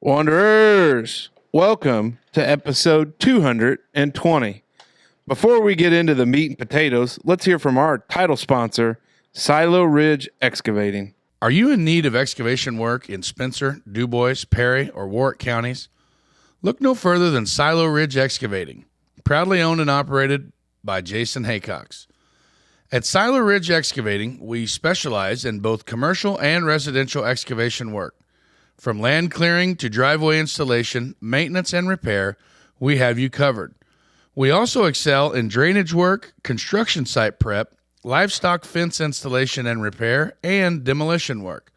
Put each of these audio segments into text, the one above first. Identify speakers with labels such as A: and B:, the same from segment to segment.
A: Wanderers, welcome to episode 220. Before we get into the meat and potatoes, let's hear from our title sponsor, Silo Ridge Excavating.
B: Are you in need of excavation work in Spencer, DuBois, Perry, or Warwick counties? Look no further than Silo Ridge Excavating, proudly owned and operated by Jason Haycox. At Silo Ridge Excavating, we specialize in both commercial and residential excavation work. From land clearing to driveway installation, maintenance, and repair, we have you covered. We also excel in drainage work, construction site prep, livestock fence installation and repair, and demolition work.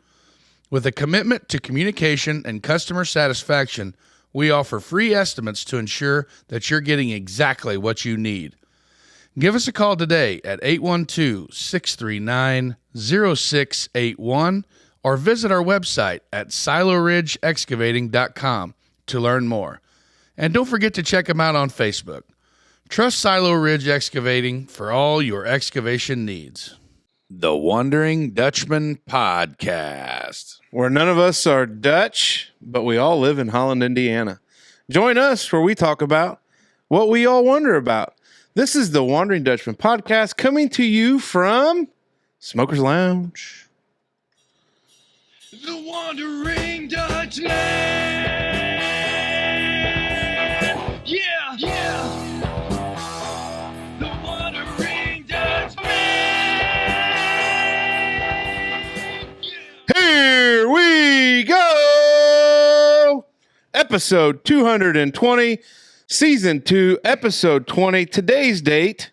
B: With a commitment to communication and customer satisfaction, we offer free estimates to ensure that you're getting exactly what you need. Give us a call today at 812-639-0681 or visit our website at siloridgeexcavating.com to learn more. And don't forget to check them out on Facebook. Trust Silo Ridge Excavating for all your excavation needs.
C: The Wondering Dutchmen podcast,
A: where none of us are Dutch, but we all live in Holland, Indiana. Join us where we talk about what we all wonder about. This is the Wondering Dutchmen podcast coming to you from Smoker's Lounge.
D: The Wondering Dutchmen! Yeah! The Wondering Dutchmen! Yeah.
A: Here we go! Episode 220, Season 2, Episode 20. Today's date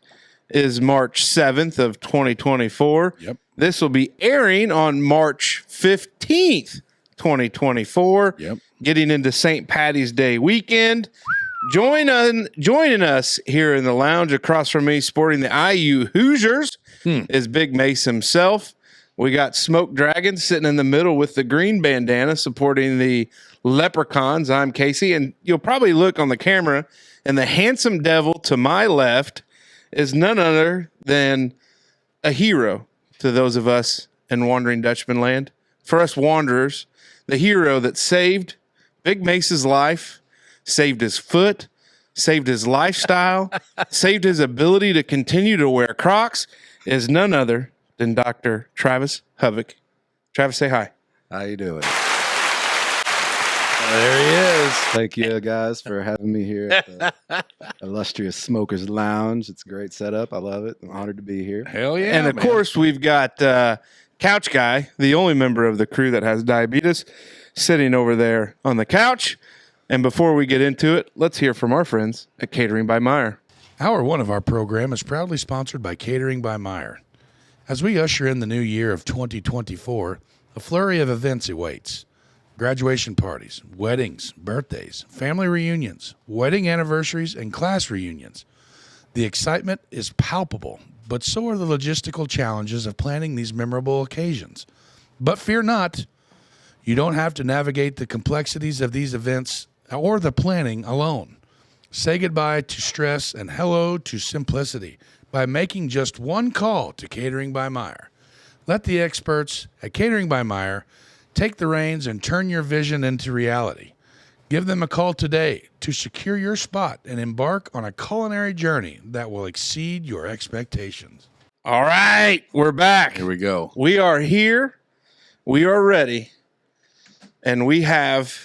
A: is March 7th of 2024.
B: Yep.
A: This will be airing on March 15th, 2024.
B: Yep.
A: Getting into St. Patty's Day weekend. Joining us here in the lounge across from me, sporting the IU Hoosiers, is Big Mace himself. We got Smoke Dragon sitting in the middle with the green bandana supporting the Leprechauns. I'm Casey, and you'll probably look on the camera, and the handsome devil to my left is none other than a hero to those of us in Wandering Dutchman land. For us wanderers, the hero that saved Big Mace's life, saved his foot, saved his lifestyle, saved his ability to continue to wear Crocs, is none other than Dr. Travs Hubbach. Travis, say hi.
E: How you doing?
C: there he is.
E: Thank you guys for having me here at the illustrious Smokers Lounge. It's a great setup. I love it. I'm honored to be here.
C: Hell yeah!
A: And of course, we've got Couch Guy, the only member of the crew that has diabetes, sitting over there on the couch. And before we get into it, let's hear from our friends at Catering by Meyer.
B: Hour one of our program is proudly sponsored by Catering by Meyer. As we usher in the new year of 2024, a flurry of events awaits. Graduation parties, weddings, birthdays, family reunions, wedding anniversaries, and class reunions. The excitement is palpable, but so are the logistical challenges of planning these memorable occasions. But fear not, you don't have to navigate the complexities of these events or the planning alone. Say goodbye to stress and hello to simplicity by making just one call to Catering by Meyer. Let the experts at Catering by Meyer take the reins and turn your vision into reality. Give them a call today to secure your spot and embark on a culinary journey that will exceed your expectations.
A: All right, we're back.
C: Here we go.
A: We are here. We are ready. And we have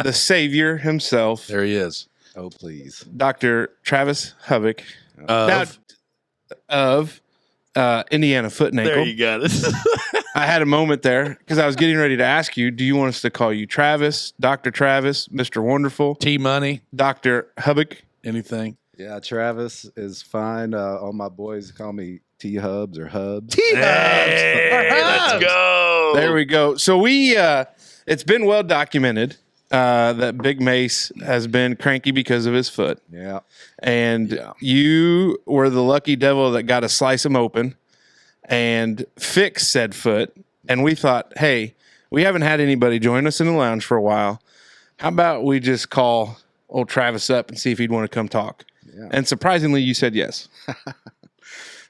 A: the savior himself,
C: There he is.
E: Oh, please.
A: Dr. Travs Hubbach of Indiana Foot and Ankle.
C: There you got it.
A: I had a moment there because I was getting ready to ask you, do you want us to call you Travis, Dr. Travis, Mr. Wonderful,
C: T-Money,
A: Dr. Hubbach?
C: anything?
E: Yeah, Travis is fine. All my boys call me T-Hubs or Hubs.
C: Hey, let's go.
A: There we go. So it's been well documented that Big Mace has been cranky because of his foot.
E: Yeah.
A: And you were the lucky devil that got to slice him open and fix said foot. And we thought, hey, we haven't had anybody join us in the lounge for a while. How about we just call old Travis up and see if he'd want to come talk?
E: Yeah.
A: And surprisingly, you said yes.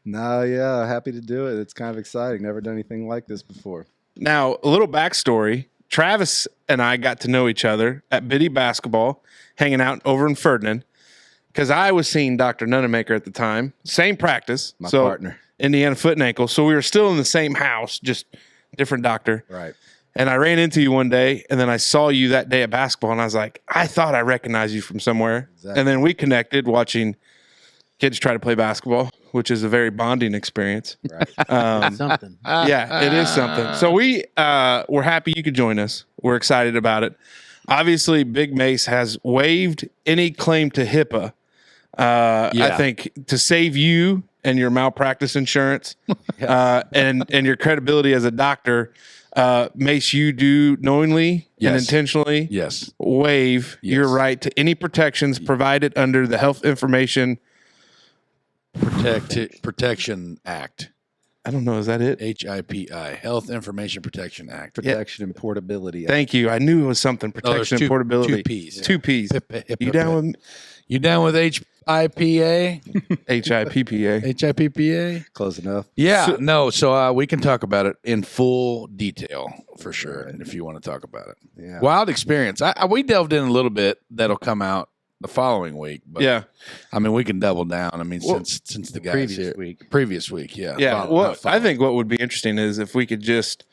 E: No, yeah, happy to do it. It's kind of exciting. Never done anything like this before.
A: Now, a little backstory. Travis and I got to know each other at Biddy Basketball, hanging out over in Ferdinand, because I was seeing Dr. Nunemaker at the time. Same practice.
E: My partner.
A: Indiana Foot and Ankle. So we were still in the same house, just different doctor.
E: Right.
A: And I ran into you one day, and then I saw you that day at basketball, and I was like, I thought I recognized you from somewhere.
E: Exactly.
A: And then we connected watching kids try to play basketball, which is a very bonding experience.
E: Right.
F: Something.
A: Yeah, it is something. So we're happy you could join us. We're excited about it. Obviously, Big Mace has waived any claim to HIPAA. I think to save you and your malpractice insurance, and your credibility as a doctor, Mace, you do knowingly and intentionally waive your right to any protections provided under the Health Information
B: Protection Act.
A: I don't know. Is that it?
B: HIPI, Health Information Protection Act.
E: Protection and portability.
A: Thank you. I knew it was something. Protection and portability.
B: Two P's.
A: Two P's. You down
B: You down with HIPA?
A: with HIPPA?
B: HIPPA?
E: Close enough.
B: Yeah. So we can talk about it in full detail for sure, if you want to talk about it.
E: Yeah.
B: Wild experience. We delved in a little bit. That'll come out the following week. But
A: Yeah.
B: I mean, we can double down. I mean, since the guys
F: Previous
B: here.
F: week.
B: Previous week, yeah.
A: Yeah. Well, I think what would be interesting is if we could just,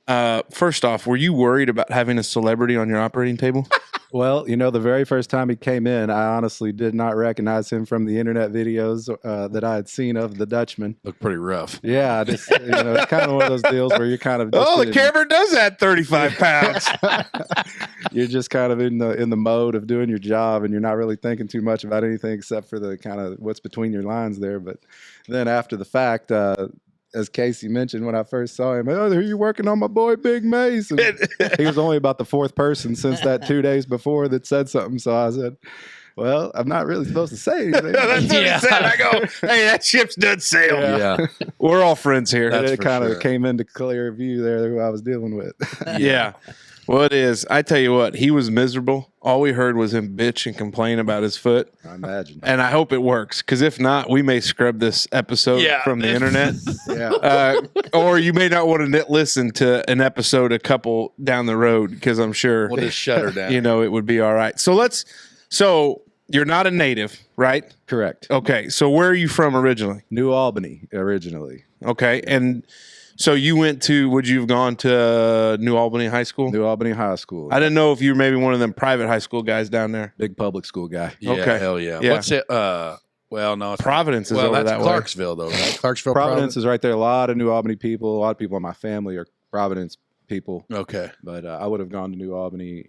A: first off, were you worried about having a celebrity on your operating table?
E: Well, the very first time he came in, I honestly did not recognize him from the internet videos that I had seen of the Dutchman.
B: Looked pretty rough.
E: Yeah, just it's kind of one of those deals where you're kind of
A: The camera does add 35 pounds.
E: you're just kind of in the mode of doing your job, and you're not really thinking too much about anything except for the kind of what's between your lines there. But then after the fact, as Casey mentioned when I first saw him, are you working on my boy Big Mace? And he was only about the fourth person since that 2 days before that said something. So I said, well, I'm not really supposed to say anything.
A: That's what he said. I go, hey, that ship's done sailed.
B: Yeah.
A: We're all friends here.
E: And
B: That's
E: it
B: for
E: kind of
B: sure.
E: came into clear view there who I was dealing with.
A: Yeah. Well, it is. I tell you what, he was miserable. All we heard was him bitch and complain about his foot.
E: I imagine.
A: And I hope it works, because if not, we may scrub this episode from the internet.
E: Yeah.
A: Or you may not want to listen to an episode a couple down the road, because I'm sure
B: We'll just shut her down.
A: it would be all right. So you're not a native, right?
E: Correct.
A: Okay. So where are you from originally?
E: New Albany originally.
A: Okay. And so you would you have gone to New Albany High School?
E: New Albany High School.
A: I didn't know if you were maybe one of them private high school guys down there.
E: Big public school guy.
B: Yeah,
A: Okay.
B: hell yeah.
A: Yeah.
B: What's it? Well, no. It's
A: Providence is
B: well,
A: over
B: that's
A: that way.
B: Clarksville, though, right? Clarksville,
E: Providence is right there. A lot of New Albany people. A lot of people in my family are Providence people.
B: Okay.
E: But I would have gone to New Albany,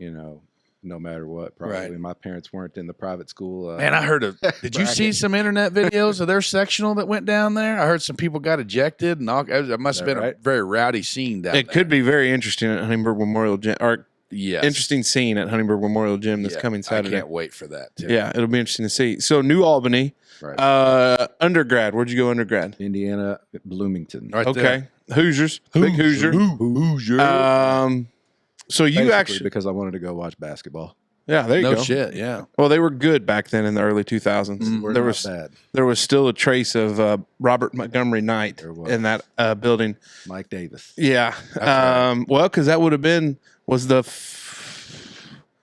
E: no matter what. Probably
B: Right.
E: my parents weren't in the private school.
B: Man, I heard of. Did you see some internet videos of their sectional that went down there? I heard some people got ejected, and all. It must have been a very rowdy scene down there.
A: It could be very interesting at Huntingburg Memorial Gym, or
B: Yes.
A: interesting scene at Huntingburg Memorial Gym this coming Saturday.
B: I can't wait for that, too.
A: Yeah, it'll be interesting to see. So New Albany,
E: Right.
A: undergrad. Where'd you go undergrad?
E: Indiana, Bloomington.
B: Right
A: Okay,
B: there.
A: Hoosiers, big Hoosier.
B: Hoosier.
A: So you
E: Basically
A: actually,
E: because I wanted to go watch basketball.
A: yeah, there you
B: No
A: go.
B: shit, yeah.
A: Well, they were good back then in the early 2000s.
E: We're
A: There
E: not
A: was
E: bad.
A: there was still a trace of Robert Montgomery Knight
E: There was.
A: in that building.
E: Mike Davis.
A: Yeah. Well, because that would have been the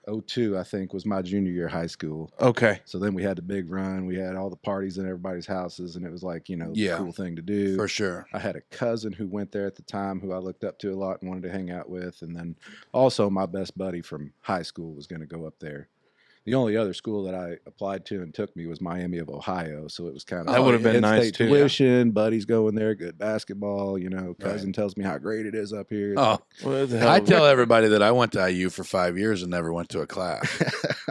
E: 02, I think, was my junior year of high school.
A: okay.
E: So then we had the big run. We had all the parties in everybody's houses, and it was like,
B: Yeah.
E: the cool thing to do.
B: For sure.
E: I had a cousin who went there at the time who I looked up to a lot and wanted to hang out with. And then also my best buddy from high school was going to go up there. The only other school that I applied to and took me was Miami of Ohio. So it was kind of
A: That would have been nice,
E: in-state
A: too.
E: tuition, buddies going there, good basketball. Cousin tells me how great it is up here.
B: Oh,
A: What the hell?
B: I tell everybody that I went to IU for 5 years and never went to a class.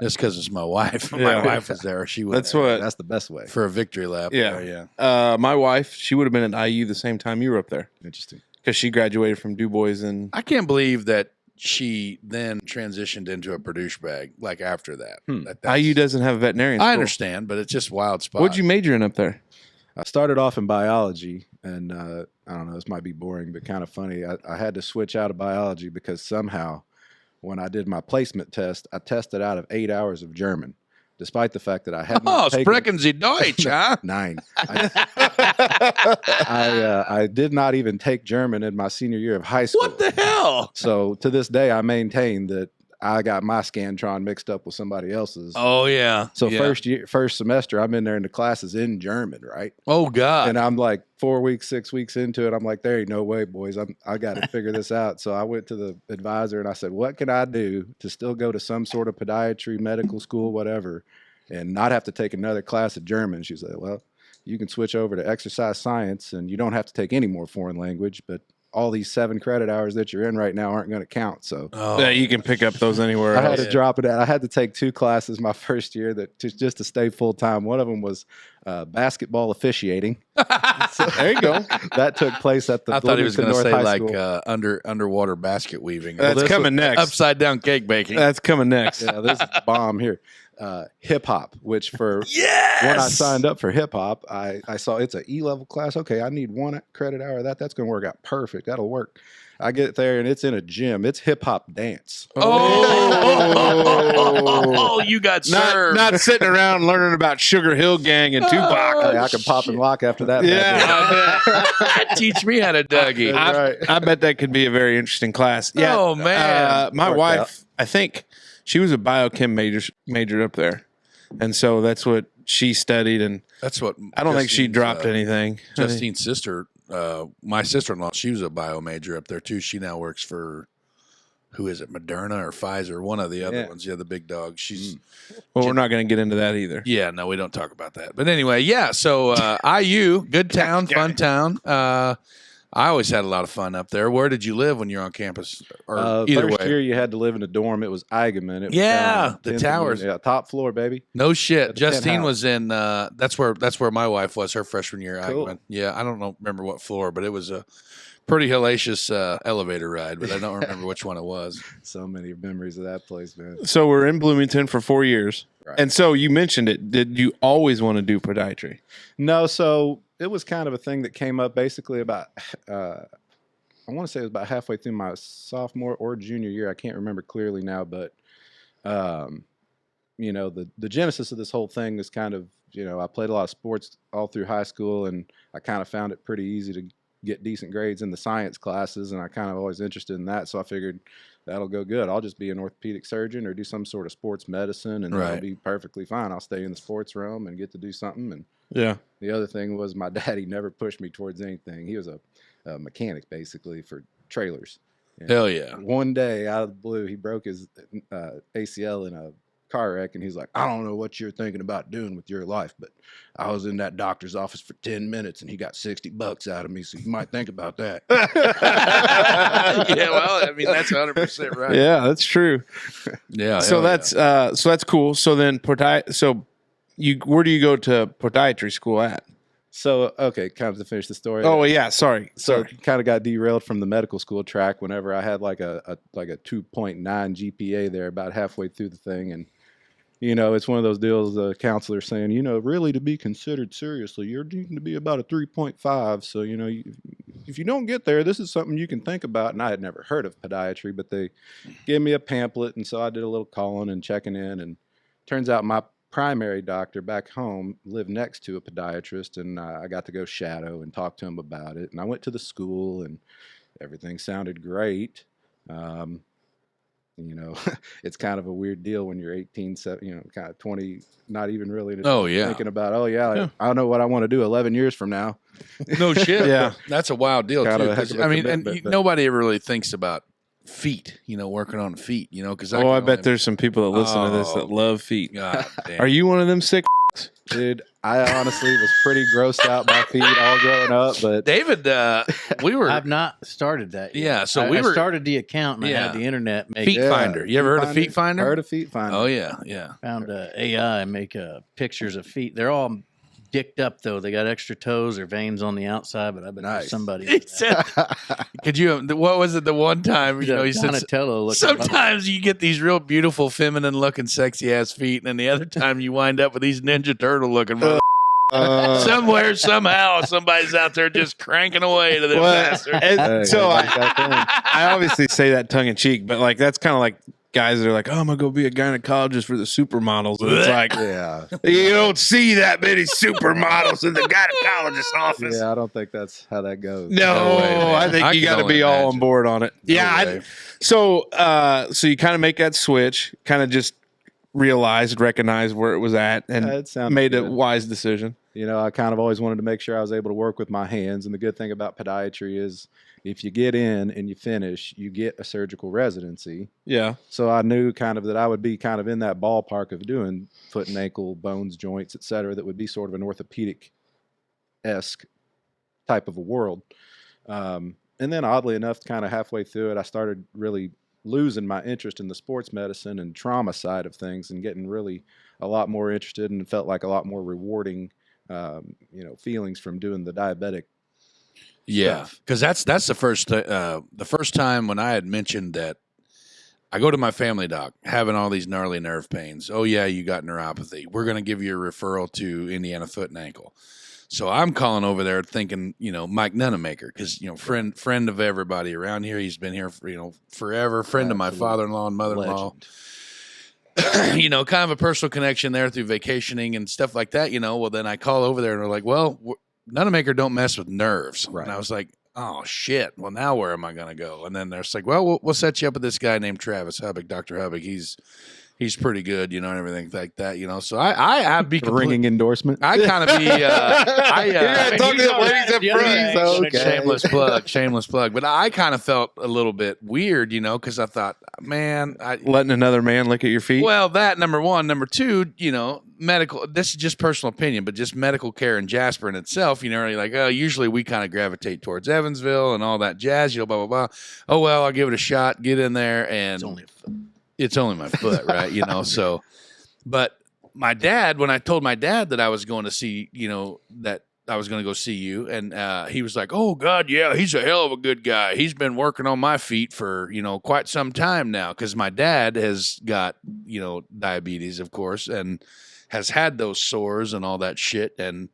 B: Just because it's my wife.
A: Yeah.
B: My wife was there. She went
A: That's
B: there
A: what.
E: That's the best way.
B: for a victory lap.
A: Yeah.
B: there, yeah.
A: My wife, she would have been at IU the same time you were up there,
E: Interesting.
A: because she graduated from Du Bois and
B: I can't believe that she then transitioned into a produce bag like after that. That's-
A: IU doesn't have a veterinarian
B: I
A: school.
B: understand, but it's just wild spot.
A: What'd you major in up there?
E: I started off in biology, and I don't know, this might be boring, but kind of funny. I had to switch out of biology because somehow when I did my placement test, I tested out of 8 hours of German. despite the fact that I had
C: Oh,
E: not taken
C: sprechen Sie Deutsch, huh?
E: 9. I did not even take German in my senior year of high school.
C: What the hell?
E: So to this day, I maintain that I got my Scantron mixed up with somebody else's.
C: Oh, yeah.
E: So
C: yeah.
E: first semester, I'm in there in the classes in German, right?
C: Oh, God.
E: And I'm like 4 weeks, 6 weeks into it. I'm like, there ain't no way, boys. I got to figure this out. So I went to the advisor and I said, what can I do to still go to some sort of podiatry, medical school, whatever, and not have to take another class of German? She said, well, you can switch over to exercise science and you don't have to take any more foreign language, but all these 7 credit hours that you're in right now aren't going to count. So
A: Yeah, you can pick up those anywhere
E: I
A: else.
E: had to drop it out. I had to take 2 classes my first year just to stay full time. One of them was basketball officiating. So
A: There you go.
E: that took place at the
C: I thought he was
E: Bloomington
C: going to
E: North
C: say
E: High
C: like
E: School.
C: underwater basket weaving.
A: That's
E: this
A: coming next.
C: Upside down cake baking.
A: That's coming next.
E: Yeah, this is bomb here. Hip hop, which for
C: yes!
E: when I signed up for hip hop, I saw it's an E-level class. Okay, I need 1 credit hour of that. That's going to work out perfect. That'll work. I get there and it's in a gym. It's hip hop dance.
C: Oh, you got served.
A: Not sitting around learning about Sugar Hill Gang and Tupac.
E: Hey, I can pop and lock after that.
A: Yeah.
C: Teach me how to Dougie.
E: That's right.
A: I bet that could be a very interesting class. Yeah.
C: Oh, man.
A: My
E: Worked
A: wife,
E: out.
A: I think she was a biochem majored up there. And so that's what she studied. And
C: That's what
A: I don't think she
C: Justine's,
A: dropped anything.
C: Justine's sister, my sister-in-law, she was a bio major up there too. She now works for, who is it, Moderna or Pfizer? One of the other
E: Yeah.
C: ones. Yeah, the big dog. She's
A: Well, we're not going to get into that either.
C: yeah, no, we don't talk about that. But anyway, yeah. So IU, good town, fun town. I always had a lot of fun up there. Where did you live when you were on campus? Or either
E: First
C: way,
E: year you had to live in a dorm. It was Eigenman. It was
C: Yeah,
E: down
C: the
E: 10th
C: towers.
E: Yeah, top floor, baby.
C: no shit.
E: At the
C: Justine
E: penthouse.
C: was in. That's where my wife was her freshman year.
E: Cool.
C: Eigman. Yeah, I don't remember what floor, but it was a pretty hellacious elevator ride. But I don't remember which one it was.
E: So many memories of that place, man.
A: So we're in Bloomington for 4 years.
E: Right.
A: And so you mentioned it. Did you always want to do podiatry?
E: No, so it was kind of a thing that came up basically about, I want to say it was about halfway through my sophomore or junior year. I can't remember clearly now, but, you know, the genesis of this whole thing is kind of, you know, I played a lot of sports all through high school, and I kind of found it pretty easy to get decent grades in the science classes, and I kind of always interested in that. So I figured that'll go good. I'll just be an orthopedic surgeon or do some sort of sports medicine, and that'll
C: Right.
E: be perfectly fine. I'll stay in the sports realm and get to do something. And
A: Yeah.
E: the other thing was my daddy never pushed me towards anything. He was a mechanic basically for trailers. And
C: Hell yeah.
E: one day out of the blue, he broke his ACL in a car wreck, and he's like, I don't know what you're thinking about doing with your life, but I was in that doctor's office for 10 minutes and he got $60 out of me, so you might think about that.
C: Yeah, well, I mean that's 100% right.
A: Yeah, that's true.
C: Yeah.
A: So
C: hell
A: that's cool. So then where do you go to podiatry school at?
E: So, okay, kind of to finish the story.
A: Oh yeah, sorry.
E: So kind of got derailed from the medical school track whenever I had like a 2.9 GPA there about halfway through the thing. And, you know, it's one of those deals, the counselor saying, you know, really to be considered seriously, you're needing to be about a 3.5. So, you know, if you don't get there, this is something you can think about. And I had never heard of podiatry, but they gave me a pamphlet. And so I did a little calling and checking in. And turns out my primary doctor back home lived next to a podiatrist, and I got to go shadow and talk to him about it. And I went to the school, and everything sounded great. You know, it's kind of a weird deal when you're 18, you know, kind of 20, not even really
C: Oh, yeah.
E: thinking about, I know what I want to do 11 years from now.
C: No shit.
A: Yeah.
C: That's a wild deal
E: Kind
C: too.
E: of a heck
C: 'cause,
E: of a
C: I mean, and
E: commitment, but-
C: nobody ever really thinks about feet, you know, working on feet, you know, because
A: I bet there's some people that listen to this that love feet.
C: God damn.
A: Are you one of them sick?
E: Dude, I honestly was pretty grossed out by feet all growing up, but
C: David, we were
F: I've not started that yet.
C: Yeah, so
F: I
C: we were-
F: started the account and I
C: Yeah.
F: had the internet make
C: Feet Finder. You ever heard of Feet Finder?
E: Heard of Feet Finder.
C: Oh yeah, yeah.
F: found AI make pictures of feet. They're all dicked up though. They got extra toes or veins on the outside, but I bet there's
E: Nice.
F: somebody.
C: He said, could you? What was it? The one time, you know, he said
F: Donatello looking
C: sometimes you get these real beautiful, feminine looking, sexy ass feet, and then the other time you wind up with these Ninja Turtle looking. Somewhere, somehow, somebody's out there just cranking away to them bastards.
A: And
E: Hey,
A: so
E: like that thing.
A: I obviously say that tongue in cheek, but like that's kind of like guys that are like, oh, I'm gonna go be a gynecologist for the supermodels, and it's like,
E: Yeah.
A: you don't see that many supermodels in the gynecologist office.
E: Yeah, I don't think that's how that goes.
A: No,
C: No way, man.
A: I think
C: I
A: you
C: can
A: got to
C: only
A: be all on
C: imagine.
A: board on it.
C: way.
A: So you kind of make that switch, kind of just recognized where it was at, and
E: It sounded
A: made a
E: good.
A: wise decision.
E: You know, I kind of always wanted to make sure I was able to work with my hands. And the good thing about podiatry is if you get in and you finish, you get a surgical residency.
A: Yeah.
E: So I knew kind of that I would be kind of in that ballpark of doing foot and ankle, bones, joints, et cetera, that would be sort of an orthopedic-esque type of a world. And then oddly enough, kind of halfway through it, I started really losing my interest in the sports medicine and trauma side of things and getting really a lot more interested and felt like a lot more rewarding feelings from doing the diabetic.
C: Yeah,
E: stuff.
C: because that's the first time when I had mentioned that I go to my family doc having all these gnarly nerve pains. Oh yeah, you got neuropathy. We're going to give you a referral to Indiana Foot and Ankle. So I'm calling over there thinking, Mike Nunemaker, because friend of everybody around here. He's been here for forever. Friend of my
E: Absolute
C: father-in-law and mother-in-law.
E: Legend.
C: Kind of a personal connection there through vacationing and stuff like that. Well, then I call over there and they're like, well, Nunemaker don't mess with nerves.
E: Right.
C: And I was like, oh shit. Well, now where am I going to go? And then they're just like, well, we'll set you up with this guy named Travs Hubbach, Dr. Hubbach. He's pretty good, and everything like that, So I'd be
E: Ringing endorsement.
C: I kind of be,
A: talking to the ladies up front.
E: Okay.
C: shameless plug. But I kind of felt a little bit weird, because I thought, man,
A: Letting another man look at your feet.
C: well, that number one, number two, medical. This is just personal opinion, but just medical care in Jasper in itself, you're like, oh, usually we kind of gravitate towards Evansville and all that jazz, blah blah blah. Oh well, I'll give it a shot, get in there, and
F: It's only a foot.
C: it's only my foot, right? So, but my dad, when I told my dad that I was going to see, that I was going to go see you, and he was like, "Oh God, yeah, he's a hell of a good guy. He's been working on my feet for quite some time now." Because my dad has got diabetes, of course, and has had those sores and all that shit, and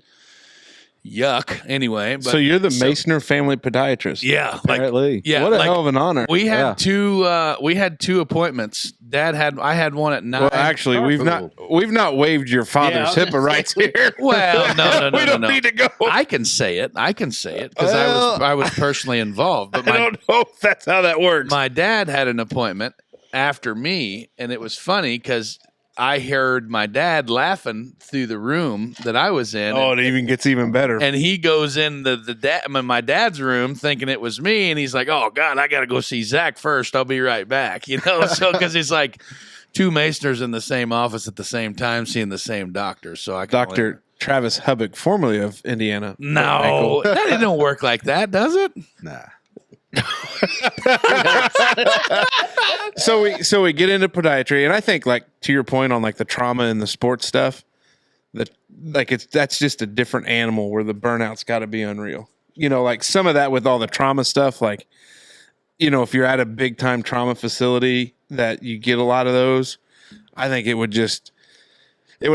C: yuck. Anyway, but
A: so you're the Masoner family podiatrist.
C: yeah,
E: Apparently.
C: yeah,
A: What a hell of an honor.
C: we had
E: Yeah.
C: two. We had two appointments. I had one at 9.
A: Well, actually, we've not waived your father's
F: Yeah,
A: HIPAA rights here.
C: Well, no,
A: we don't
C: no.
A: need to go.
C: I can say it because
A: Well-
C: I was personally involved. But
A: I don't know if that's how that works.
C: my dad had an appointment after me, and it was funny because I heard my dad laughing through the room that I was in.
A: Oh, it even gets even better.
C: And he goes in my dad's room thinking it was me, and he's like, "Oh God, I got to go see Zach first. I'll be right back." So because it's like two Masoners in the same office at the same time, seeing the same doctor. So I can only-
A: Dr. Travis Hubbach, formerly of Indiana.
C: No, that don't work like that, does it?
E: Nah.
A: So we get into podiatry, and I think, like, to your point on like the trauma and the sports stuff, that that's just a different animal where the burnout's got to be unreal. Like some of that with all the trauma stuff, like, if you're at a big time trauma facility that you get a lot of those, I think it would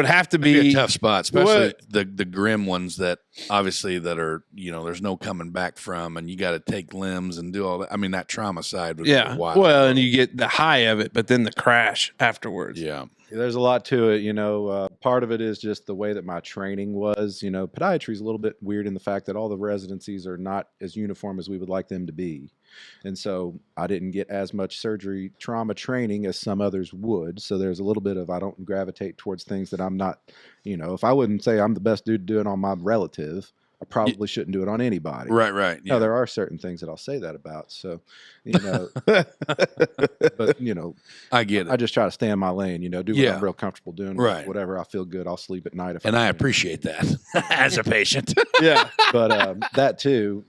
A: have to
C: Be
A: be
C: a tough spot, especially the grim ones that obviously that are there's no coming back from, and you got to take limbs and do all that. I mean, that trauma side would be wild.
A: Well, and you get the high of it, but then the crash afterwards.
C: Yeah.
E: There's a lot to it, part of it is just the way that my training was. Podiatry is a little bit weird in the fact that all the residencies are not as uniform as we would like them to be. And so I didn't get as much surgery trauma training as some others would. So there's a little bit of, I don't gravitate towards things that I'm not, if I wouldn't say I'm the best dude to do it on my relative, I probably shouldn't do it on anybody.
C: Right.
E: Now, there are certain things that I'll say that about. So, but,
C: I get it.
E: I just try to stay in my lane, do what
C: Yeah.
E: I'm real comfortable doing.
C: Right.
E: Whatever I feel good, I'll sleep at night.
C: And I appreciate that as a patient.
A: Yeah.
E: But that too,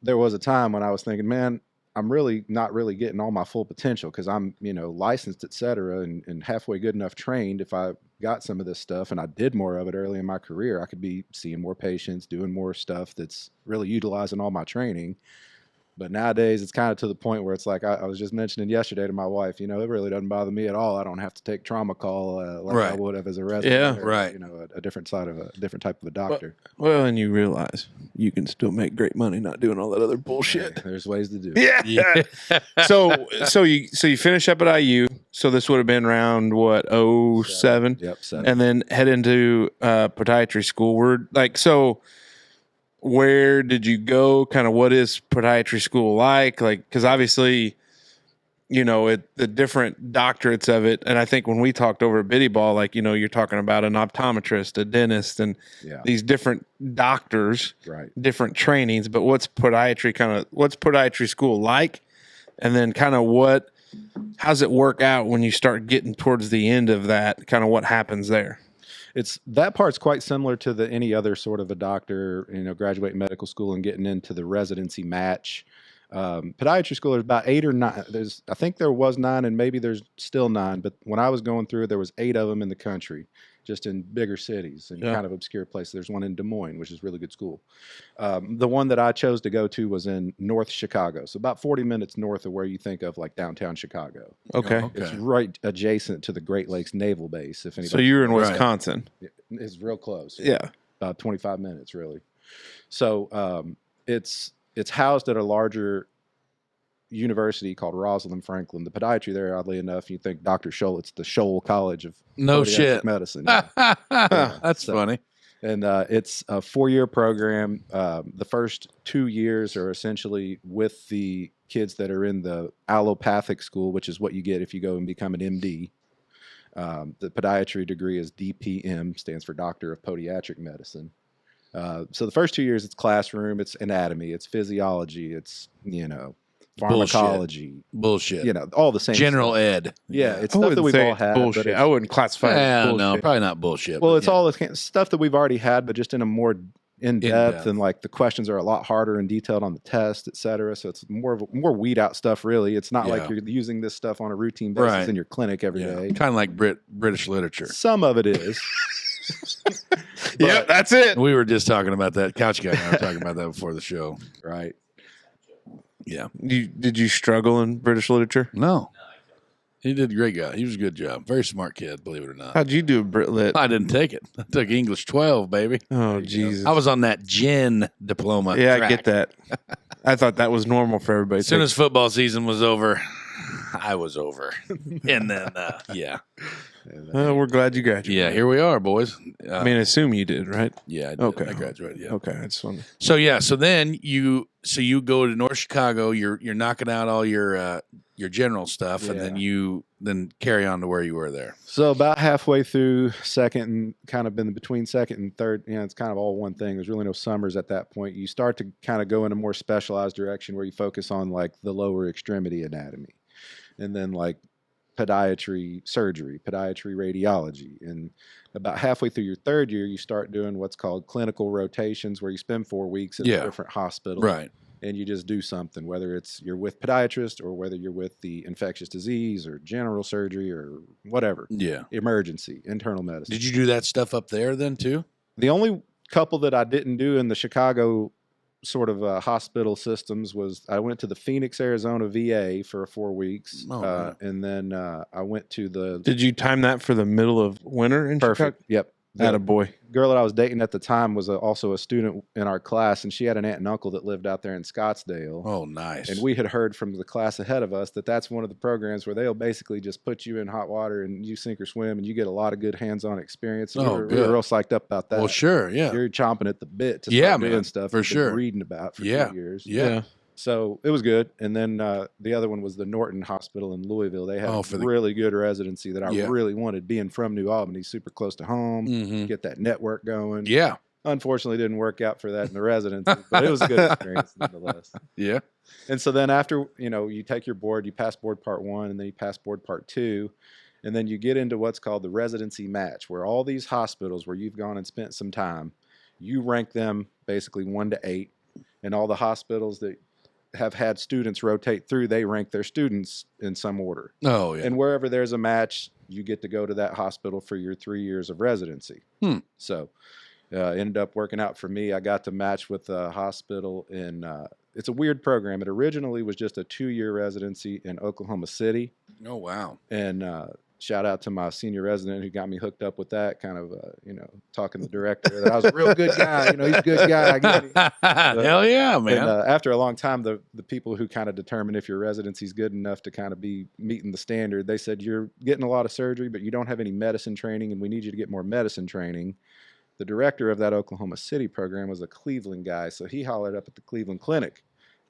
E: there was a time when I was thinking, man, I'm really not really getting all my full potential because I'm, licensed, et cetera, and halfway good enough trained. If I got some of this stuff and I did more of it early in my career, I could be seeing more patients, doing more stuff that's really utilizing all my training. But nowadays, it's kind of to the point where it's like I was just mentioning yesterday to my wife, it really doesn't bother me at all. I don't have to take trauma call like I
C: Right.
E: would have as a resident.
A: Yeah.
E: or,
C: Right.
E: A different type of a doctor.
A: Well, and you realize you can still make great money not doing all that other bullshit.
E: There's ways to do it.
A: Yeah. So you finish up at IU. So this would have been around what 07?
E: Yep. 7.
A: And then head into podiatry school. Where did you go? Kind of what is podiatry school like? Like, because obviously, the different doctorates of it. And I think when we talked over at Biddy Ball, like, you're talking about an optometrist, a dentist, and these different doctors,
E: Right.
A: different trainings. But what's podiatry school like? And then kind of how's it work out when you start getting towards the end of that? Kind of what happens there?
E: That part's quite similar to any other sort of a doctor, graduating medical school and getting into the residency match. Podiatry school, there's about 8 or 9. I think there was 9, and maybe there's still 9. But when I was going through it, there was 8 of them in the country, just in bigger cities and kind of obscure places. There's one in Des Moines, which is a really good school. The one that I chose to go to was in North Chicago, so about 40 minutes north of where you think of like downtown Chicago.
A: Okay.
E: It's right adjacent to the Great Lakes Naval Base. If anybody,
A: So you were in Wisconsin.
E: it's real close.
A: Yeah.
E: About 25 minutes, really. So it's housed at a larger university called Rosalind Franklin. The podiatry there, oddly enough, you think Dr. Scholl, it's the Scholl College of
C: No
E: Podiatric
C: shit.
E: Medicine.
C: That's funny.
E: And it's a 4-year program. The first 2 years are essentially with the kids that are in the allopathic school, which is what you get if you go and become an MD. The podiatry degree is DPM, stands for Doctor of Podiatric Medicine. So the first 2 years, it's classroom, it's anatomy, it's physiology, it's, pharmacology,
C: Bullshit.
E: all the same
C: General
E: stuff.
C: ed.
E: Yeah, it's
A: I
E: stuff that
A: wouldn't
E: we've
A: say
E: all
A: it's
E: had. but
A: bullshit.
E: it's-
A: I wouldn't classify it as bullshit.
C: No, probably not bullshit.
E: Well,
C: but
E: it's
C: yeah.
E: all the kind of stuff that we've already had, but just in a more in
C: In-depth.
E: depth, and like the questions are a lot harder and detailed on the test, et cetera. So it's more weed out stuff, really. It's not like
C: Yeah.
E: you're using this stuff on a routine basis
C: Right.
E: in your clinic every day.
C: Kind of like British literature.
E: Some of it is.
A: Yep, that's it.
C: We were just talking about that. Couch guy and I were talking about that before the show.
E: Right.
C: Yeah.
A: Did you struggle in British literature?
C: No. He did a great guy. He was a good job. Very smart kid, believe it or not.
A: How'd you do Brit Lit?
C: I didn't take it. I took English 12, baby.
A: Oh, Jesus.
C: I was on that gin diploma.
A: Yeah, I
C: track.
A: get that. I thought that was normal for everybody.
C: As soon as football season was over, I was over. And then, yeah.
A: We're glad you graduated.
C: Yeah, here we are, boys.
A: I mean, assume you did, right?
C: Yeah, I did.
A: Okay.
C: I graduated, yeah.
A: Okay, I just wanted.
C: So, yeah, so then you go to North Chicago, you're knocking out all your general stuff, and then you carry on to where you were there.
E: So about halfway through second and kind of been between second and third, it's kind of all one thing. There's really no summers at that point. You start to kind of go in a more specialized direction where you focus on like the lower extremity anatomy, and then like podiatry surgery, podiatry radiology. And about halfway through your third year, you start doing what's called clinical rotations, where you spend 4 weeks in a different hospital.
C: Right.
E: And you just do something, whether it's you're with podiatrist or whether you're with the infectious disease or general surgery or whatever.
C: Yeah.
E: Emergency, internal medicine.
C: Did you do that stuff up there then too?
E: The only couple that I didn't do in the Chicago sort of hospital systems was I went to the Phoenix, Arizona VA for 4 weeks.
C: Oh, wow.
E: And then I went to the
A: Did you time that for the middle of winter in
E: perfect.
A: Chicago?
E: Yep. The
A: Attaboy.
E: girl that I was dating at the time was also a student in our class, and she had an aunt and uncle that lived out there in Scottsdale.
C: Oh, nice.
E: And we had heard from the class ahead of us that that's one of the programs where they'll basically just put you in hot water and you sink or swim, and you get a lot of good hands-on experience. And
C: Oh,
E: we were
C: good.
E: real psyched up about that.
C: Well, sure, yeah.
E: You're chomping at the bit to
C: Yeah,
E: start
C: man,
E: doing stuff
C: for
E: you've been
C: sure.
E: reading about for
C: Yeah.
E: 2 years.
C: Yeah.
E: So it was good. And then the other one was the Norton Hospital in Louisville. They had
C: Oh,
E: a
C: for the-
E: really good residency that I
C: Yeah.
E: really wanted. Being from New Albany, super close to home,
C: Mm-hmm.
E: get that network going.
C: Yeah.
E: Unfortunately, didn't work out for that in the residency, but it was a good experience nonetheless.
C: Yeah.
E: And so then after, you take your board, you pass board part 1, and then you pass board part 2, and then you get into what's called the residency match, where all these hospitals where you've gone and spent some time, you rank them basically 1 to 8, and all the hospitals that have had students rotate through, they rank their students in some order.
C: Oh, yeah.
E: And wherever there's a match, you get to go to that hospital for your 3 years of residency. So ended up working out for me. I got to match with a hospital in it's a weird program. It originally was just a 2-year residency in Oklahoma City.
C: Oh, wow.
E: And shout out to my senior resident who got me hooked up with that, kind of, talking to the director that I was a real good guy. He's a good guy.
C: Hell yeah, man.
E: And after a long time, the people who kind of determine if your residency is good enough to kind of be meeting the standard, they said, you're getting a lot of surgery, but you don't have any medicine training, and we need you to get more medicine training. The director of that Oklahoma City program was a Cleveland guy, so he hollered up at the Cleveland Clinic.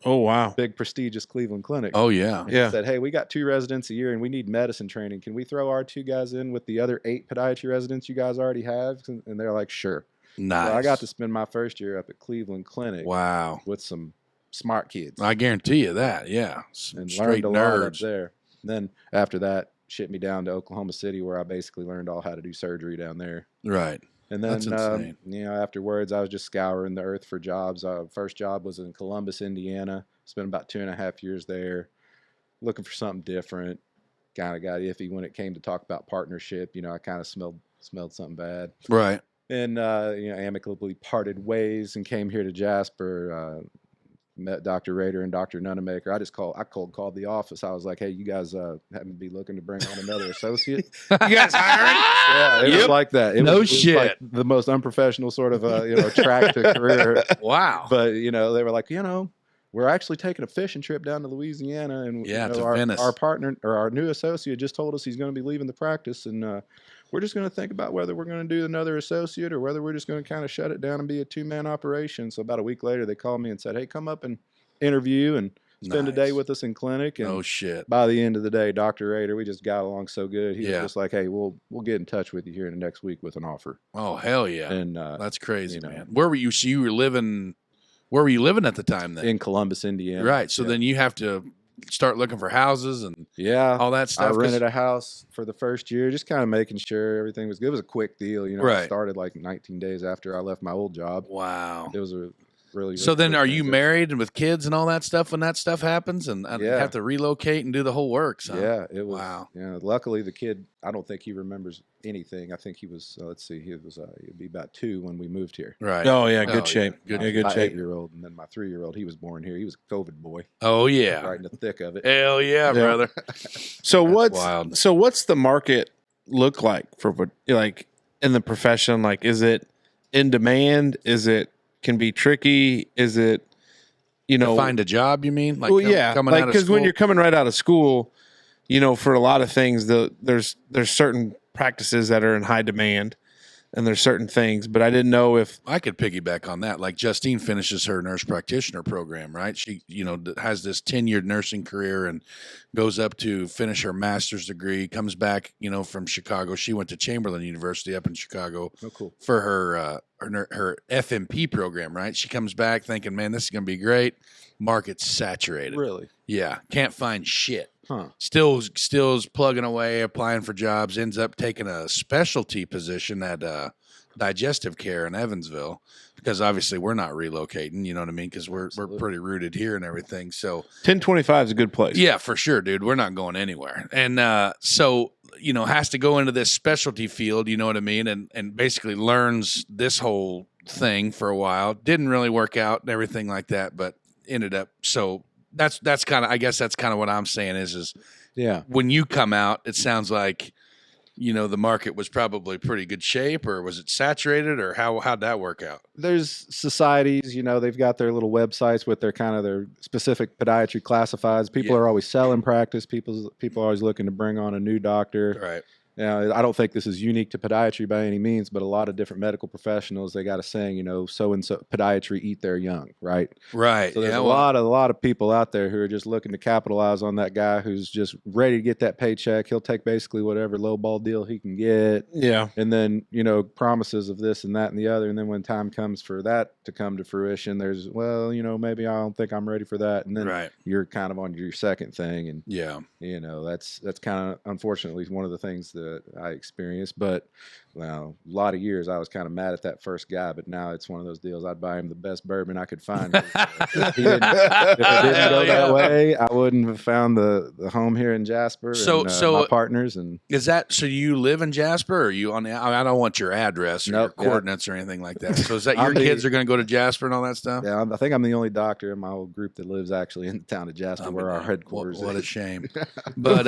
A: Oh, wow.
E: Big, prestigious Cleveland Clinic.
C: Oh, yeah.
E: And he said, hey, we got 2 residents a year, and we need medicine training. Can we throw our 2 guys in with the other 8 podiatry residents you guys already have? And they're like, sure.
C: Nice.
E: So I got to spend my first year up at Cleveland Clinic.
C: Wow.
E: With some smart kids.
C: I guarantee you that, yeah. Some
E: And
C: straight
E: learned a lot up
C: nerds.
E: there. And then after that, shipped me down to Oklahoma City, where I basically learned all how to do surgery down there.
C: Right.
E: And
C: That's
E: then,
C: insane.
E: afterwards, I was just scouring the earth for jobs. First job was in Columbus, Indiana. Spent about 2.5 years there, looking for something different. Kind of got iffy when it came to talk about partnership. I kind of smelled something bad.
C: Right.
E: And amicably parted ways and came here to Jasper. Met Dr. Rader and Dr. Nunemaker. I cold called the office. I was like, hey, you guys happen to be looking to bring on another associate?
A: You guys hiring?
E: Yeah, it was like that. It
C: No
E: was
C: shit.
E: like the most unprofessional sort of track to career.
C: Wow.
E: But they were like, we're actually taking a fishing trip down to Louisiana, and
C: Yeah, to
E: our
C: Venice.
E: partner or our new associate just told us he's going to be leaving the practice, and we're just going to think about whether we're going to do another associate or whether we're just going to kind of shut it down and be a 2-man operation. So about a week later, they called me and said, hey, come up and interview and spend a day
C: Nice.
E: with us in clinic. And
C: Oh, shit.
E: by the end of the day, Dr. Rader, we just got along so good. He
C: Yeah.
E: was just like, hey, we'll get in touch with you here in the next week with an offer.
C: Oh, hell yeah.
E: And
C: That's crazy,
E: you know.
C: man. Where were you? So you were living, where were you living at the time then?
E: in Columbus, Indiana.
C: Right. So
E: Yeah.
C: then you have to start looking for houses and
E: Yeah.
C: all that stuff.
E: I
C: 'cause-
E: rented a house for the first year, just kind of making sure everything was good. It was a quick deal. I
C: Right.
E: started like 19 days after I left my old job.
C: Wow.
E: It was a really
C: So then
E: quick
C: are you
E: transition.
C: married and with kids and all that stuff when that stuff happens and
E: Yeah.
C: have to relocate and do the whole works? Huh?
E: Yeah, it was.
C: Wow.
E: Yeah, luckily the kid, I don't think he remembers anything. I think he was, he'd be about 2 when we moved here.
C: Right.
A: Oh, yeah.
C: Oh,
A: Good shape.
C: Good.
A: Yeah, good
E: my
A: shape.
E: 8-year-old, and then my 3-year-old, he was born here. He was a COVID boy,
C: Oh, yeah.
E: right in the thick of it.
C: Hell yeah,
A: Yeah.
C: brother.
A: So
C: wild.
A: what's the market look like for like in the profession? Like, is it in demand? Is it can be tricky? Is it,
C: To find a job, you mean? Like
A: well, yeah,
C: coming
A: like
C: out of
A: because when
C: school?
A: you're coming right out of school, for a lot of things, there's certain practices that are in high demand, and there's certain things. But I didn't know if
C: I could piggyback on that. Like Justine finishes her nurse practitioner program, right? She, has this 10-year nursing career and goes up to finish her master's degree, comes back, from Chicago. She went to Chamberlain University up in Chicago
E: Oh, cool.
C: for her FMP program, right? She comes back thinking, man, this is going to be great. Market's saturated.
E: Really?
C: Yeah. Can't find shit.
E: Huh.
C: Still's plugging away, applying for jobs, ends up taking a specialty position at digestive care in Evansville because obviously we're not relocating, you know what I mean? Because we're pretty rooted here and everything. So
A: 1025 is a good place.
C: yeah, for sure, dude. We're not going anywhere. And so, has to go into this specialty field, you know what I mean? And basically learns this whole thing for a while. Didn't really work out and everything like that, but ended up. So that's kind of, I guess that's kind of what I'm saying is
E: Yeah.
C: when you come out, it sounds like, the market was probably pretty good shape, or was it saturated, or how'd that work out?
E: There's societies, they've got their little websites with their specific podiatry classifieds. People
C: Yeah.
E: are always selling practice. People are always looking to bring on a new doctor.
C: Right.
E: Now, I don't think this is unique to podiatry by any means, but a lot of different medical professionals, they got a saying, so and so podiatry eat their young, right?
C: Right.
E: So there's
C: yeah.
E: a lot of people out there who are just looking to capitalize on that guy who's just ready to get that paycheck. He'll take basically whatever lowball deal he can get.
A: Yeah.
E: And then, promises of this and that and the other. And then when time comes for that to come to fruition, there's, maybe I don't think I'm ready for that. And then
C: Right.
E: you're kind of on your second thing. And,
C: Yeah.
E: that's kind of unfortunately one of the things that I experienced. But Well, a lot of years I was kind of mad at that first guy, but now it's one of those deals. I'd buy him the best bourbon I could find. If it didn't go that way, I wouldn't have found the home here in Jasper.
C: So
E: my partners and
C: is that so? You live in Jasper, or are you on the? I don't want your address or your coordinates or anything like that. So is that your kids are going to go to Jasper and all that stuff?
E: Yeah, I think I'm the only doctor in my whole group that lives actually in the town of Jasper, where our headquarters.
C: What
E: is.
C: a shame. But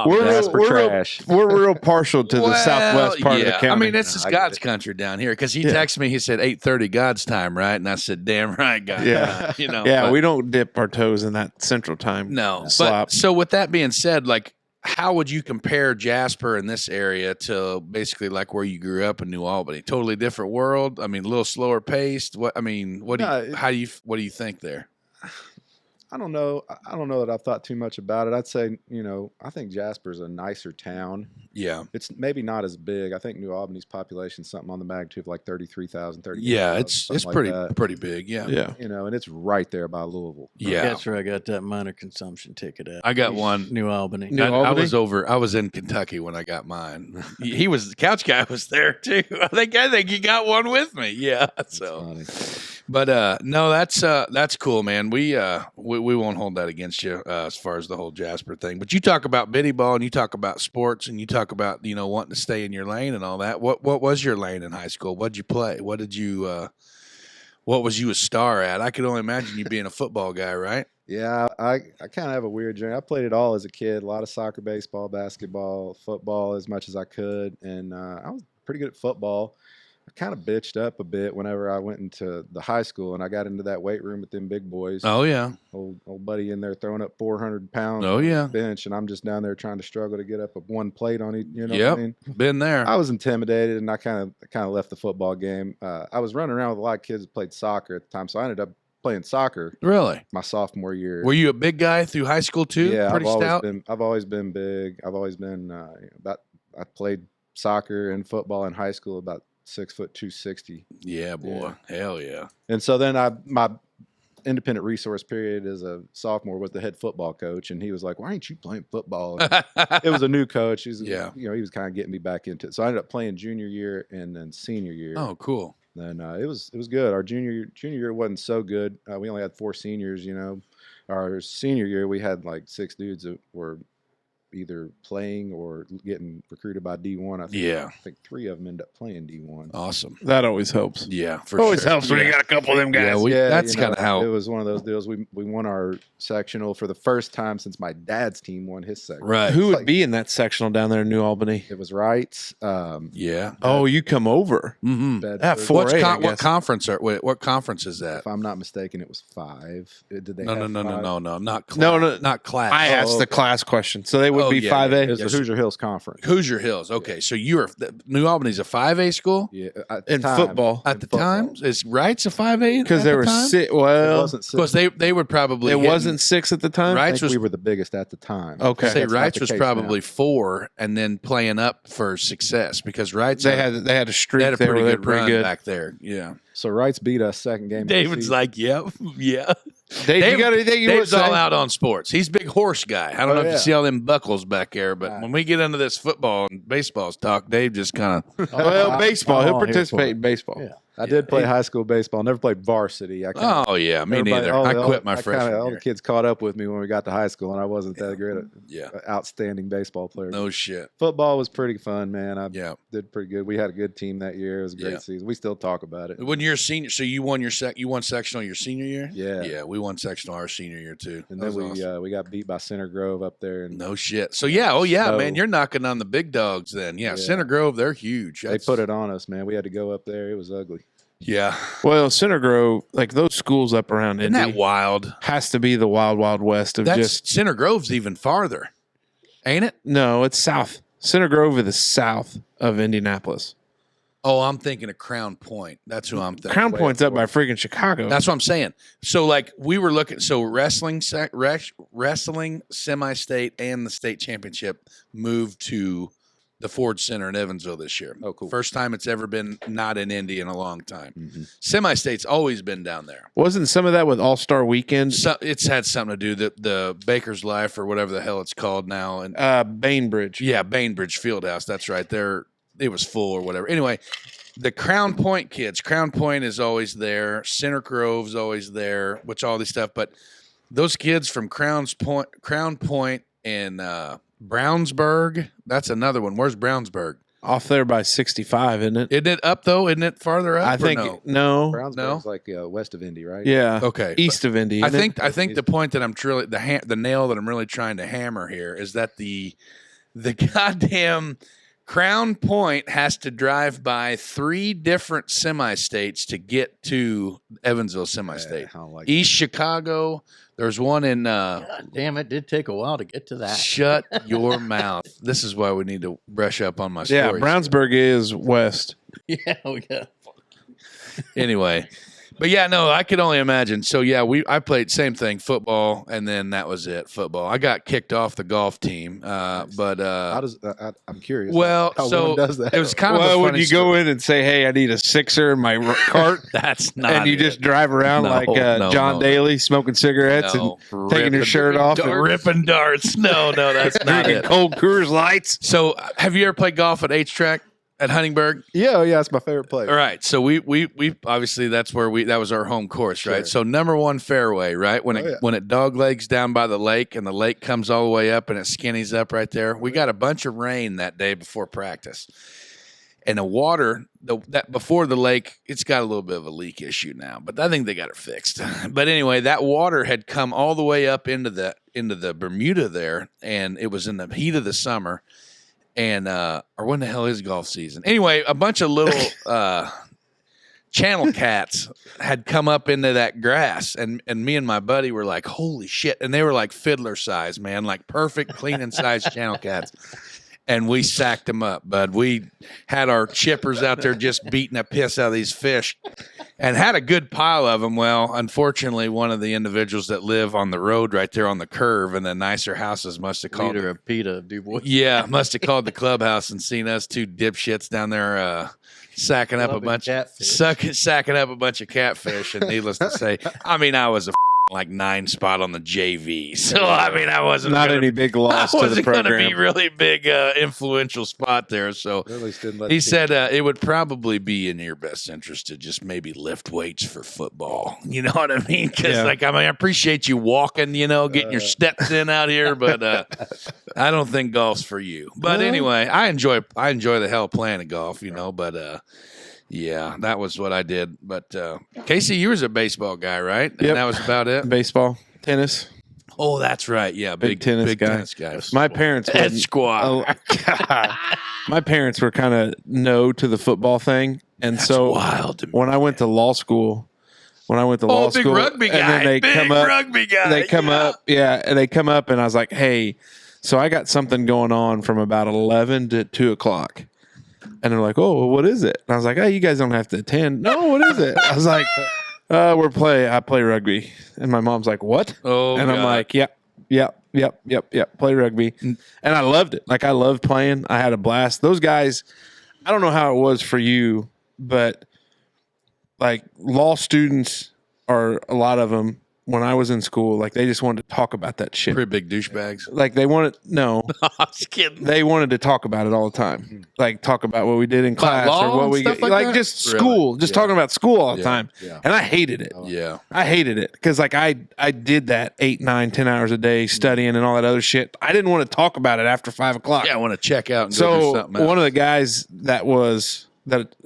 A: we're real partial to the southwest part of the county.
C: I mean, it's just God's country down here because he texted me. He said 8:30 God's time, right? And I said, "Damn right, God."
A: Yeah,
C: but,
A: we don't dip our toes in that central time.
C: No,
A: slop.
C: But so with that being said, like, how would you compare Jasper in this area to basically like where you grew up in New Albany? Totally different world. I mean, a little slower paced. What do you think there?
E: I don't know. I don't know that I've thought too much about it. I'd say, I think Jasper's a nicer town.
C: Yeah.
E: It's maybe not as big. I think New Albany's population is something on the magnitude of like 33,000,
C: Yeah, it's pretty big. Yeah.
A: Yeah.
E: And it's right there by Louisville.
C: Yeah.
F: That's where I got that minor consumption ticket at.
C: I got one.
F: New Albany.
C: I was in Kentucky when I got mine. He was the couch guy was there too. I think he got one with me. Yeah. So but no, that's cool, man. We won't hold that against you as far as the whole Jasper thing. But you talk about biddy ball and you talk about sports and you talk about wanting to stay in your lane and all that. What was your lane in high school? What'd you play? What was you a star at? I could only imagine you being a football guy, right?
E: Yeah, I kind of have a weird journey. I played it all as a kid. A lot of soccer, baseball, basketball, football as much as I could, and I was pretty good at football. I kind of bitched up a bit whenever I went into the high school and I got into that weight room with them big boys.
C: Oh yeah,
E: old buddy in there throwing up 400 pounds.
C: Oh yeah,
E: bench, and I'm just down there trying to struggle to get up one plate on each. What I mean?
C: Been there.
E: I was intimidated, and I kind of left the football game. I was running around with a lot of kids that played soccer at the time, so I ended up playing soccer.
C: Really?
E: My sophomore year.
C: Were you a big guy through high school too?
E: Yeah,
C: pretty stout.
E: I've always been big. I've always been I played soccer and football in high school about 6 foot 260.
C: Yeah, boy. Yeah. Hell yeah.
E: And so then my independent resource period as a sophomore was the head football coach, and he was like, "Why ain't you playing football?" It was a new coach. He was kind of getting me back into it. So I ended up playing junior year and then senior year.
C: Oh, cool.
E: And it was good. Our junior year wasn't so good. We only had 4 seniors. Our senior year we had like 6 dudes that were either playing or getting recruited by D1. I think 3 of them end up playing D1.
C: Awesome.
A: That always helps.
C: Yeah,
A: always helps when you got a couple of them guys.
C: That's kind of how
E: it was. One of those deals. We won our sectional for the first time since my dad's team won his sectional.
C: Right.
A: Who would be in that sectional down there in New Albany?
E: It was Wrights.
C: Yeah.
A: Oh, you come over.
C: Mm-hmm.
A: That 4A,
C: what conference what conference is that?
E: If I'm not mistaken, it was 5. Did they?
C: No, not class.
A: No,
C: not class.
A: I asked the class question, so they would be 5A.
E: It was the Hoosier Hills Conference.
C: Hoosier Hills. Okay, so New Albany's a 5A school.
E: Yeah,
A: football
C: at the time. Is Wrights a 5A?
A: Because they were 6. Well,
E: it wasn't 6.
C: Because they would probably.
A: It wasn't 6 at the time.
C: Wrights
E: we were the biggest at the time.
A: Okay,
C: say Wrights was probably 4, and then playing up for success because Wrights
A: they had a streak.
C: They had a pretty
A: there.
C: good
A: Pretty
C: run
A: good
C: back there. Yeah.
E: So Wrights beat us second game.
C: David's like, yep, yeah.
A: Dave, you got anything you want to
C: Dave's
A: say?
C: all out on sports. He's a big horse guy. I don't know if you see all them buckles back there, but
E: Right.
C: when we get into this football and baseball talk, Dave just kind of.
A: Well, baseball. He'll
F: I'm all here
A: participate
F: for
A: in baseball.
F: Yeah.
E: I did play high school baseball. Never played varsity.
C: Oh yeah, me neither. I quit my freshman
E: All
C: year.
E: the kids caught up with me when we got to high school, and I wasn't that great.
C: Yeah.
E: Outstanding baseball player.
C: No shit.
E: Football was pretty fun, man. I
C: Yeah.
E: did pretty good. We had a good team that year. It was a great season. We still talk about it.
C: When you're a senior, so you won you won sectional your senior year.
E: Yeah.
C: Yeah, we won sectional our senior year too.
E: And
C: That
E: then
C: was awesome.
E: we got beat by Center Grove up there. And
C: No shit. So yeah,
E: So-
C: man, you're knocking on the big dogs then. Yeah, Center Grove, they're huge.
E: they put it on us, man. We had to go up there. It was ugly.
C: Yeah.
A: Well, Center Grove, like those schools up around
C: Isn't
A: Indy,
C: that wild?
A: has to be the wild, wild west of
C: That's
A: just.
C: Center Grove's even farther, ain't it?
A: No, it's south. Center Grove is the south of Indianapolis.
C: Oh, I'm thinking of Crown Point. That's who I'm thinking.
A: Crown Point's up by freaking Chicago.
C: That's what I'm saying. So, like, we were looking. So, wrestling semi-state and the state championship moved to the Ford Center in Evansville this year.
E: Oh, cool.
C: First time it's ever been not in Indy in a long time.
E: Mm-hmm.
C: Semi-state's always been down there.
A: Wasn't some of that with All Star Weekend?
C: So it's had something to do the Baker's Life or whatever the hell it's called now, and
A: Bainbridge.
C: yeah, Bainbridge Fieldhouse. That's right. it was full or whatever. Anyway, the Crown Point kids, Crown Point is always there. Center Grove's always there, which all these stuff. But those kids from Crown Point and Brownsburg, that's another one. Where's Brownsburg?
A: Off there by 65, isn't it?
C: Isn't it up though? Isn't it farther up?
A: I think no.
E: Brownsburg's like west of Indy, right?
A: Yeah.
C: Okay.
A: East of Indy.
C: I
A: isn't
C: think
A: it?
C: the point that I'm truly the nail that I'm really trying to hammer here is that the goddamn Crown Point has to drive by 3 different semi-states to get to Evansville semi-state.
E: I don't like
C: East Chicago. There's one in
F: God damn, it did take a while to get to that.
C: shut your mouth. This is why we need to brush up on my
A: Yeah,
C: stories.
A: Brownsburg is west.
F: Yeah, we got.
C: Anyway, but yeah, no, I could only imagine. So yeah, I played same thing, football, and then that was it, football. I got kicked off the golf team, but
E: How does I'm curious.
C: well,
E: how
C: so
E: one does that?
C: it was kind of
A: Well,
C: a
A: when
C: funny
A: you go in and say, "Hey, I need a sixer in my cart,"
C: That's not.
A: and you
C: it.
A: just drive around
C: No,
A: like
C: no,
A: John
C: no.
A: Daly, smoking cigarettes
C: No,
A: and taking your shirt off, and
C: ripping darts. No, that's not
A: drinking
C: it.
A: cold Coors Lights.
C: So, have you ever played golf at H-Track at Huntingburg?
E: yeah, that's my favorite place.
C: All right. So we obviously that was our home course, right?
E: Sure.
C: So number 1 fairway, right? When it dog legs down by the lake and the lake comes all the way up and it skinnies up right there. We got a bunch of rain that day before practice. And the water that before the lake, it's got a little bit of a leak issue now, but I think they got it fixed. But anyway, that water had come all the way up into the Bermuda there, and it was in the heat of the summer. And or when the hell is golf season? Anyway, a bunch of little channel cats had come up into that grass, and me and my buddy were like, "Holy shit!" And they were like fiddler size, man, like perfect, clean and size channel cats. And we sacked them up, bud. We had our chippers out there just beating the piss out of these fish, and had a good pile of them. Well, unfortunately, one of the individuals that live on the road right there on the curve in the nicer houses must have called.
F: Leader of PETA, Dubois.
C: Yeah, must have called the clubhouse and seen us 2 dipshits down there sacking up a
F: Loving
C: bunch
F: catfish.
C: sacking up a bunch of catfish. And needless to say, I mean, I was a like 9 spot on the JV, so I mean, I wasn't
A: Not
C: gonna,
A: any big loss
C: I
A: to the
C: wasn't going to be
A: program.
C: really big influential spot there. So
E: At least didn't let
C: he
E: the
C: said it would probably be in your best interest to just maybe lift weights for football. You know what I mean? Because
A: Yeah.
C: like, I mean, I appreciate you walking, getting your steps in out here, but I don't think golf's for you. But anyway, I enjoy the hell playing golf, but yeah, that was what I did. But Casey, you was a baseball guy, right? And
A: Yep.
C: that was about it.
A: Baseball, tennis.
C: Oh, that's right. Yeah,
A: Big tennis guy.
C: tennis guy.
A: My parents
C: Head
A: wouldn't-
C: squad.
A: Oh, God. My parents were kind of no to the football thing, and
C: That's
A: so
C: wild to me.
A: when I went to law school,
C: Big
A: school,
C: rugby guy.
A: and then they
C: Big
A: come up,
C: rugby guy.
A: they come
C: Yeah.
A: up, and they come up, and I was like, hey, so I got something going on from about 11 to 2 o'clock. And they're like, oh, well, what is it? And I was like, oh, you guys don't have to attend. No, what is it? I was like, I play rugby. And my mom's like, what?
C: Oh,
A: and I'm
C: God.
A: like, yep, play rugby. And I loved it. Like, I loved playing. I had a blast. Those guys, I don't know how it was for you, but like law students are a lot of them when I was in school, like they just wanted to talk about that shit.
C: Pretty big douchebags.
A: Like they wanted, no,
C: I was kidding.
A: they wanted to talk about it all the time. Like talk about what we did in class
C: law
A: or what
C: and
A: we
C: stuff like
A: like
C: that?
A: just
C: Really?
A: school, just
C: Yeah.
A: talking about school all the
C: Yeah.
A: time.
E: Yeah.
A: And I hated it.
C: Yeah.
A: I hated it because like I did that 8, 9, 10 hours a day studying and all that other shit. I didn't want to talk about it after 5 o'clock.
C: Yeah, I want to check out and go do
A: So
C: something else.
A: one of the guys that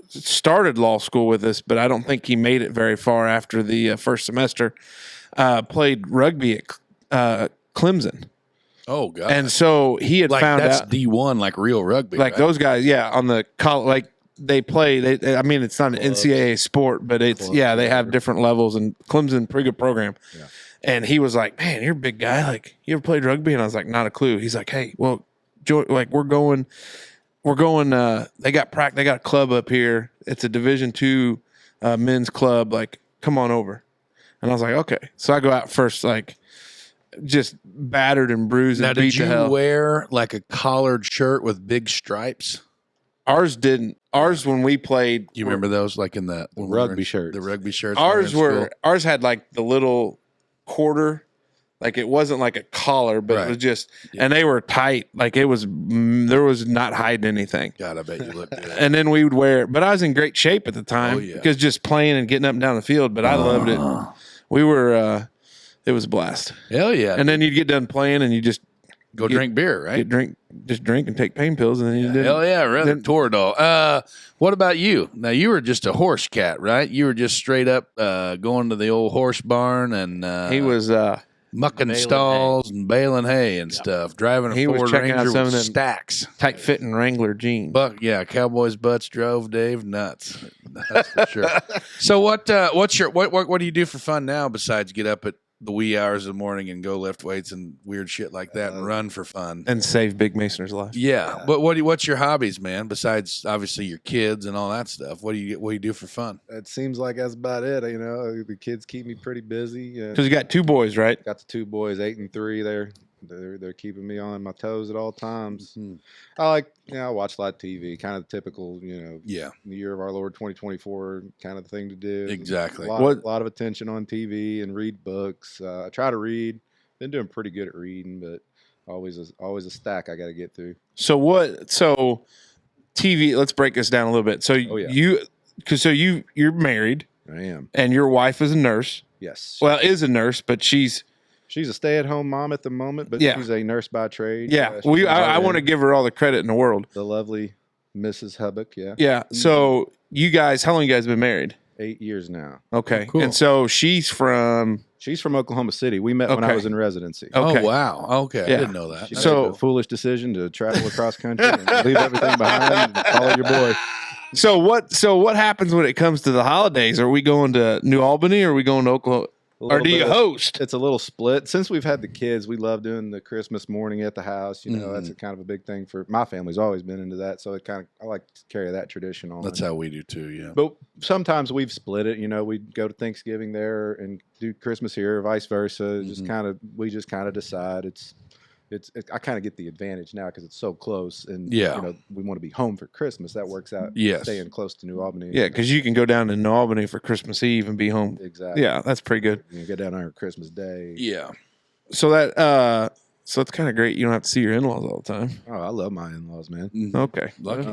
A: started law school with us, but I don't think he made it very far after the first semester, played rugby at Clemson.
C: Oh, God.
A: And so he had
C: like
A: found
C: that's
A: out
C: D1, like real rugby.
A: like
C: right?
A: those guys, on the like they play. I mean, it's not an NCAA sport, but it's they have different levels. And Clemson, pretty good program.
E: Yeah.
A: And he was like, "Man, you're a big guy. Like, you ever played rugby?" And I was like, "Not a clue." He's like, "Hey, well, like we're going. They got a club up here. It's a Division II men's club. Like, come on over." And I was like, "Okay." So I go out first, like just battered and bruised
C: Now,
A: and
C: did
A: beat to
C: you
A: hell.
C: wear like a collared shirt with big stripes?
A: Ours didn't. Ours when we played.
C: You remember those, like in the when we were
E: rugby
C: in-
E: shirts.
C: The rugby shirts. when we
A: Ours
C: in school?
A: were. Ours had like the little quarter Like it wasn't like a collar, but
C: Right.
A: it was just, and they were tight. Like it was, there was not hiding anything.
C: God, I bet you look good.
A: And then we would wear it, but I was in great shape at the time
C: yeah.
A: because just playing and getting up and down the field. But I loved it. We were, it was a blast.
C: Hell yeah.
A: And then you'd get done playing and you just
C: Go drink beer, right?
A: just drink and take pain pills, and then you did.
C: Hell yeah, rather Toradol. What about you? Now you were just a horse cat, right? You were just straight up going to the old horse barn and
A: He was
C: mucking
F: Baling
C: stalls and baling hay and stuff, driving a
A: He was
C: Ford
A: checking out
C: Ranger
A: some
C: with
A: of them
C: stacks.
A: tight fitting Wrangler jeans.
C: Cowboys' butts drove Dave nuts. That's for sure. So what do you do for fun now besides get up at the wee hours of the morning and go lift weights and weird shit like that and run for fun?
A: And save Big Masoner's life.
C: Yeah. But what's your hobbies, man? Besides obviously your kids and all that stuff. What do you do for fun?
E: It seems like that's about it. You know, the kids keep me pretty busy.
A: Because you got 2 boys, right?
E: Got the 2 boys, 8 and 3. They're keeping me on my toes at all times. I watch a lot of TV, kind of typical,
C: Yeah.
E: the year of our Lord 2024 kind of thing to do.
C: Exactly.
E: A lot of attention on TV and read books. I try to read. Been doing pretty good at reading, but always a stack I got to get through.
A: So TV, let's break this down a little bit. So you're married
E: I am.
A: and your wife is a nurse.
E: Yes.
A: Well, is a nurse, but she's
E: She's a stay-at-home mom at the moment, but she's a nurse by trade.
A: I want to give her all the credit in the world.
E: The lovely Mrs. Hubbach,
A: Yeah. So you guys, how long you guys been married?
E: 8 years now.
A: Okay.
C: Cool.
A: And so she's from
E: Oklahoma City. We met when I
A: Okay.
E: was in residency.
A: Okay.
C: Oh wow. Okay. I
A: Yeah.
C: didn't know that.
E: She
A: So-
E: made a foolish decision to travel across country and leave everything behind and follow your boy.
A: So what happens when it comes to the holidays? Are we going to New Albany or are we going to Oklahoma? Or do you host?
E: It's a little split. Since we've had the kids, we love doing the Christmas morning at the house. That's a kind of a big thing for my family's always been into that. So I like to carry that tradition on.
C: That's how we do too, yeah.
E: But sometimes we've split it. We go to Thanksgiving there and do Christmas here, or vice versa. We just kind of decide I kind of get the advantage now because it's so close, and we want to be home for Christmas. That works out.
C: Yes.
E: Staying close to New Albany.
A: Yeah, because you can go down to New Albany for Christmas Eve and be home.
E: Exactly.
A: Yeah, that's pretty good.
E: You can get down there on Christmas Day.
C: Yeah.
A: So so it's kind of great. You don't have to see your in-laws all the time.
E: Oh, I love my in-laws, man.
A: Okay.
C: Lucky.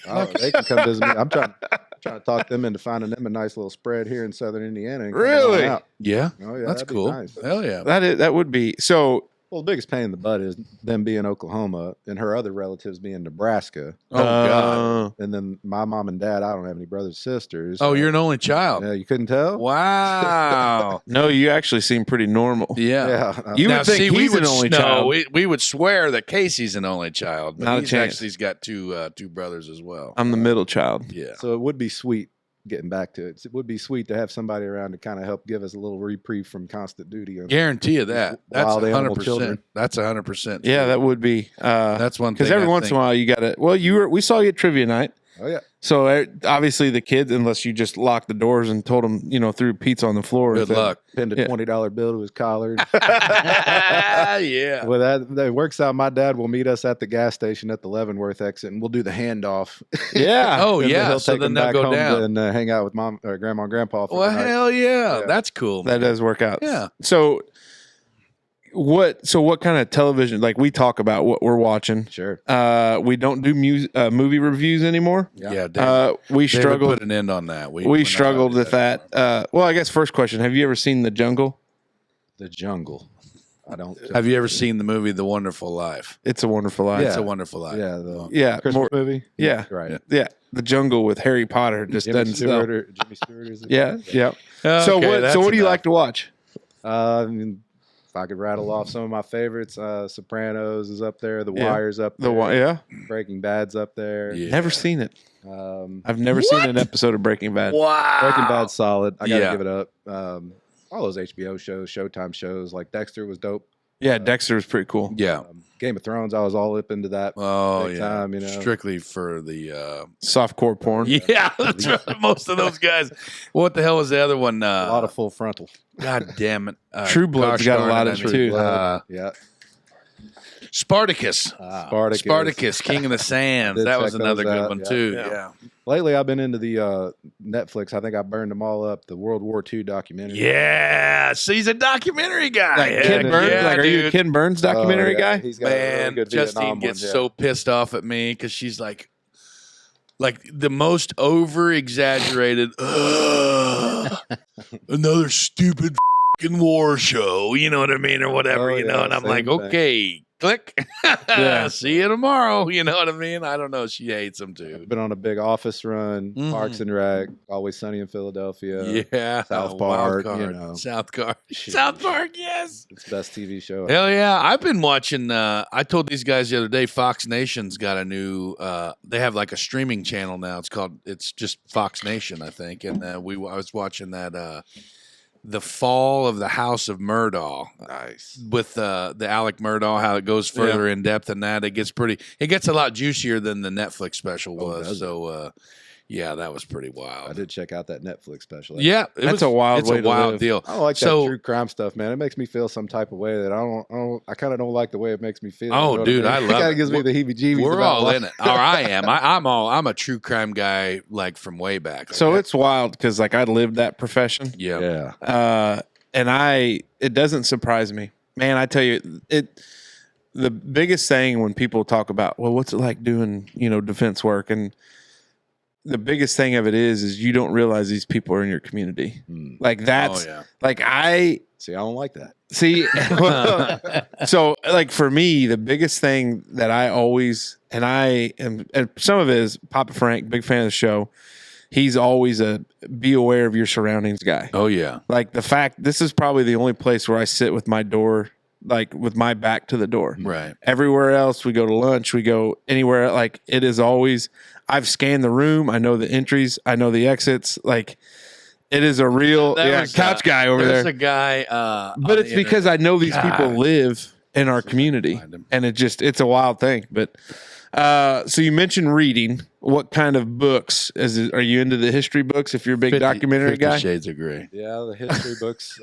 E: Oh, they can come visit me. I'm trying to talk them into finding them a nice little spread here in Southern Indiana. And coming
A: Really?
E: on out.
C: Yeah.
E: Oh yeah,
C: That's
E: that'd be
C: cool.
E: nice.
C: Hell yeah.
A: That would be so.
E: Well, the biggest pain in the butt is them being Oklahoma and her other relatives being Nebraska.
C: Oh God.
E: And then my mom and dad, I don't have any brothers and sisters.
C: Oh, you're an only child.
E: Yeah, you couldn't tell?
C: Wow.
A: No, you actually seem pretty normal.
C: Yeah.
E: Yeah.
A: You would think he's an only child.
C: We would swear that Casey's an only child, but
A: Not a
C: he's
A: chance.
C: actually's got two brothers as well.
A: I'm the middle child.
C: Yeah.
E: So it would be sweet getting back to it. It would be sweet to have somebody around to kind of help give us a little reprieve from constant duty.
C: Guarantee you that. That's
E: Wild animal
C: 100%.
E: children.
C: That's 100%.
A: Yeah, that would be.
C: That's one thing.
A: Because every once in a while you got to. Well, we saw you at trivia night.
E: Oh, yeah.
A: So obviously the kids, unless you just locked the doors and told them, threw pizza on the floor.
C: Good luck.
E: Pinned a $20 bill to his collar.
C: Yeah.
E: Well, that works out. My dad will meet us at the gas station at the Leavenworth exit, and we'll do the handoff.
A: Yeah.
C: Oh
E: And then
C: yeah.
E: he'll
C: So
E: take
C: then
E: them
C: they'll
E: back
C: go
E: home
C: down.
E: and hang out with mom or grandma and grandpa. For
C: Well,
E: the night.
C: hell yeah.
E: Yeah.
C: That's cool.
A: That does work out.
C: Yeah.
A: So what kind of television, like we talk about what we're watching.
E: Sure.
A: We don't do movie reviews anymore.
C: Yeah. Dave,
A: We
C: David
A: struggled.
C: put an end on that. We're
A: We
C: not
A: struggled
C: allowed
A: with
C: to do
A: that. Well, I guess first question: have you ever seen The Jungle?
E: The Jungle. I don't.
C: Have you ever seen the movie The Wonderful Life?
A: It's a Wonderful Life.
C: It's a Wonderful Life.
E: Yeah. The
A: Yeah,
E: Christmas
A: more-
E: movie.
A: yeah,
E: Right.
A: yeah. The Jungle with Harry Potter just
E: Jimmy
A: doesn't sell.
E: Stewart is it?
A: Yeah, yeah.
C: Okay,
A: So what?
C: that's
A: So what do you
C: enough.
A: like to watch?
E: I mean, if I could rattle off some of my favorites, Sopranos is up there. The
A: Yeah.
E: Wire's up
A: The
E: there.
A: one, yeah.
E: Breaking Bad's up there.
C: Yeah.
A: Never seen it.
E: Um,
A: I've never seen an episode of Breaking Bad.
C: Wow.
E: Breaking Bad's solid. I gotta
C: Yeah.
E: give it up. All those HBO shows, Showtime shows, like Dexter was dope.
A: Yeah, Dexter was pretty cool.
C: Yeah.
E: Game of Thrones, I was all up into that.
C: Oh
E: Big
C: yeah.
E: time,
C: Strictly for the.
A: Softcore porn.
C: Yeah, that's right. Most of those guys. What the hell was the other one?
E: A lot of full frontal.
C: God damn it.
A: True Blood's
C: gosh
A: got a
C: darn
A: lot
C: it,
A: of
C: I
A: it
C: mean,
A: too.
E: Yeah.
C: Spartacus.
E: Spartacus.
C: Spartacus, King of the Sands.
E: Did
C: That was
E: check
C: another
E: those
C: good
E: out,
C: one
E: yeah.
C: too.
A: Yeah.
C: Yeah.
E: Lately, I've been into the Netflix. I think I burned them all up. The World War II documentary.
C: Yeah, so he's a documentary guy.
A: Like
C: Yeah,
A: Ken Burns.
C: yeah,
A: Like, are you a
C: dude.
A: Ken Burns documentary
E: Oh, yeah.
A: guy?
E: He's got a really
C: Man,
E: good
C: Justine
E: Vietnam
C: gets
E: one, yeah.
C: so pissed off at me because she's like the most over exaggerated. Another stupid fucking war show. You know what I mean, or whatever.
E: Oh,
C: you know,
E: yeah,
C: and I'm
E: same
C: like,
E: thing.
C: okay, click.
A: Yeah.
C: See you tomorrow. You know what I mean? I don't know. She hates him too.
E: I've been on a big Office run,
C: Mhm.
E: Parks and Rec, Always Sunny in Philadelphia.
C: Yeah,
E: South
C: Wild
E: Park, you
C: Card.
E: know.
C: South Park.
E: Sheesh.
C: South Park, yes.
E: It's the best TV show.
C: Hell yeah. I've been watching I told these guys the other day Fox Nation's got a new they have like a streaming channel now. It's just Fox Nation, I think. And I was watching that The Fall of the House of Murdaugh
E: Nice.
C: with the Alec Murdaugh, how it goes further in depth than that. It gets a lot juicier than the Netflix special was.
E: does it?
C: So yeah, that was I
E: I did check out that Netflix special.
C: Yeah,
A: That's a wild
C: it's
A: way
C: a
A: to
C: wild
A: live.
C: deal.
E: I don't like
C: So-
E: that true crime stuff, man. It makes me feel some type of way that I kind of don't like the way it makes me feel.
C: Oh,
E: you know what
C: dude,
E: mean?
C: I love
E: It kind
C: it.
E: of gives me the heebie-jeebies.
C: We're
E: about
C: all
E: life.
C: in it. Or I am. I'm a true crime guy like from way back.
A: So
C: Like,
A: it's wild because like I lived that profession.
C: yeah.
E: Yeah.
A: And it doesn't surprise me, man. I tell you, the biggest thing when people talk about, well, what's it like doing, defense work, and the biggest thing of it is you don't realize these people are in your community.
E: Hmm.
A: Like that's
C: Oh, yeah.
A: like I
E: See, I don't like that.
A: see. So like for me, the biggest thing that I always and some of it is Papa Frank, big fan of the show. He's always a be aware of your surroundings guy.
C: Oh yeah.
A: Like the fact, this is probably the only place where I sit with my door, like with my back to the door.
C: Right.
A: Everywhere else, we go to lunch, we go anywhere. Like it is always, I've scanned the room. I know the entries. I know the exits. Like it is a real couch guy over
C: There's
A: there.
C: a guy.
A: But it's because I know these people
C: God.
A: live in our community,
C: find 'em.
A: and it's a wild thing. But so you mentioned reading. What kind of books are you into the history books? If you're a big documentary
C: 50
A: guy,
C: Shades of Grey.
E: Yeah, the history books.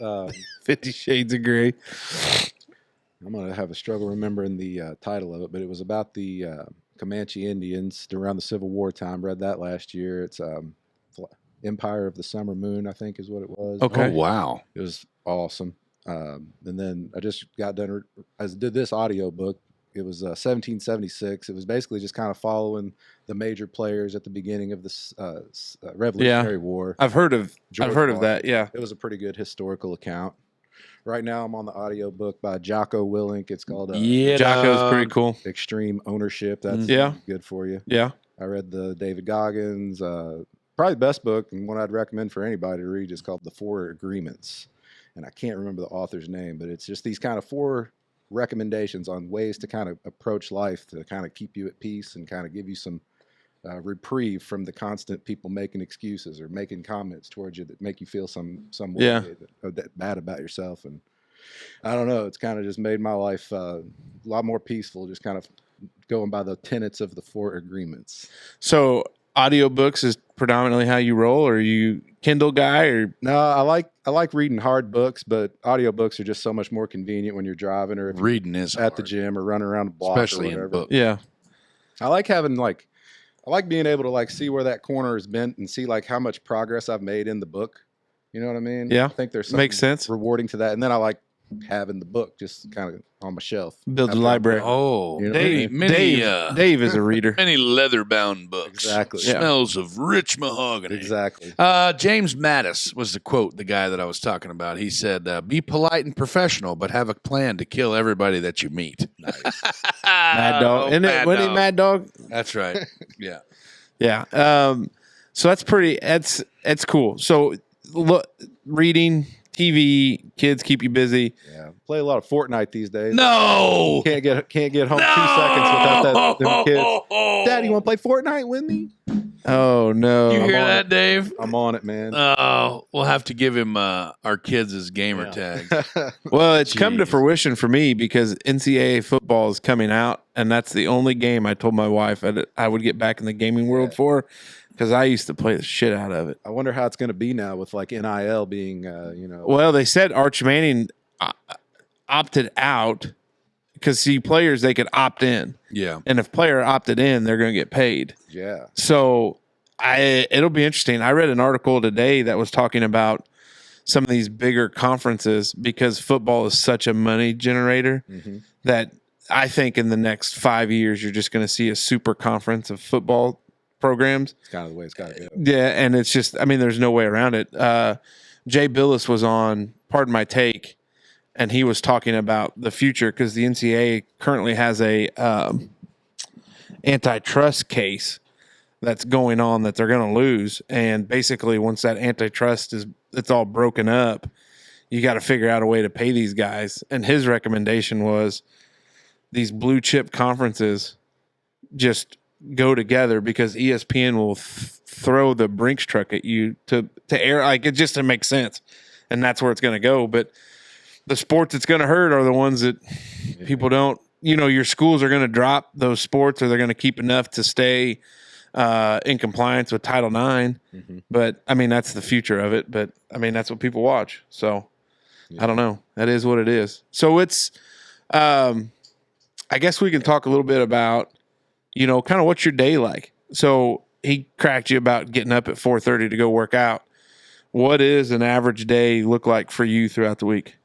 A: 50 Shades of Grey.
E: I'm gonna have a struggle remembering the title of it, but it was about the Comanche Indians around the Civil War time. Read that last year. It's Empire of the Summer Moon, I think, is what it was.
A: Okay.
C: Oh wow.
E: It was awesome. And then I just got done. I did this audio book. It was 1776. It was basically just kind of following the major players at the beginning of the Revolutionary War.
A: I've heard of
E: George
A: that.
E: Washington.
A: Yeah.
E: It was a pretty good historical account. Right now, I'm on the audio book by Jocko Willink. It's called
C: Yeah.
A: Jocko's pretty cool.
E: Extreme Ownership. That's
A: Yeah.
E: good for you.
A: Yeah.
E: I read the David Goggins. Probably the best book and one I'd recommend for anybody to read is called The Four Agreements. And I can't remember the author's name, but it's just these kind of 4 recommendations on ways to kind of approach life to kind of keep you at peace and kind of give you some reprieve from the constant people making excuses or making comments towards you that make you feel some way
A: Yeah.
E: that bad about yourself. And I don't know, it's kind of just made my life a lot more peaceful, just kind of going by the tenets of the 4 agreements.
A: So audiobooks is predominantly how you roll, or are you Kindle guy, or
E: No, I like reading hard books, but audiobooks are just so much more convenient when you're driving or if you're
C: Reading is
E: at the
C: hard.
E: gym or running around the block
C: Especially
E: or
C: in
E: whatever.
C: books.
A: yeah.
E: I like having I like being able to see where that corner has been and see how much progress I've made in the book. You know what I mean?
A: Yeah.
E: I think there's something
A: Makes sense.
E: rewarding to that. And then I like having the book just kind of on my shelf.
A: Build the
E: After I'm
A: library.
E: done.
C: Oh,
E: You know what I
C: Dave,
E: mean?
C: many,
A: Dave is a reader.
C: many leather-bound books.
E: Exactly.
A: Yeah.
C: Smells of rich mahogany.
E: Exactly.
C: James Mattis was the quote, the guy that I was talking about. He said, be polite and professional, but have a plan to kill everybody that you meet.
E: Nice.
A: Mad Dog. Isn't it? Wasn't he Mad Dog?
C: That's right. Yeah.
A: Yeah. So that's cool. So look, reading, TV, kids keep you busy.
E: Yeah. Play a lot of Fortnite these days.
C: No.
E: Can't get home 2 seconds without them kids. Daddy, you want to play Fortnite with me?
A: Oh no.
C: You hear
E: on
C: that,
E: it.
C: Dave?
E: I'm on it, man.
C: Oh, we'll have to give him our kids as gamer tags.
A: Well, it's come to
C: Jeez.
A: fruition for me because NCAA football is coming out, and that's the only game I told my wife I would get back in the gaming world for, because I used to play the shit out of it.
E: I wonder how it's going to be now with NIL being,
A: Well, they said Arch Manning opted out because players, they could opt in,
C: Yeah.
A: and if player opted in, they're going to get paid.
E: yeah.
A: So It'll be interesting. I read an article today that was talking about some of these bigger conferences because football is such a money generator that I think in the next 5 years you're just going to see a super conference of football programs.
E: It's kind of the way it's got to go.
A: Yeah, and it's just, I mean, there's no way around it. Jay Billis was on Pardon My Take, and he was talking about the future because the NCAA currently has a antitrust case that's going on that they're going to lose. And basically, once that antitrust it's all broken up, you got to figure out a way to pay these guys. And his recommendation was these blue chip conferences just go together because ESPN will throw the Brinks truck at you to air, like it just to make sense. And that's where it's going to go. But the sports it's going to hurt are the ones that people don't, your schools are going to drop those sports or they're going to keep enough to stay in compliance with Title IX. But I mean, that's the future of it. But I mean, that's what people watch. So I don't know. That is what it is. So it's, I guess we can talk a little bit about, kind of what's your day like. So he cracked you about getting up at 4:30 to go work out. What is an average day look like for you throughout the week?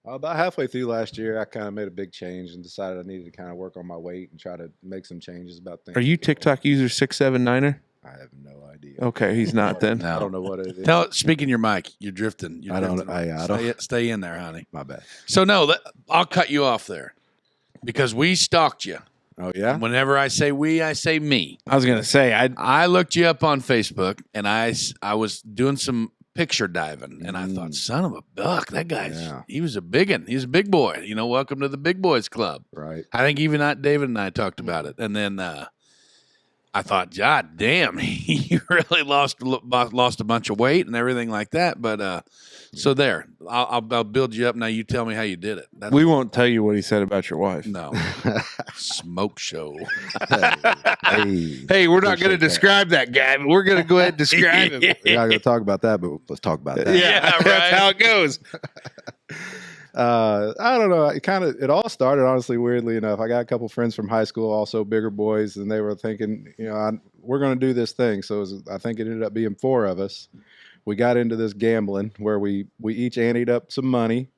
E: About halfway through last year, I kind of made a big change and decided I needed to kind of work on my weight and try to make some changes about things.
A: Are you TikTok user 679er?
E: I have no idea.
A: Okay, he's not then.
E: I don't know what it is.
C: Speak in your mic. You're drifting.
E: I don't.
C: Stay in there, honey.
E: My bad.
C: So no, I'll cut you off there because we stalked you.
E: Oh yeah.
C: Whenever I say we, I say me.
A: I was gonna say
C: I looked you up on Facebook and I was doing some picture diving and I thought, son of a buck, that guy's he was a big one. He's a big boy. Welcome to the big boys club.
E: Right.
C: I think even David and I talked about it, and then I thought, God damn, he really lost a bunch of weight and everything like that. But so there, I'll build you up. Now you tell me how you did it.
A: We won't tell you what he said about your wife.
C: No smoke show.
A: Hey, we're not going to describe that guy, but we're going to go ahead and describe him.
E: We're not going to talk about that, but let's talk about that.
A: Yeah, right. That's how it goes.
E: I don't know. It all started, honestly, weirdly enough. I got a couple friends from high school, also bigger boys, and they were thinking, we're going to do this thing. So I think it ended up being 4 of us. We got into this gambling where we each anteed up some money,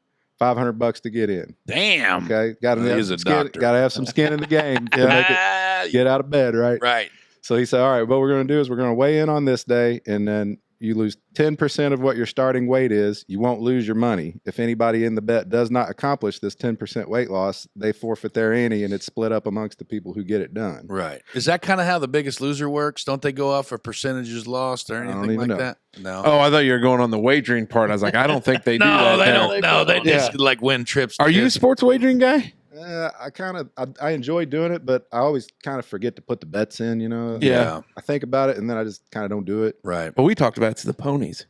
E: $500 to get in.
C: Damn.
E: Okay. Got to have some skin in the game to make it, get out of bed, right?
C: Right.
E: So he said, all right, what we're going to do is we're going to weigh in on this day, and then you lose 10% of what your starting weight is. You won't lose your money. If anybody in the bet does not accomplish this 10% weight loss, they forfeit their ante, and it's split up amongst the people who get it done.
C: Right. Is that kind of how the Biggest Loser works? Don't they go off for percentages lost or anything like that? No.
A: Oh, I thought you were going on the wagering part. I was like, I don't think they do that.
C: No, they don't. No, they just like win trips.
A: Are you a sports wagering guy?
E: I enjoy doing it, but I always kind of forget to put the bets in,
A: Yeah.
E: I think about it, and then I just kind of don't do it.
C: Right.
A: But we talked about it's the ponies.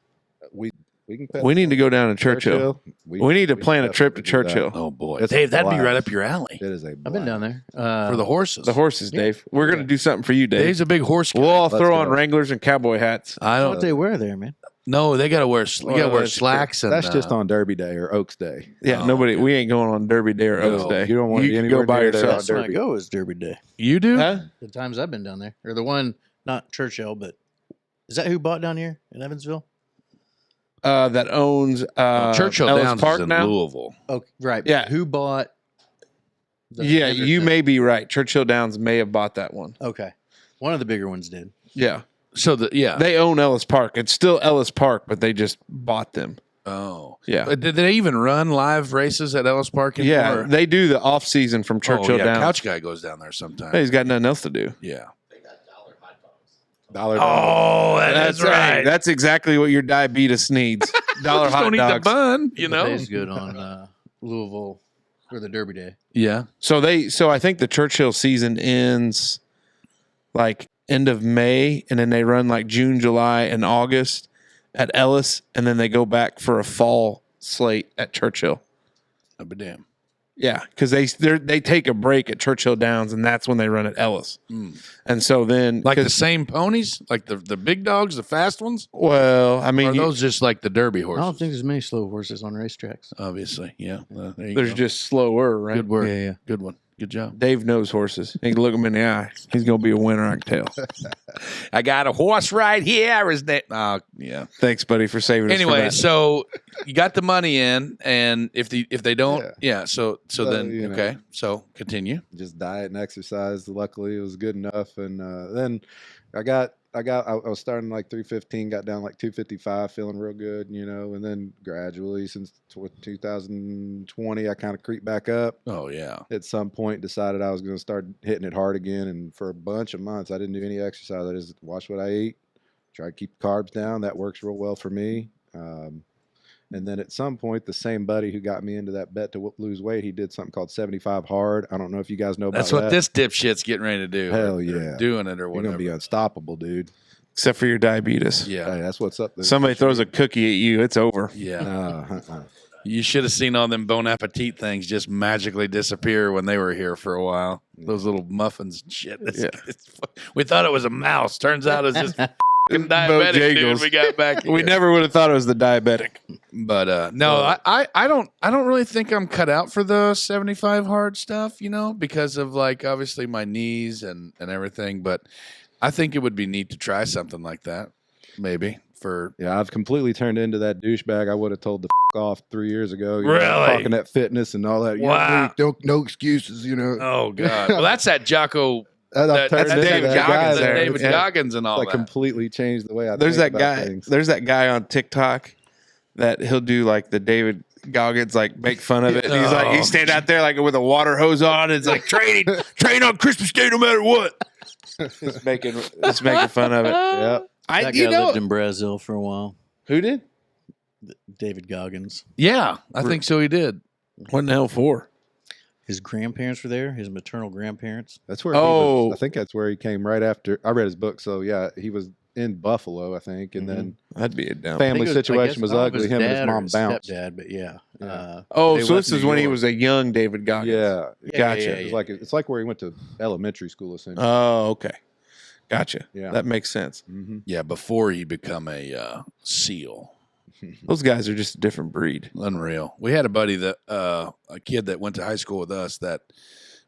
E: We can.
A: We need to go down to Churchill. We need to plan a trip to Churchill.
C: Oh boy,
E: It's
C: Dave, that'd be
E: blast.
C: right up your alley.
E: It is a.
F: I've been down there
C: For the horses.
A: The horses, Dave. We're going to do something for you, Dave.
C: Dave's a big horse guy.
A: We'll all
E: Let's
A: throw
E: go.
A: on Wranglers and cowboy hats.
C: I
F: what
C: don't.
F: they wear there, man.
C: No, they got to wear. You got to wear slacks. And
E: That's just on Derby Day or Oaks Day.
A: Yeah, nobody. We ain't going on Derby Day or Oaks Day.
E: You don't want to be
A: can
E: anywhere
A: go by
E: near there
A: yourself.
E: on
F: When I
E: Derby.
F: go is Derby Day.
C: You do.
A: Huh?
F: The times I've been down there, or the one not Churchill, but is that who bought down here in Evansville?
A: That owns
C: Churchill
A: Ellis
C: Downs
A: Park
C: is in
A: now.
C: Louisville.
F: Oh, right.
A: Yeah.
F: Who bought?
A: Yeah, you
F: Henderson?
A: may be right. Churchill Downs may have bought that one.
F: Okay, one of the bigger ones did.
A: Yeah,
C: So
A: they own Ellis Park. It's still Ellis Park, but they just bought them.
C: Oh
A: Yeah.
C: But did they even run live races at Ellis Park anymore?
A: Yeah, they do the off season from Churchill Downs.
C: Couch guy goes down there sometimes.
A: Hey, he's got nothing else to do.
C: Yeah.
E: $1.
C: Oh,
A: That's right. That's exactly what your diabetes needs. Dollar
C: Just
A: hot
C: don't eat the
A: dogs.
C: bun, you
F: The
C: know.
F: pay's good on Louisville for the Derby Day.
C: Yeah.
A: So I think the Churchill season ends like end of May, and then they run like June, July, and August at Ellis, and then they go back for a fall slate at Churchill.
C: Oh, but damn.
A: Yeah, because they take a break at Churchill Downs, and that's when they run at Ellis. And so then,
C: Like the same ponies, like the big dogs, the fast ones.
A: well, I
C: Or
A: mean,
C: are those just like the Derby
F: I
C: horses?
F: don't think there's many slow horses on racetracks.
C: Obviously, yeah. Well, there you
A: there's
C: go.
A: just slower, right?
C: Good word.
F: Yeah.
C: Good one. Good job.
A: Dave knows horses. He can look him in the eye. He's going to be a winner, I can tell.
C: I got a horse right here. Is that? Yeah.
A: Thanks, buddy, for saving us from
C: Anyway,
A: that.
C: so you got the money in, and if they don't, so then
E: you know.
C: okay, so continue.
E: Just diet and exercise. Luckily, it was good enough. And then I was starting like 315, got down like 255, feeling real good, and then gradually since 2020, I kind of creeped back up.
C: Oh yeah.
E: At some point, decided I was going to start hitting it hard again. And for a bunch of months, I didn't do any exercise. I just watch what I eat, try to keep carbs down. That works real well for me. And then at some point, the same buddy who got me into that bet to lose weight, he did something called 75 hard. I don't know if you guys know about that.
C: That's what this dipshit's getting ready to do.
E: Hell
C: or
E: yeah.
C: doing it or
E: You're
C: whatever.
E: going to be unstoppable, dude.
A: Except for your diabetes.
C: Yeah.
E: Hey, that's what's up there.
A: Somebody throws a cookie at you, it's over.
C: Yeah. You should have seen all them Bon Appetit things just magically disappear when they were here for a while. Those little muffins and shit. We thought it was a mouse. Turns out it's just fucking diabetic, dude.
A: Bojangles.
C: We got back here.
A: We never would have thought it was the diabetic.
C: But no, I don't really think I'm cut out for the 75 hard stuff, because of like obviously my knees and everything. But I think it would be neat to try something like that, maybe.
E: Yeah, I've completely turned into that douchebag I would have told the off 3 years ago.
C: Really?
E: Talking that fitness and all that.
C: Wow.
E: No excuses,
C: Oh God. Well, that's that Jocko.
E: I've turned
A: that's
E: into
A: David
E: that guy
A: Goggins
E: there.
A: there.
C: David
A: Yeah.
C: Goggins and all
E: Like
C: that.
E: completely changed the way I
A: There's
E: think
A: that
E: about
A: guy.
E: things.
A: There's that guy on TikTok that he'll do like the David Goggins, like make fun of it. And he's like, he stand out there like with a water hose on. And it's like train on Christmas Day no matter what. It's making fun of it.
E: Yeah.
F: That guy lived in Brazil for a while.
A: Who did?
F: David Goggins.
C: Yeah, I think so. He did.
A: What in the hell for?
F: His grandparents were there. His maternal grandparents.
E: That's where
A: Oh.
E: I think that's where he came right after. I read his book. So, yeah, he was in Buffalo, I think. And then
A: That'd be a dumb.
E: family situation was ugly. Him and his
F: dad or
E: mom
F: his
E: bounced.
F: Stepdad, but yeah.
A: Oh,
F: they
A: so
F: went
A: this
F: to
A: is
F: New
A: when he
F: York.
A: was a young David Goggins.
E: Yeah.
A: Gotcha.
E: It's like where he went to elementary school, essentially.
A: Oh, okay. Gotcha.
E: Yeah.
A: That makes sense.
E: Mm-hmm.
C: Yeah, before he become a SEAL.
A: Those guys are just a different breed.
C: Unreal. We had a buddy that a kid that went to high school with us that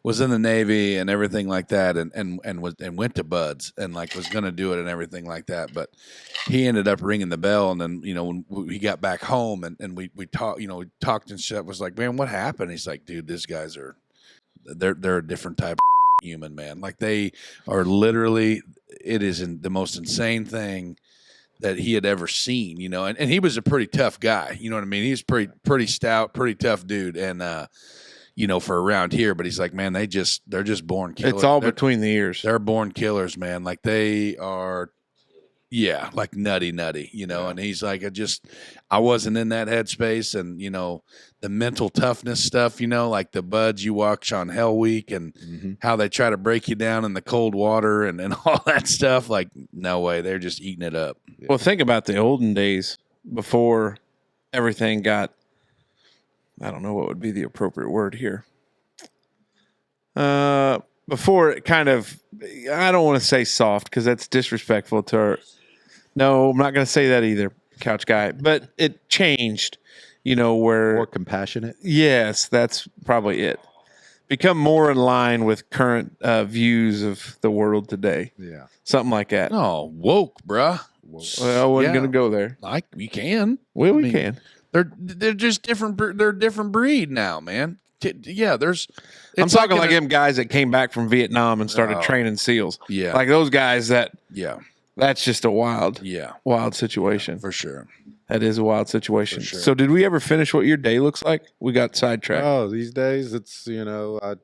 C: was in the Navy and everything like that, and went to Buds and like was going to do it and everything like that, but he ended up ringing the bell, and then when we got back home and we talked, we talked and shit. Was like, man, what happened? He's like, dude, these guys they're a different type of human, man. Like they are literally. It is the most insane thing that he had ever seen, and he was a pretty tough guy. You know what I mean? He's pretty stout, pretty tough dude. And, for around here, but he's like, man, they're just born killers.
A: It's all between the ears.
C: They're born killers, man. Like they are, like nutty, and he's like, I wasn't in that headspace. And, the mental toughness stuff, like the Buds you watch on Hell Week and how they try to break you down in the cold water and all that stuff. Like, no way. They're just eating it up.
A: Well, think about the olden days before everything got, I don't know what would be the appropriate word here. Before it kind of, I don't want to say soft because that's disrespectful to our, no, I'm not going to say that either, couch guy, but it changed, where.
E: More compassionate.
A: Yes, that's probably it. Become more in line with current views of the world today.
E: Yeah.
A: Something like that.
C: Oh, woke, bruh.
A: Well, I wasn't
C: Yeah.
A: going to go there.
C: Like you can.
A: Well, we
C: I mean,
A: can.
C: They're just different. They're a different breed now, man. Yeah, there's.
A: I'm
C: it's
A: talking like
C: gonna-
A: them guys that came back from Vietnam and started
C: Oh.
A: training SEALs.
C: Yeah.
A: Like those guys
C: Yeah,
A: that's just a wild situation.
C: for sure.
A: That is a wild situation.
C: For sure.
A: So did we ever finish what your day looks like? We got sidetracked.
E: Oh, these days it's I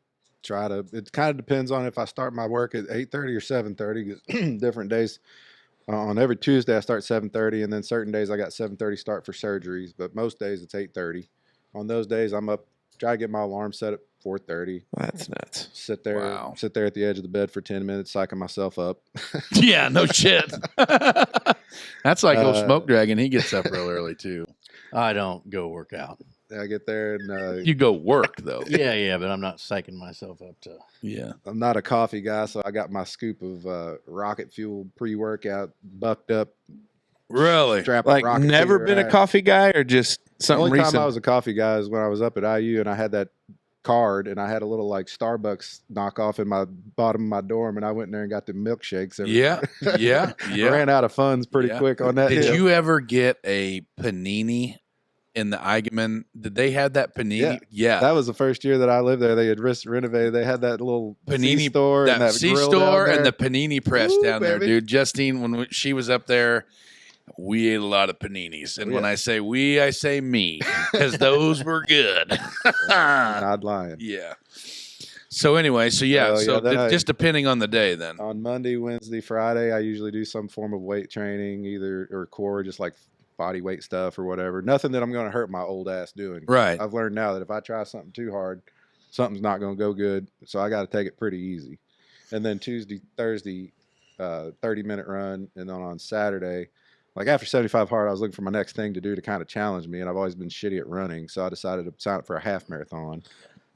E: try to. It kind of depends on if I start my work at 8:30 or 7:30. 'Cause different days. On every Tuesday I start 7:30, and then certain days I got 7:30 start for surgeries. But most days it's 8:30. On those days I'm up. Try to get my alarm set at 4:30.
A: That's nuts.
E: Sit there
C: Wow.
E: at the edge of the bed for 10 minutes, psyching myself up.
C: Yeah, no shit. That's like old Smoke Dragon. He gets up real early too.
F: I don't go work out.
E: I get there and
C: You go work though.
F: Yeah, but I'm not psyching myself up to.
C: Yeah.
E: I'm not a coffee guy, so I got my scoop of rocket fuel pre-workout bucked up.
C: Really?
E: Strap
A: Like
E: rocket
A: never
E: fuel
A: been a
E: right.
A: coffee guy or just
E: The
A: something
E: only
A: recent?
E: time I was a coffee guy is when I was up at IU and I had that card, and I had a little like Starbucks knockoff in my bottom of my dorm, and I went in there and got the milkshakes.
C: Yeah.
E: Ran out of funds pretty quick on that.
C: Did
E: deal.
C: you ever get a panini in the Eigenman? Did they have that panini? Yeah.
E: That was the first year that I lived there. They had renovated. They had that little
C: Panini
E: C-store and that
C: C
E: grill
C: store
E: down
C: and
E: there.
C: the panini press
E: Ooh,
C: down there,
E: baby.
C: dude. Justine, when she was up there, we ate a lot of paninis. And when
E: Yeah.
C: I say we, I say me, because those were good.
E: Not lying.
C: Yeah. So anyway,
E: then
C: just depending on the day then.
E: On Monday, Wednesday, Friday, I usually do some form of weight training, either or core, just like body weight stuff or whatever. Nothing that I'm going to hurt my old ass doing.
C: Right.
E: I've learned now that if I try something too hard, something's not going to go good. So I got to take it pretty easy. And then Tuesday, Thursday, 30-minute run, and then on Saturday, like after 75 hard, I was looking for my next thing to do to kind of challenge me, and I've always been shitty at running, so I decided to sign up for a half marathon.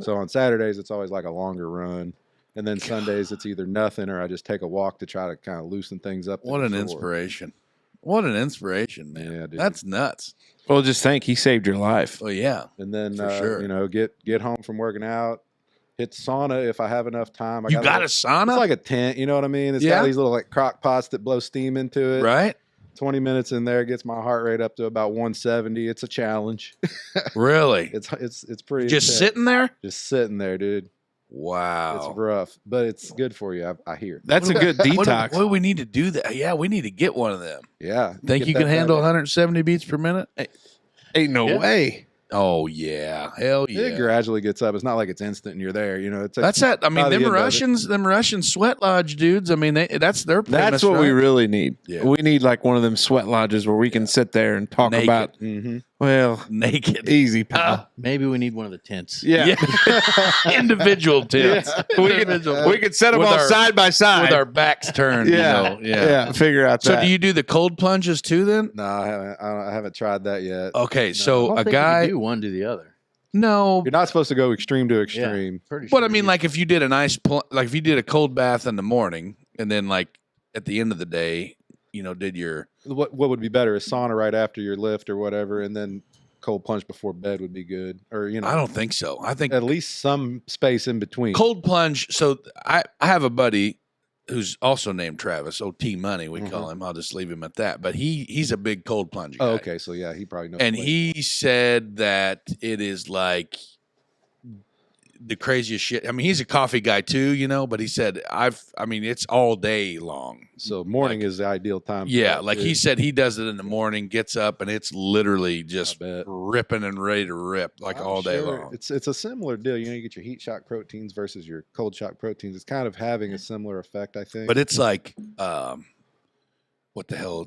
E: So on Saturdays, it's always like a longer run. And then Sundays, it's either nothing or I just take a walk to try to kind of loosen things up.
C: What an inspiration. What an inspiration, man.
E: Yeah, dude.
C: That's nuts.
A: Well, just think he saved your life.
C: Oh, yeah.
E: And then,
C: For sure.
E: you know, get home from working out, hit the sauna if I have enough time.
C: You got a
E: It's
C: sauna?
E: like a tent, you know what I mean? It's
C: Yeah.
E: got these little like crock pots that blow steam into it.
C: Right?
E: 20 minutes in there gets my heart rate up to about 170. It's a challenge.
C: Really?
E: It's pretty
C: Just
E: intense.
C: sitting there?
E: Just sitting there, dude.
C: Wow.
E: It's rough, but it's good for you. I hear.
A: That's a good detox.
C: What do we need to do that? Yeah, we need to get one of them.
E: Yeah.
C: Think
E: Get
C: you
E: that
C: can handle
E: better.
C: 170 beats per minute?
A: Ain't no
F: Yeah.
A: way.
C: Oh, yeah. Hell yeah.
E: It gradually gets up. It's not like it's instant and you're there. You know, it's
C: That's that. I mean,
E: by the
C: them
E: end of it.
C: Russian sweat lodge dudes. I mean, that's their premise,
A: That's what we
C: right?
A: really need.
C: Yeah.
A: We need like one of them sweat lodges where we can sit there and talk
C: Naked.
A: about, well,
C: naked.
A: easy, pal.
F: Maybe we need one of the tents.
A: Yeah.
C: Individual tents.
A: We could set them
C: With
A: all
C: our-
A: side by side.
C: with our backs turned.
A: yeah.
C: You know? Yeah.
A: Figure out
C: So
A: that.
C: do you do the cold plunges too then?
E: No, I haven't tried that yet.
C: Okay,
F: I
C: so
F: don't
C: a
F: think you
C: guy.
F: can do one to the other.
C: No,
E: You're not supposed to go extreme to extreme.
F: Pretty
C: but
F: sure
C: I mean,
F: you-
C: like if you did a nice, like if you did a cold bath in the morning, and then like at the end of the day, you know, did your
E: What would be better? A sauna right after your lift or whatever, and then cold plunge before bed would be good. Or you know,
C: I don't think so. I think
E: at least some space in between.
C: cold plunge. So I have a buddy who's also named Travis, T Money, we call him. I'll just leave him at that. But he's a big cold plunge guy.
E: Oh, okay. So yeah, he probably knows.
C: And
E: the way.
C: he said that it is like the craziest shit. I mean, he's a coffee guy too, you know, but he said I mean, it's all day long.
E: So morning is the ideal time. for
C: Yeah,
E: that,
C: like
E: too.
C: he said he does it in the morning, gets up, and it's literally just
E: bet.
C: ripping and ready to rip like
E: I'm
C: all day
E: sure
C: long.
E: It's a similar deal. You know, you get your heat shock proteins versus your cold shock proteins. It's kind of having a similar effect, I think.
C: But it's like, what the hell?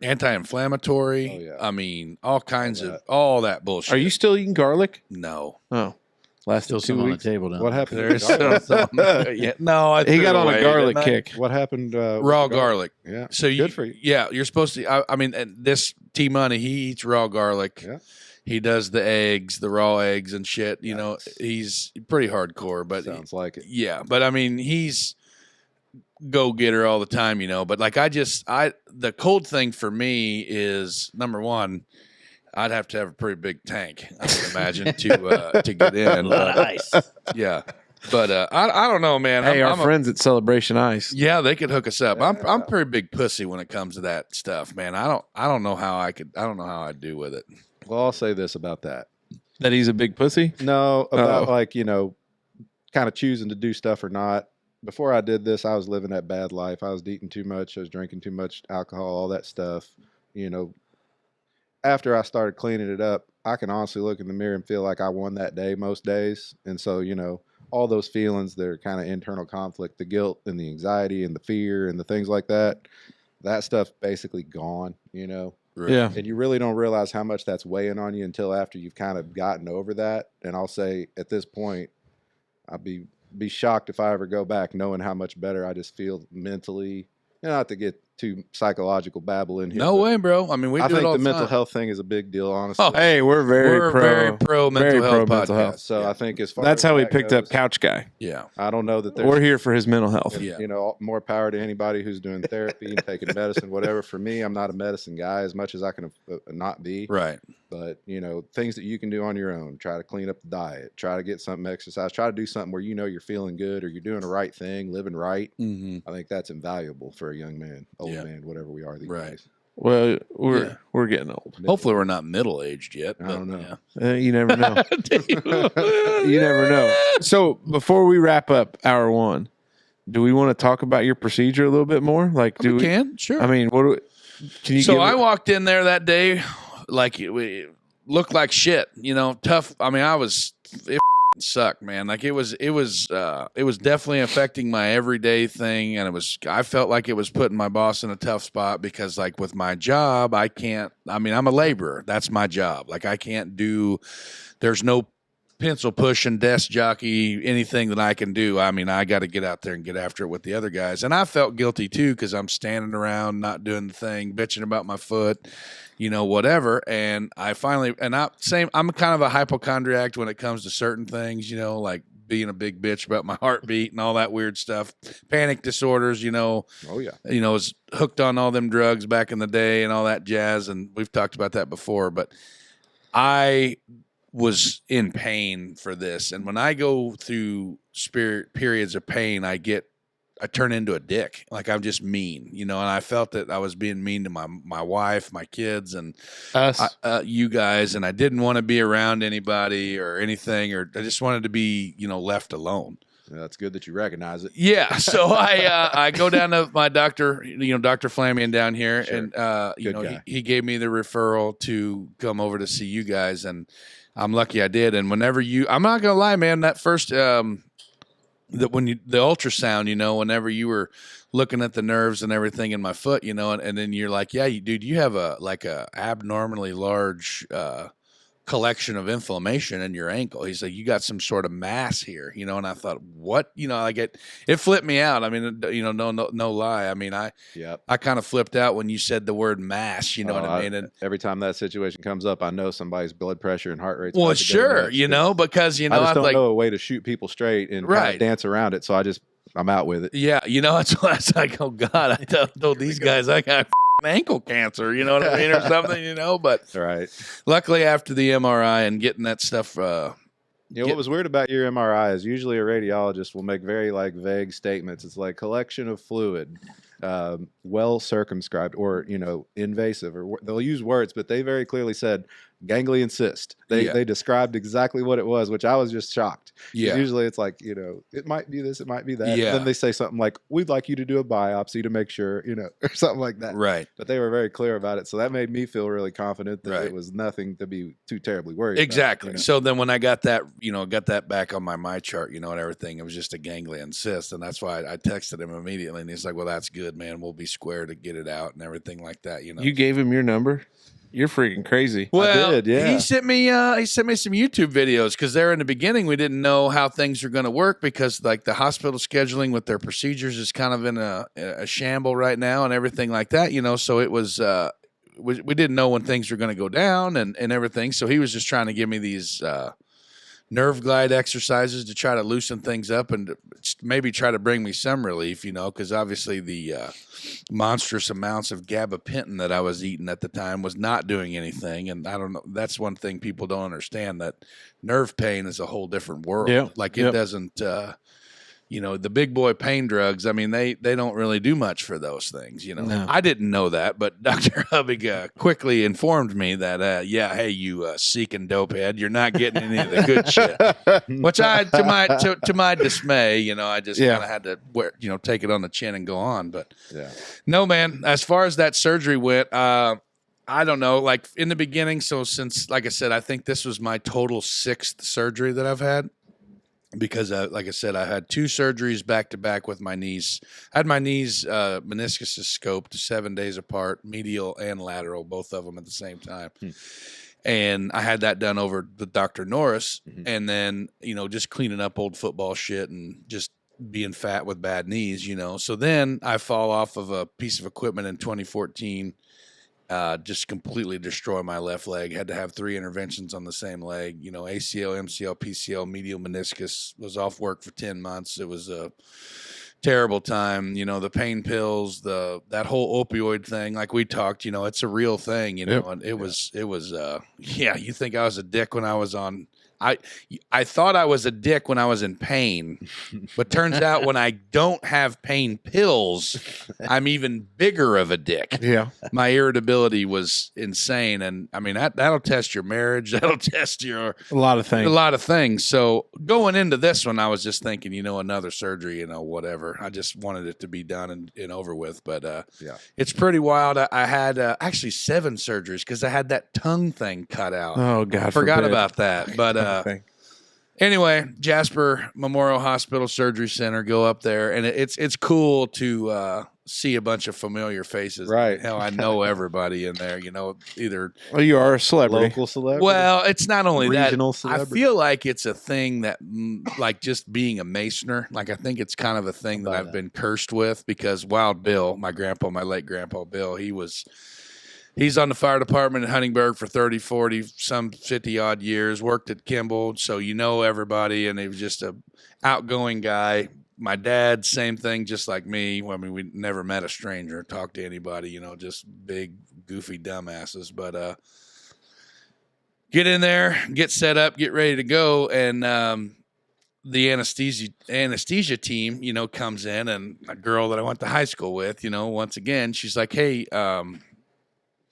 C: Anti-inflammatory.
E: Oh, yeah.
C: I mean, all kinds of
E: that.
C: all that bullshit.
A: Are you still eating garlic?
C: No.
A: Oh, last
F: still
A: 2
F: some on the
A: weeks.
F: table down
E: what
F: there.
E: happened?
C: There's
E: to garlic?
C: some. Yeah, no, I
A: He
C: threw
A: got
C: it
A: on a
C: away,
A: garlic
C: didn't I?
A: kick.
E: What happened? With
C: Raw
E: the
C: garlic.
E: Yeah.
C: So
E: good for you.
C: Yeah, you're supposed to. I mean, and this T Money, he eats raw garlic.
E: Yeah.
C: He does the eggs, the raw eggs and shit. You know,
E: Nice.
C: he's pretty hardcore, but
E: Sounds like it.
C: yeah. But I mean, he's go getter all the time, you know. But like, the cold thing for me is number one. I'd have to have a pretty big tank, I would imagine, to get in.
F: A lot of ice.
C: Yeah, but I don't know, man.
A: Hey, our
C: I'm a-
A: friends at Celebration Ice.
C: yeah, they could hook us up. I'm a pretty big pussy when it comes to that stuff, man. I don't know how I'd do with it.
E: Well, I'll say this about that.
A: That he's a big pussy?
E: No, about
A: Oh.
E: like, you know, kind of choosing to do stuff or not. Before I did this, I was living that bad life. I was eating too much. I was drinking too much alcohol, all that stuff. You know, after I started cleaning it up, I can honestly look in the mirror and feel like I won that day most days. And so, you know, all those feelings, they're kind of internal conflict, the guilt and the anxiety and the fear and the things like that, that stuff basically gone, you know.
A: Yeah.
E: And you really don't realize how much that's weighing on you until after you've kind of gotten over that. And I'll say at this point, I'd be shocked if I ever go back knowing how much better I just feel mentally. You know, not to get too psychological babble in here.
C: No
E: but
C: way, bro. I mean, we
E: I
C: do it
E: think
C: all
E: the
C: the
E: mental
C: time.
E: health thing is a big deal, honestly.
C: Oh,
A: Hey, we're very pro
C: mental
A: very
C: health
A: pro
C: podcast.
A: mental health.
E: So I think as far
A: That's
E: as
A: how we
E: that
A: picked up
E: goes,
A: Couch Guy.
C: Yeah.
E: I don't know that there's
A: We're here for his mental health.
C: Yeah.
E: you know, more power to anybody who's doing therapy and taking medicine, whatever. For me, I'm not a medicine guy as much as I can not be.
C: Right.
E: But, you know, things that you can do on your own, try to clean up the diet, try to get something exercise, try to do something where you know you're feeling good or you're doing the right thing, living right.
C: Mm-hmm.
E: I think that's invaluable for a young man, old
C: Yeah.
E: man, whatever we are these
C: Right.
E: days.
A: Well, we're getting old.
C: Hopefully, we're not middle aged yet.
E: I don't know.
A: You never know. You never know. So before we wrap up hour one, do we want to talk about your procedure a little bit more? Like, do
C: We
A: we?
C: can, sure.
A: I mean, can you?
C: So
A: give
C: I
A: it-
C: walked in there that day, like it looked like shit. You know, tough. I mean, it sucked, man. Like it was definitely affecting my everyday thing, and I felt like it was putting my boss in a tough spot because, like, with my job, I can't. I mean, I'm a laborer. That's my job. Like, I can't do. There's no pencil pushing, desk jockey, anything that I can do. I mean, I got to get out there and get after it with the other guys. And I felt guilty too because I'm standing around, not doing the thing, bitching about my foot, you know, whatever. And I'm kind of a hypochondriac when it comes to certain things, you know, like being a big bitch about my heartbeat and all that weird stuff, panic disorders, you know.
E: Oh, yeah.
C: You know, was hooked on all them drugs back in the day and all that jazz. And we've talked about that before, but I was in pain for this. And when I go through periods of pain, I turn into a dick. Like, I'm just mean, you know, and I felt that I was being mean to my wife, my kids, and
A: us?
C: you guys. And I didn't want to be around anybody or anything, or I just wanted to be, you know, left alone.
E: Yeah, that's good that you recognize it.
C: Yeah. So I go down to my doctor, you know, Dr. Flamian down here.
E: Sure.
C: And, you
E: Good
C: know,
E: guy.
C: he gave me the referral to come over to see you guys. And I'm lucky I did. And whenever I'm not going to lie, man, that first, the ultrasound, you know, whenever you were looking at the nerves and everything in my foot, you know, and then you're like, yeah, dude, you have a abnormally large, collection of inflammation in your ankle. He's like, you got some sort of mass here, you know. And I thought, what, you know, like it flipped me out. I mean, you know, no lie. I mean, I kind of flipped out when you said the word mass, you know what I mean? And
E: every time that situation comes up, I know somebody's blood pressure and heart rate.
C: well, sure, you know, because, you know,
E: I just don't
C: like,
E: know a way to shoot people straight and kind of dance around it. So I'm out with it.
C: yeah, you know, it's like, oh God, I told these guys I got ankle cancer, you know what I mean, or something, you know. But
E: Right.
C: luckily, after the MRI and getting that stuff,
E: You know, what was weird about your MRI is usually a radiologist will make very vague statements. It's like collection of fluid, well circumscribed, or, you know, invasive, or they'll use words, but they very clearly said ganglion cyst. They described exactly what it was, which I was just shocked.
C: Yeah.
E: Usually it's like, you know, it might be this, it might be that.
C: Yeah.
E: And then they say something like, we'd like you to do a biopsy to make sure, you know, or something like that.
C: right.
E: But they were very clear about it. So that made me feel really confident that
C: Right.
E: it was nothing to be too terribly worried
C: Exactly.
E: about. You know?
C: So then when I got that, you know, got that back on my chart, you know, and everything, it was just a ganglion cyst. And that's why I texted him immediately. And he's like, well, that's good, man. We'll be square to get it out and everything like that, you know.
A: You gave him your number? You're freaking crazy.
C: Well,
E: did, yeah.
C: he sent me some YouTube videos because there in the beginning we didn't know how things are going to work because like the hospital scheduling with their procedures is kind of in a shamble right now and everything like that, you know. So it was we didn't know when things were going to go down and everything. So he was just trying to give me these nerve glide exercises to try to loosen things up and maybe try to bring me some relief, you know, because obviously the monstrous amounts of gabapentin that I was eating at the time was not doing anything. And I don't know, that's one thing people don't understand, that nerve pain is a whole different world.
A: Yeah.
C: Like it doesn't, you know, the big boy pain drugs, I mean, they don't really do much for those things, you know.
A: No.
C: I didn't know that, but Dr. Hubbach quickly informed me that, yeah, hey, you seeking dope head, you're not getting any of the good shit. Which to my dismay, you know, I just kind of had to take it on the chin and go on. But no, man, as far as that surgery went, I don't know, like in the beginning. So since, like I said, I think this was my total 6th surgery that I've had. Because, like I said, I had 2 surgeries back to back with my knees. I had my knees meniscuses scoped 7 days apart, medial and lateral, both of them at the same time. And I had that done over with Dr. Norris. And then, you know, just cleaning up old football shit and just being fat with bad knees, So then I fall off of a piece of equipment in 2014, just completely destroy my left leg. Had to have 3 interventions on the same leg, ACL, MCL, PCL, medial meniscus. Was off work for 10 months. It was a terrible time. The pain pills, that whole opioid thing, like we talked, it's a real thing, and it was, you think I was a dick when I was on, I thought I was a dick when I was in pain, but turns out when I don't have pain pills, I'm even bigger of a dick.
A: Yeah.
C: My irritability was insane. And I mean, that'll test your marriage. That'll test a lot of things. So going into this one, I was just thinking, another surgery, whatever. I just wanted it to be done and over with. But it's pretty wild. I had actually 7 surgeries because I had that tongue thing cut out.
A: Oh, God.
C: Forgot about that. But anyway, Jasper Memorial Hospital Surgery Center, go up there, and it's cool to see a bunch of familiar faces.
E: Right.
C: Hell, I know everybody in there, either.
A: Well, you are a celebrity.
E: Local celebrity.
C: Well, it's not only
E: Regional
C: that.
E: celebrity.
C: I feel like it's a thing that, like just being a Masoner, like I think it's kind of a thing that I've been cursed with because Wild Bill, my late grandpa Bill, he's on the fire department in Huntingburg for 30, 40, some 50 odd years, worked at Kimball. So, everybody. And he was just a outgoing guy. My dad, same thing, just like me. I mean, we never met a stranger, talked to anybody, just big, goofy dumbasses. But, get in there, get set up, get ready to go. And, the anesthesia team, comes in, and a girl that I went to high school with, once again, she's like, hey,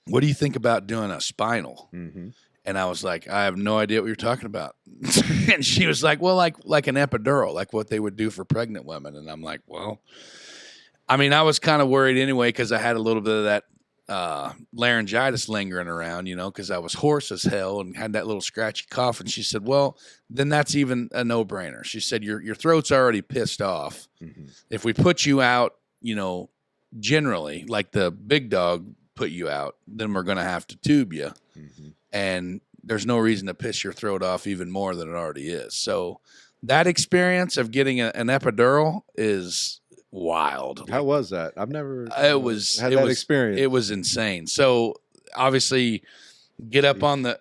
C: what do you think about doing a spinal? Mm-hmm. And I was like, I have no idea what you're talking about. And she was like, well, like an epidural, like what they would do for pregnant women. And I'm like, well, I mean, I was kind of worried anyway because I had a little bit of that laryngitis lingering around, because I was hoarse as hell and had that little scratchy cough. And she said, well, then that's even a no-brainer. She said, your throat's already pissed off. Mm-hmm. If we put you out, generally, like the big dog put you out, then we're going to have to tube you. Mm-hmm. And there's no reason to piss your throat off even more than it already is. So that experience of getting an epidural is wild.
E: How was that? I've never
C: had that experience. It was insane. So obviously get up on the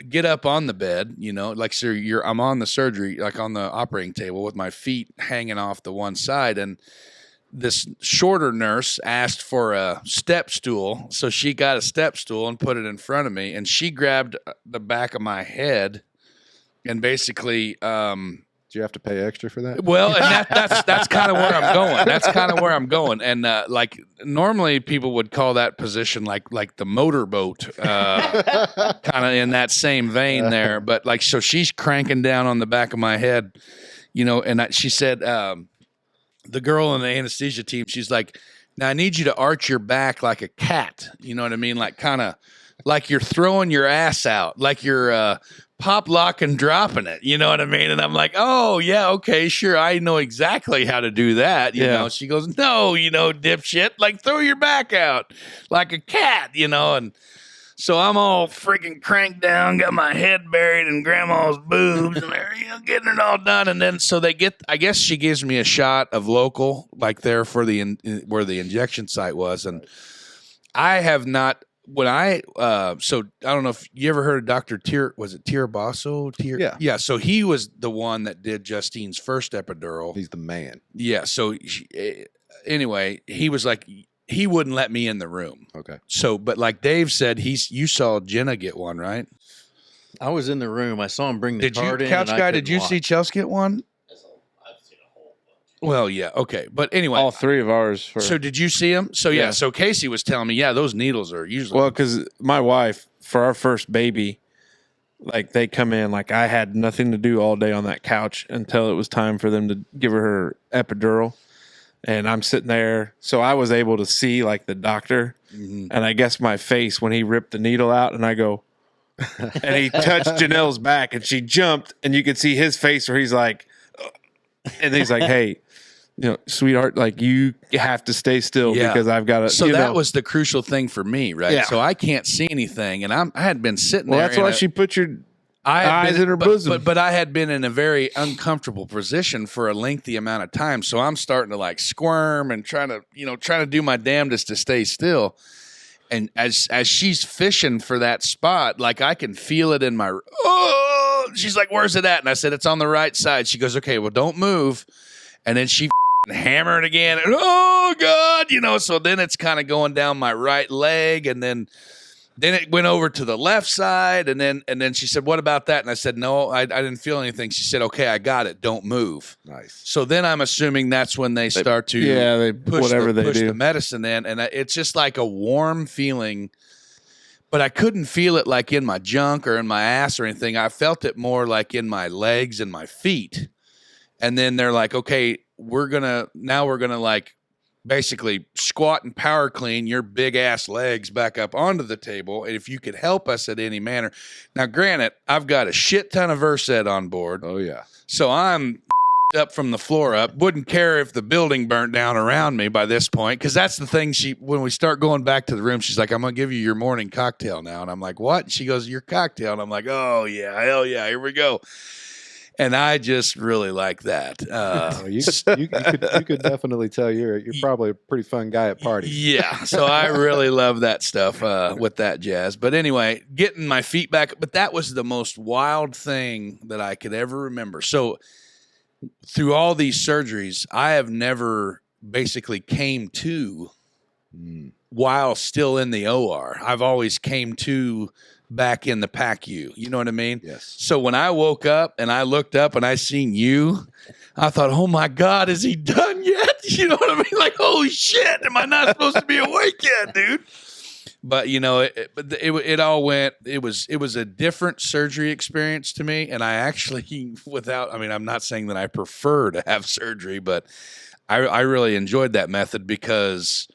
C: bed, like, so I'm on the surgery, like on the operating table with my feet hanging off the one side. And this shorter nurse asked for a step stool. So she got a step stool and put it in front of me, and she grabbed the back of my head and basically,
E: do you have to pay extra for that?
C: Well, and that's kind of where I'm going. That's kind of where I'm going. And like normally people would call that position like the motorboat, kind of in that same vein there. But like, so she's cranking down on the back of my head, and she said, the girl in the anesthesia team, she's like, now I need you to arch your back like a cat. You know what I mean? Like kind of like you're throwing your ass out, like you're pop, lock, and dropping it. You know what I mean? And I'm like, oh, yeah, okay, sure. I know exactly how to do that. You know, she goes, no, dipshit, like throw your back out like a cat, and so I'm all freaking cranked down, got my head buried in grandma's boobs and they're, getting it all done. And then, so I guess she gives me a shot of local, like there for where the injection site was. And I have not, so I don't know if you ever heard of Dr. Was it Tirabasso? Yeah. So he was the one that did Justine's first epidural.
E: He's the man.
C: Yeah. So anyway, he was like, he wouldn't let me in the room.
E: Okay. So,
C: but like Dave said, you saw Jenna get one, right?
F: I was in the room. I saw him bring the card in.
C: Couch guy, did you see Chelsea get one?
D: I've seen a whole bunch.
C: Well, yeah, okay. But anyway.
A: All 3 of ours.
C: So did you see him? So yeah, so Casey was telling me, those needles are usually.
A: Well, because my wife, for our first baby, like they come in, like I had nothing to do all day on that couch until it was time for them to give her epidural. And I'm sitting there, so I was able to see like the doctor, and I guess my face when he ripped the needle out, and I go, and he touched Janelle's back, and she jumped, and you could see his face where he's like, and he's like, hey, sweetheart, like you have to stay still because I've got to.
C: So that was the crucial thing for me, right?
A: Yeah.
C: So I can't see anything, and I had been sitting there.
A: Well, that's why she put your eyes in her bosom.
C: But I had been in a very uncomfortable position for a lengthy amount of time, so I'm starting to like squirm and trying to do my damnedest to stay still. And as she's fishing for that spot, like I can feel it in my. Oh, she's like, "Where's it at?" And I said, "It's on the right side." She goes, "Okay, well, don't move." And then she hammer it again, and oh God, so then it's kind of going down my right leg, and then it went over to the left side, and then she said, "What about that?" And I said, "No, I didn't feel anything." She said, "Okay, I got it. Don't move."
E: Nice.
C: So then I'm assuming that's when they start to
A: they
C: push
A: whatever
C: the,
A: they
C: push
A: do.
C: the medicine in, and it's just like a warm feeling. But I couldn't feel it like in my junk or in my ass or anything. I felt it more like in my legs and my feet. And then they're like, "Okay, we're gonna like basically squat and power clean your big ass legs back up onto the table. And if you could help us in any manner." Now, granted, I've got a shit ton of Versed on board.
E: Oh yeah.
C: So I'm up from the floor up. Wouldn't care if the building burnt down around me by this point. Cause that's the thing. When we start going back to the room, she's like, "I'm going to give you your morning cocktail now." And I'm like, "What?" And she goes, "Your cocktail." And I'm like, "Oh yeah, hell yeah. Here we go." And I just really like that.
E: You could definitely tell you're probably a pretty fun guy at parties.
C: Yeah. So I really love that stuff with that jazz. But anyway, getting my feet back. But that was the most wild thing that I could ever remember. So through all these surgeries, I have never basically came to while still in the OR. I've always came to back in the PACU. You know what I mean?
E: Yes.
C: So when I woke up and I looked up and I seen you, I thought, "Oh my God, is he done yet?" You know what I mean? Like, holy shit, am I not supposed to be awake yet, dude? But it all went. It was a different surgery experience to me, and I actually, I'm not saying that I prefer to have surgery, but I really enjoyed that method because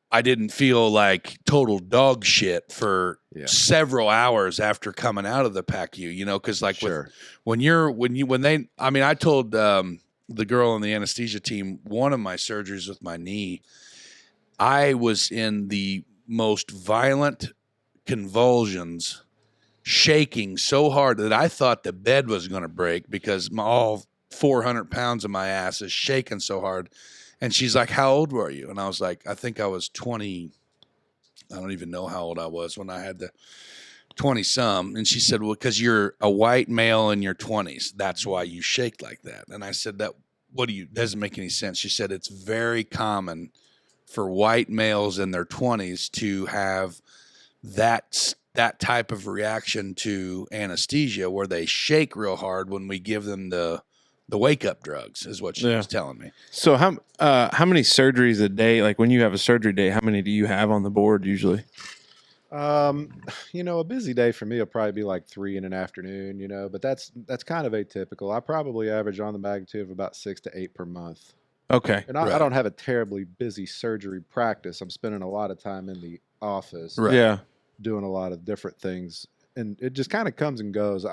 C: I didn't feel like total dog shit for several hours after coming out of the PACU, because like
E: Sure.
C: I told the girl on the anesthesia team, one of my surgeries with my knee, I was in the most violent convulsions, shaking so hard that I thought the bed was going to break because all 400 pounds of my ass is shaking so hard. And she's like, "How old were you?" And I was like, "I think I was 20. I don't even know how old I was when I had the 20 some." And she said, "Well, because you're a white male in your 20s. That's why you shake like that." And I said, doesn't make any sense. She said, "It's very common for white males in their 20s to have that type of reaction to anesthesia where they shake real hard when we give them the wake up drugs," is what she was telling me.
A: So how many surgeries a day? Like when you have a surgery day, how many do you have on the board usually?
E: A busy day for me will probably be like 3 in an afternoon, but that's kind of atypical. I probably average on the magnitude of about 6 to 8 per month.
A: Okay.
E: And I don't have a terribly busy surgery practice. I'm spending a lot of time in the office,
A: Yeah.
E: doing a lot of different things, and it just kind of comes and goes.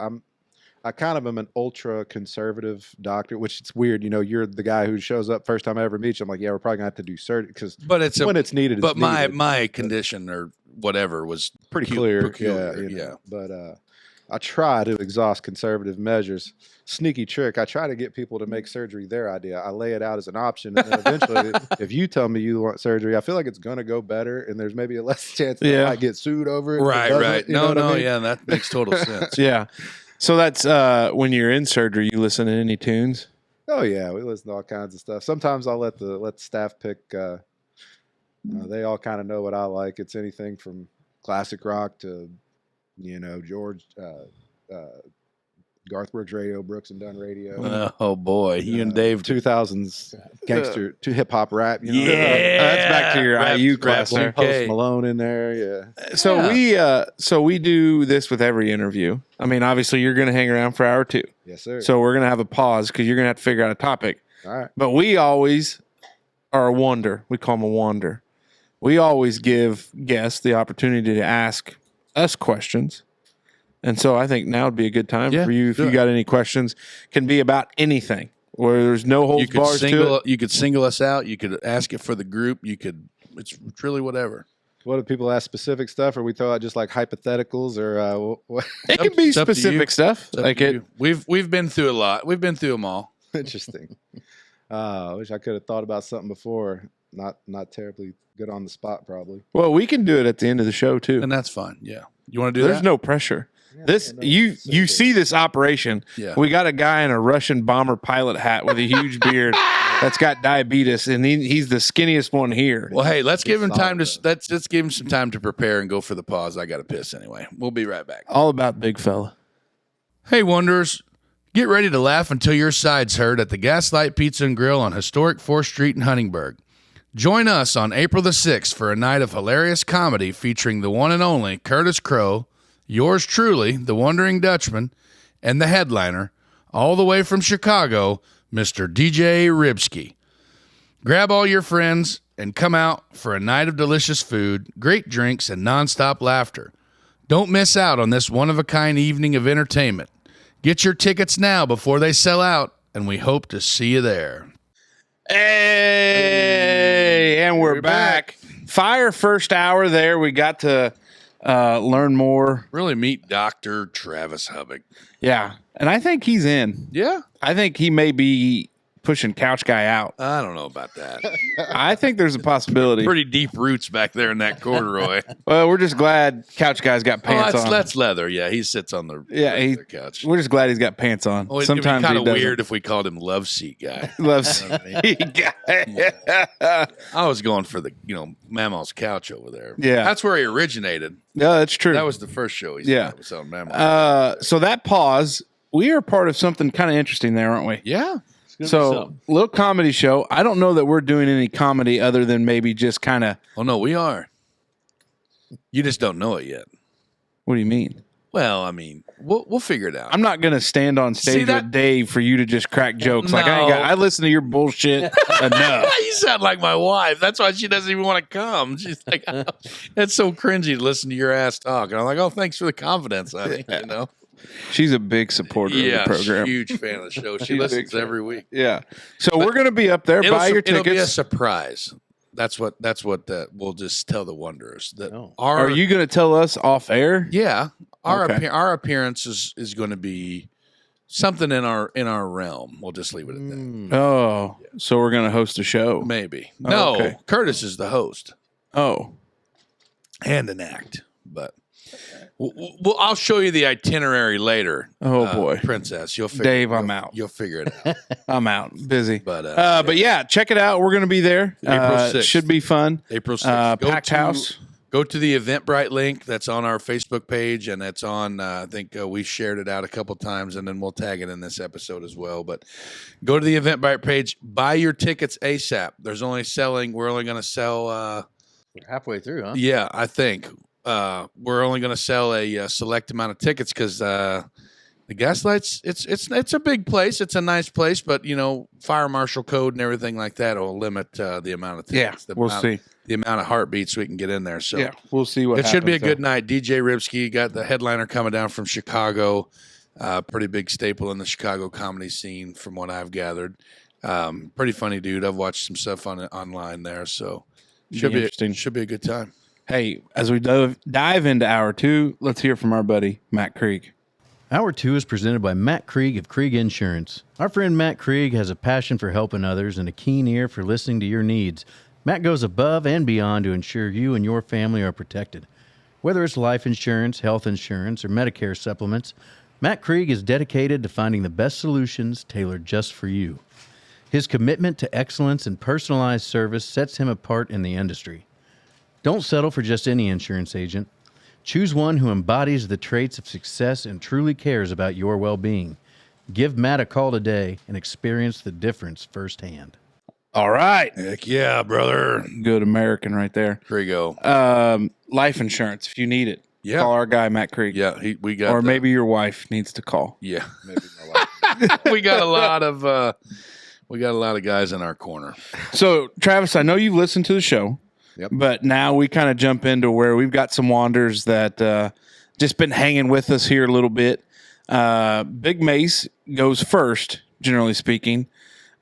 E: I kind of am an ultra conservative doctor, which it's weird. You're the guy who shows up first time I ever meet you. I'm like, "Yeah, we're probably gonna have to do surgery when it's needed.
C: But
E: it's needed.
C: my condition or whatever was
E: pretty clear.
C: Peculiar,
E: Yeah. But I try to exhaust conservative measures. Sneaky trick. I try to get people to make surgery their idea. I lay it out as an option, and then eventually, if you tell me you want surgery, I feel like it's gonna go better, and there's maybe a less chance that I might get sued over it.
C: Right.
E: You know what I mean?
C: Yeah, that makes total sense.
A: Yeah. So that's when you're in surgery, you listen to any tunes?
E: Oh yeah, we listen to all kinds of stuff. Sometimes I'll let the staff pick. They all kind of know what I like. It's anything from classic rock to, George, Garth Brooks radio, Brooks and Dunn radio.
C: Oh boy, you and Dave
E: 2000s gangster to hip hop rap.
C: Yeah,
A: that's back to your IU class.
E: Post Malone in there. Yeah.
A: So we do this with every interview. I mean, obviously you're going to hang around for hour 2.
E: Yes, sir.
A: So we're going to have a pause because you're going to have to figure out a topic.
E: All right.
A: But we always are a wonder. We call them a wonder. We always give guests the opportunity to ask us questions. And so I think now would be a good time for you if you got any questions. Can be about anything where there's no holds bars to it.
C: You could single us out. You could ask it for the group. It's really whatever.
E: What do people ask specific stuff, or we throw out just like hypotheticals, or what?
A: It can be
C: It's up to
A: specific
C: you.
A: stuff.
C: It's up
A: Like
C: to
A: it.
C: you. We've been through a lot. We've been through them all.
E: Interesting. I wish I could have thought about something before. Not terribly good on the spot, probably.
A: Well, we can do it at the end of the show too.
C: And that's fine. Yeah. You want to do
A: There's
C: that?
A: no pressure. You see this operation.
C: Yeah.
A: We got a guy in a Russian bomber pilot hat with a huge beard that's got diabetes, and he's the skinniest one here.
C: Well, hey, let's give him
E: solid,
C: time to let's give him some time to prepare and go for the pause. I got to piss anyway. We'll be right back.
A: All about big fella.
C: Hey, Wanderers, get ready to laugh until your sides hurt at the Gaslight Pizza and Grill on historic 4th Street in Huntingburg. Join us on April the 6th for a night of hilarious comedy featuring the one and only Curtis Crow, yours truly, the Wondering Dutchman, and the headliner, all the way from Chicago, Mr. DJ Ribsky. Grab all your friends and come out for a night of delicious food, great drinks, and nonstop laughter. Don't miss out on this one-of-a-kind evening of entertainment. Get your tickets now before they sell out, and we hope to see you there.
A: Hey, and we're back. Fire first hour there. We got to learn more.
C: Really meet Dr. Travs Hubbach.
A: Yeah, and I think he's in.
C: Yeah?
A: I think he may be pushing Couch Guy out.
C: I don't know about that.
A: I think there's a possibility.
C: Pretty deep roots back there in that corduroy.
A: Well, we're just glad Couch Guy's got pants on.
C: That's leather. Yeah, he sits on the
A: Yeah,
C: couch.
A: we're just glad he's got pants on.
C: Well,
A: Sometimes
C: it'd be kind
A: he
C: of
A: doesn't.
C: weird if we called him Love Seat Guy.
A: Loves.
C: I was going for the, Mamaw's couch over there.
A: Yeah.
C: That's where he originated.
A: No, that's true.
C: That was the first show he
A: Yeah.
C: was on Mamaw.
A: So that pause, we are part of something kind of interesting there, aren't we?
C: Yeah.
A: So, little comedy show. I don't know that we're doing any comedy other than maybe just kind of.
C: Oh, no, we are. You just don't know it yet.
A: What do you mean?
C: Well, I mean, we'll figure it out.
A: I'm not going to stand on stage with Dave for you to just crack jokes. Like I listen to your bullshit enough.
C: You sound like my wife. That's why she doesn't even want to come. She's like, oh, that's so cringy to listen to your ass talk. And I'm like, oh, thanks for the confidence, honey.
A: She's a big supporter of the program.
C: Huge fan of the show. She
A: She's a big
C: listens
A: fan.
C: every week.
A: Yeah. So we're going to be up there. Buy your
C: It'll be a
A: tickets.
C: surprise. That's what we'll just tell the Wanderers. That
A: Are you going to tell us off air?
C: Yeah. Our
A: Okay.
C: our appearance is going to be something in our realm. We'll just leave it at that.
A: Oh, so we're going to host a show.
C: Maybe.
A: Oh,
C: No,
A: okay.
C: Curtis is the host
A: Oh,
C: and an act, but I'll show you the itinerary later.
A: Oh, boy.
C: Princess, you'll figure
A: Dave, I'm out.
C: You'll figure it out.
A: I'm out. Busy.
C: But
A: yeah, check it out. We're going to be there.
C: April 6th.
A: Should be fun.
C: April 6th.
A: Packed house.
C: Go to the Eventbrite link that's on our Facebook page, and it's on, I think we shared it out a couple times, and then we'll tag it in this episode as well. But go to the Eventbrite page, buy your tickets ASAP. We're only going to sell.
F: We're halfway through, huh?
C: Yeah, I think. We're only going to sell a select amount of tickets because the Gaslight's, it's a big place. It's a nice place, but, fire marshal code and everything like that will limit the amount of tickets.
A: Yeah, we'll see.
C: The amount of heartbeats we can get in there. So
A: Yeah, we'll see what
C: it should be a
A: happens,
C: good night. DJ Ribsky got the headliner coming down from Chicago. Pretty big staple in the Chicago comedy scene, from what I've gathered. Pretty funny dude. I've watched some stuff online there, so should be
A: interesting.
C: Should be a good time.
A: Hey, as we dive into hour 2, let's hear from our buddy Matt Krieg.
F: Hour 2 is presented by Matt Krieg of Krieg Insurance. Our friend Matt Krieg has a passion for helping others and a keen ear for listening to your needs. Matt goes above and beyond to ensure you and your family are protected. Whether it's life insurance, health insurance, or Medicare supplements, Matt Krieg is dedicated to finding the best solutions tailored just for you. His commitment to excellence and personalized service sets him apart in the industry. Don't settle for just any insurance agent. Choose one who embodies the traits of success and truly cares about your well-being. Give Matt a call today and experience the difference firsthand.
A: All right.
C: Heck yeah, brother.
A: Good American right there.
C: Here we go.
A: Life insurance, if you need it.
C: Yeah.
A: Call our guy, Matt Krieg.
C: Yeah, we got.
A: Or maybe your wife needs to call.
C: Yeah, maybe my wife. we got a lot of guys in our corner.
A: So, Travis, I know you've listened to the show.
E: Yep.
A: But now we kind of jump into where we've got some wanders that just been hanging with us here a little bit. Big Mace goes first, generally speaking.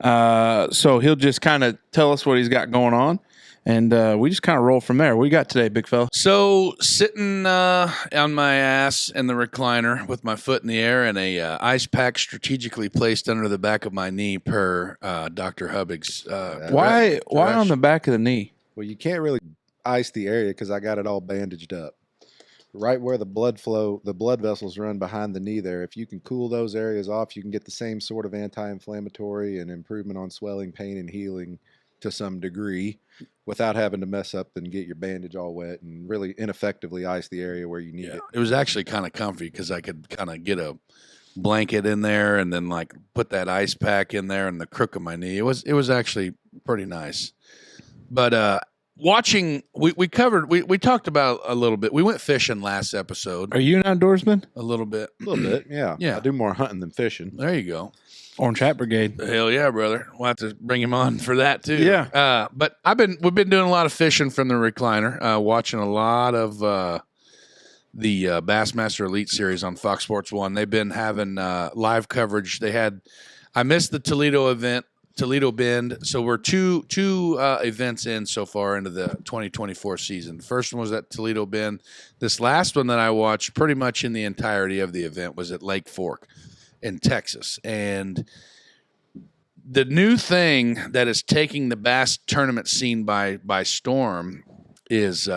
A: So he'll just kind of tell us what he's got going on. and we just kind of roll from there. What you got today, big fella?
C: So sitting on my ass in the recliner with my foot in the air and a ice pack strategically placed under the back of my knee per Dr. Hubbach's.
A: Why on the back of the knee?
E: Well, you can't really ice the area because I got it all bandaged up. Right where the blood vessels run behind the knee there. If you can cool those areas off, you can get the same sort of anti-inflammatory and improvement on swelling, pain, and healing to some degree without having to mess up and get your bandage all wet and really ineffectively ice the area where you need it.
C: It was actually kind of comfy because I could kind of get a blanket in there and then like put that ice pack in there in the crook of my knee. It was actually pretty nice. But watching, we talked about a little bit. We went fishing last episode.
A: Are you an outdoorsman?
C: A little bit.
E: A little bit, yeah.
C: Yeah.
E: I do more hunting than fishing.
C: There you go.
A: Orange Hat Brigade.
C: Hell yeah, brother. We'll have to bring him on for that too.
A: Yeah.
C: But we've been doing a lot of fishing from the recliner, watching a lot of the Bassmaster Elite Series on Fox Sports 1. They've been having live coverage. I missed the Toledo event, Toledo Bend. So we're two events in so far into the 2024 season. The first one was at Toledo Bend. This last one that I watched pretty much in the entirety of the event was at Lake Fork in Texas. And the new thing that is taking the bass tournament scene by storm is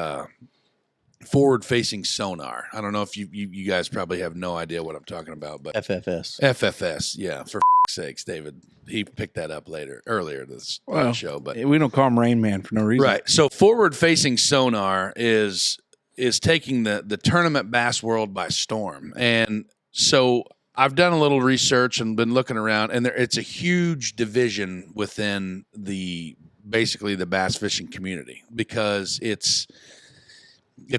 C: forward-facing sonar. I don't know if you guys probably have no idea what I'm talking about, but FFS, yeah, for sakes, David, he picked that up earlier this show, but
A: we don't call him Rain Man for no reason.
C: Right. So forward-facing sonar is taking the tournament bass world by storm. And so I've done a little research and been looking around, and it's a huge division within basically the bass fishing community because it's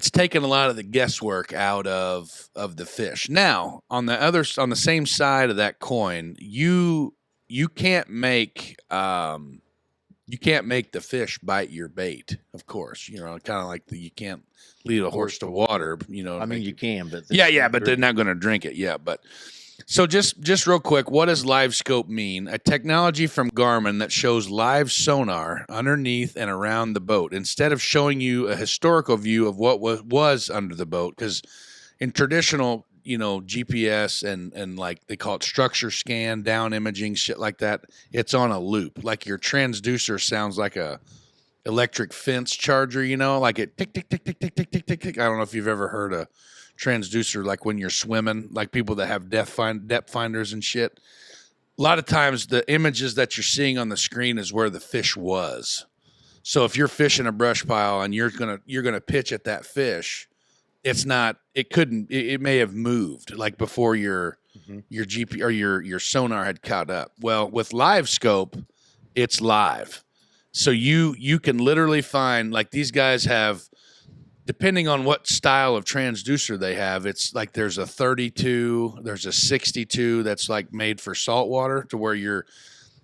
C: taken a lot of the guesswork out of the fish. Now, on the same side of that coin, you can't make the fish bite your bait. Of course, kind of like you can't lead a horse to water.
F: I mean, you can, but
C: but they're not going to drink it. Yeah, but. So just real quick, what does live scope mean? A technology from Garmin that shows live sonar underneath and around the boat instead of showing you a historical view of what was under the boat. Because in traditional, GPS and like they call it structure scan, down imaging, shit like that, it's on a loop. Like your transducer sounds like a electric fence charger, like it tick, tick, tick, tick, tick, tick, tick, tick, tick. I don't know if you've ever heard a transducer like when you're swimming, like people that have depth finders and shit. A lot of times the images that you're seeing on the screen is where the fish was. So if you're fishing a brush pile and you're gonna pitch at that fish, it may have moved like before your GP or your sonar had caught up. Well, with live scope, it's live. So you can literally find, like, these guys have, depending on what style of transducer they have, it's like there's a 32, there's a 62 that's like made for saltwater, to where you're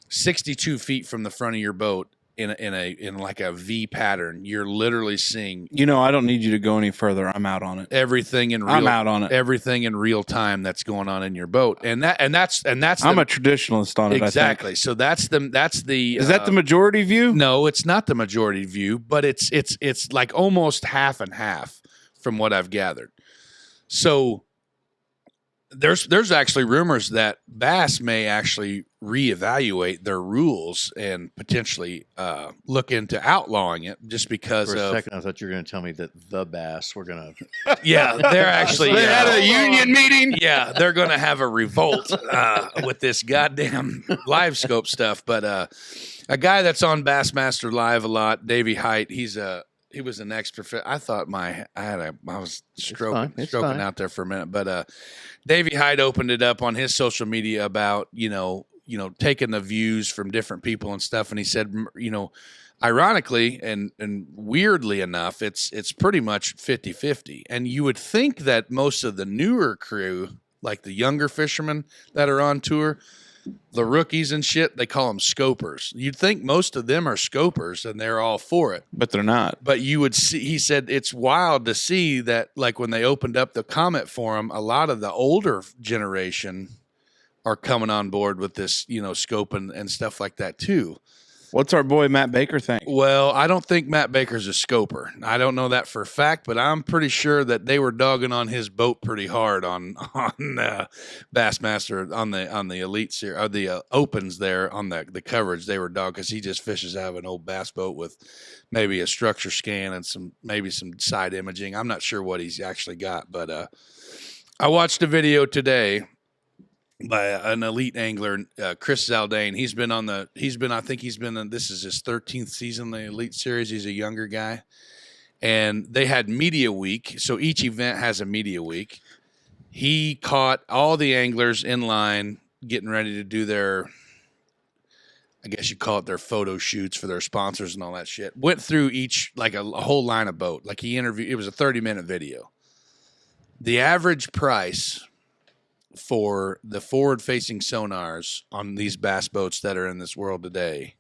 C: 62 feet from the front of your boat in like a V pattern. You're literally seeing.
A: I don't need you to go any further. I'm out on it.
C: I'm out on it. Everything in real time that's going on in your boat, and that's.
A: I'm a traditionalist on it.
C: Exactly.
A: I think.
C: So that's the.
A: Is that the majority view?
C: No, it's not the majority view, but it's like almost half and half from what I've gathered. So there's actually rumors that Bass may actually reevaluate their rules and potentially look into outlawing it, just because
F: For a second, I thought you were going to tell me that the Bass were going to.
C: Yeah, they're actually.
A: They had a union meeting.
C: Yeah, they're going to have a revolt with this goddamn live scope stuff. But a guy that's on Bassmaster Live a lot, Davey Height, he was an expert. I thought I was stroking out there for a minute, but Davey Height opened it up on his social media about taking the views from different people and stuff, and he said, ironically and weirdly enough, it's pretty much 50-50. And you would think that most of the newer crew, like the younger fishermen that are on tour, the rookies and shit, they call them scopers. You'd think most of them are scopers and they're all for it,
A: but they're not.
C: But you would see, he said, it's wild to see that, like, when they opened up the comment forum, a lot of the older generation are coming on board with this, scope and stuff like that too.
A: What's our boy Matt Baker think?
C: Well, I don't think Matt Baker's a scoper. I don't know that for a fact, but I'm pretty sure that they were dogging on his boat pretty hard on Bassmaster on the Elite Series or the Opens there on the coverage. They were dogged because he just fishes out of an old bass boat with maybe a structure scan and maybe some side imaging. I'm not sure what he's actually got, but I watched a video today by an elite angler, Chris Zaldane. This is his 13th season in the Elite Series. He's a younger guy. And they had media week. So each event has a media week. He caught all the anglers in line getting ready to do their, I guess you call it their photo shoots for their sponsors and all that shit. Went through each, like a whole line of boat. Like he interviewed, it was a 30-minute video. The average price for the forward-facing sonars on these bass boats that are in this world today,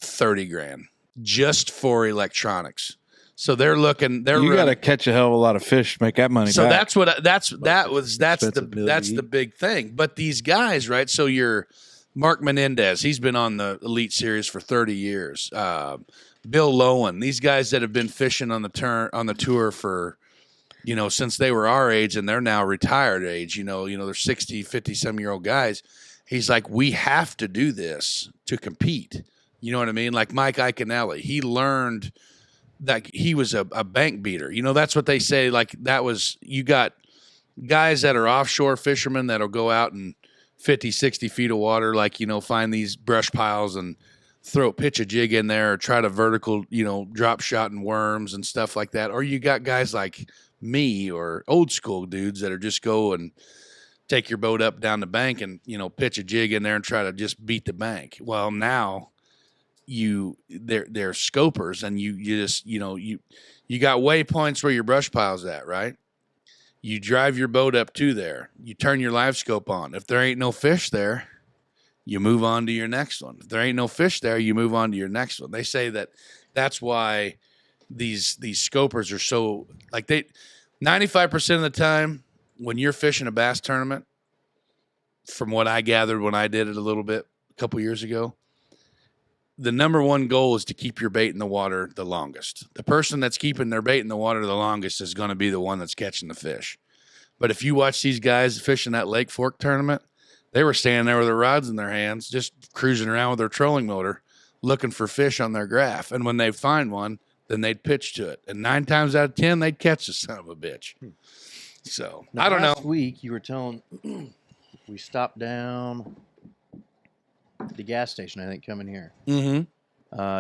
C: $30,000 just for electronics. So they're looking.
A: You got to catch a hell of a lot of fish to make that money.
C: So
A: back.
C: that's the big thing. But these guys, right? So you're Mark Menendez. He's been on the Elite Series for 30 years. Bill Lowen. These guys that have been fishing on the tour for, since they were our age, and they're now retired age, they're 60, 50-some-year-old guys. He's like, we have to do this to compete. You know what I mean? Like Mike Iaconelli, he learned that he was a bank beater. That's what they say. Like you got guys that are offshore fishermen that'll go out and 50, 60 feet of water, like, find these brush piles and pitch a jig in there or try to vertical, drop shot and worms and stuff like that. Or you got guys like me or old school dudes that are just go and take your boat up down the bank and, pitch a jig in there and try to just beat the bank. Well, now they're scopers and you just, you got waypoints where your brush pile's at, right? You drive your boat up to there, you turn your live scope on. If there ain't no fish there, you move on to your next one. If there ain't no fish there, you move on to your next one. They say that's why these scopers are so, like, 95% of the time when you're fishing a bass tournament, from what I gathered when I did it a little bit a couple years ago, the number one goal is to keep your bait in the water the longest. The person that's keeping their bait in the water the longest is going to be the one that's catching the fish. But if you watch these guys fishing that Lake Fork tournament, they were standing there with their rods in their hands, just cruising around with their trolling motor, looking for fish on their graph. And when they find one, then they'd pitch to it. And 9 times out of 10, they'd catch the son of a bitch. So,
F: now,
C: I don't know.
F: Last week, you were telling, we stopped down at the gas station, I think, coming here.
C: Mm-hmm.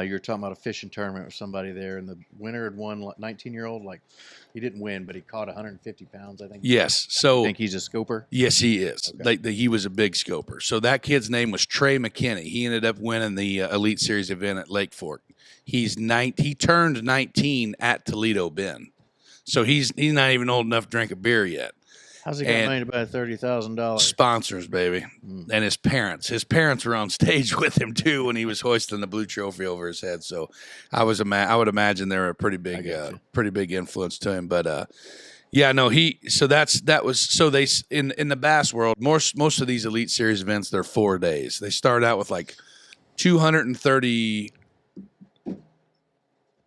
F: You were talking about a fishing tournament with somebody there, and the winner had won, 19-year-old. Like, he didn't win, but he caught 150 pounds, I think.
C: Yes. So,
F: I think he's a scoper?
C: Yes, he is.
F: Okay.
C: He was a big scoper. So that kid's name was Trey McKinney. He ended up winning the Elite Series event at Lake Fork. He turned 19 at Toledo Bend. So he's not even old enough to drink a beer yet.
F: How's he got money to buy $30,000?
C: Sponsors, baby. And his parents. His parents were on stage with him too when he was hoisting the blue trophy over his head. So I would imagine they were a pretty big influence to him. But yeah, no, in the bass world, most of these Elite Series events, they're 4 days. They start out with like 230.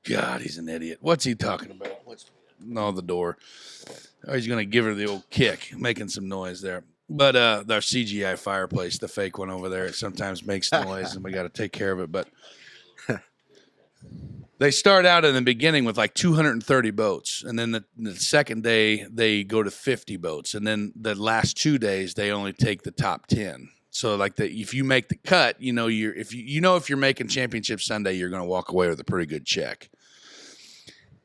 C: God, he's an idiot. What's he talking about? The door. Oh, he's going to give her the old kick, making some noise there. But our CGI fireplace, the fake one over there, it sometimes makes noise, and we got to take care of it. But they start out in the beginning with like 230 boats, and then the second day they go to 50 boats, and then the last 2 days they only take the top 10. So like if you make the cut, if you're making Championship Sunday, you're going to walk away with a pretty good check.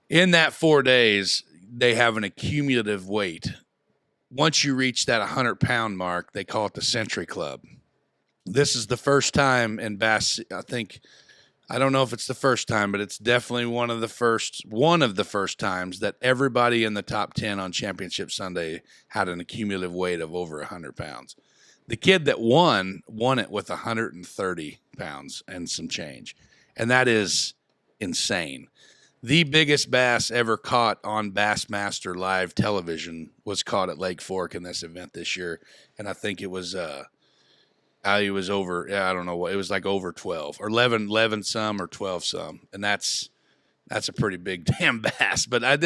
C: In that 4 days, they have an accumulative weight. Once you reach that 100-pound mark, they call it the Century Club. This is the first time in bass. I don't know if it's the first time, but it's definitely one of the first times that everybody in the top 10 on Championship Sunday had an accumulative weight of over 100 pounds. The kid that won it with 130 pounds and some change. And that is insane. The biggest bass ever caught on Bassmaster live television was caught at Lake Fork in this event this year. And I think it was Value was over. Yeah, I don't know what it was like over 12 or 11 some or 12 some, and that's a pretty big damn bass. But I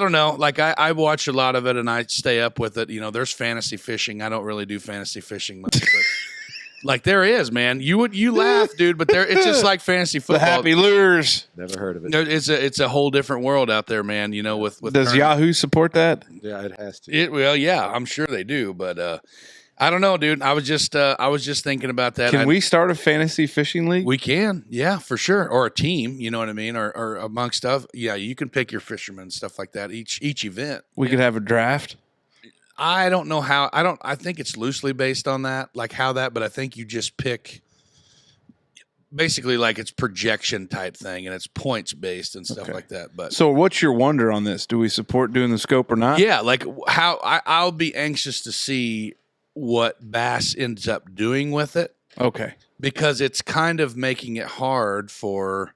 C: don't know. Like I watch a lot of it and I stay up with it. You know, there's fantasy fishing. I don't really do fantasy fishing much, but like there is, man. You laugh, dude, but it's just like fantasy football.
A: The happy lures.
E: Never heard of it.
C: It's a whole different world out there, man. You know, with
A: Does Yahoo support that?
E: Yeah, it has to.
C: Well, yeah, I'm sure they do, but I don't know, dude. I was just thinking about that.
A: Can we start a fantasy fishing league?
C: We can, yeah, for sure, or a team. You know what I mean, or amongst stuff. Yeah, you can pick your fishermen and stuff like that. Each event,
A: We could have a draft.
C: I don't know how. I think it's loosely based on that, like how that. But I think you just pick, basically, like it's projection type thing, and it's points based and stuff like that. But
A: So what's your wonder on this? Do we support doing the scope or not?
C: yeah, like how I'll be anxious to see what bass ends up doing with it,
A: Okay.
C: because it's kind of making it hard for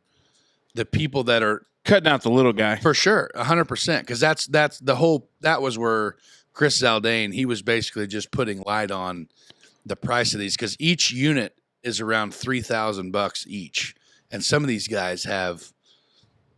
C: the people that are
A: Cutting out the little guy.
C: for sure 100%, because that's the whole, that was where Chris Zaldane, he was basically just putting light on the price of these, because each unit is around $3,000 each, and some of these guys have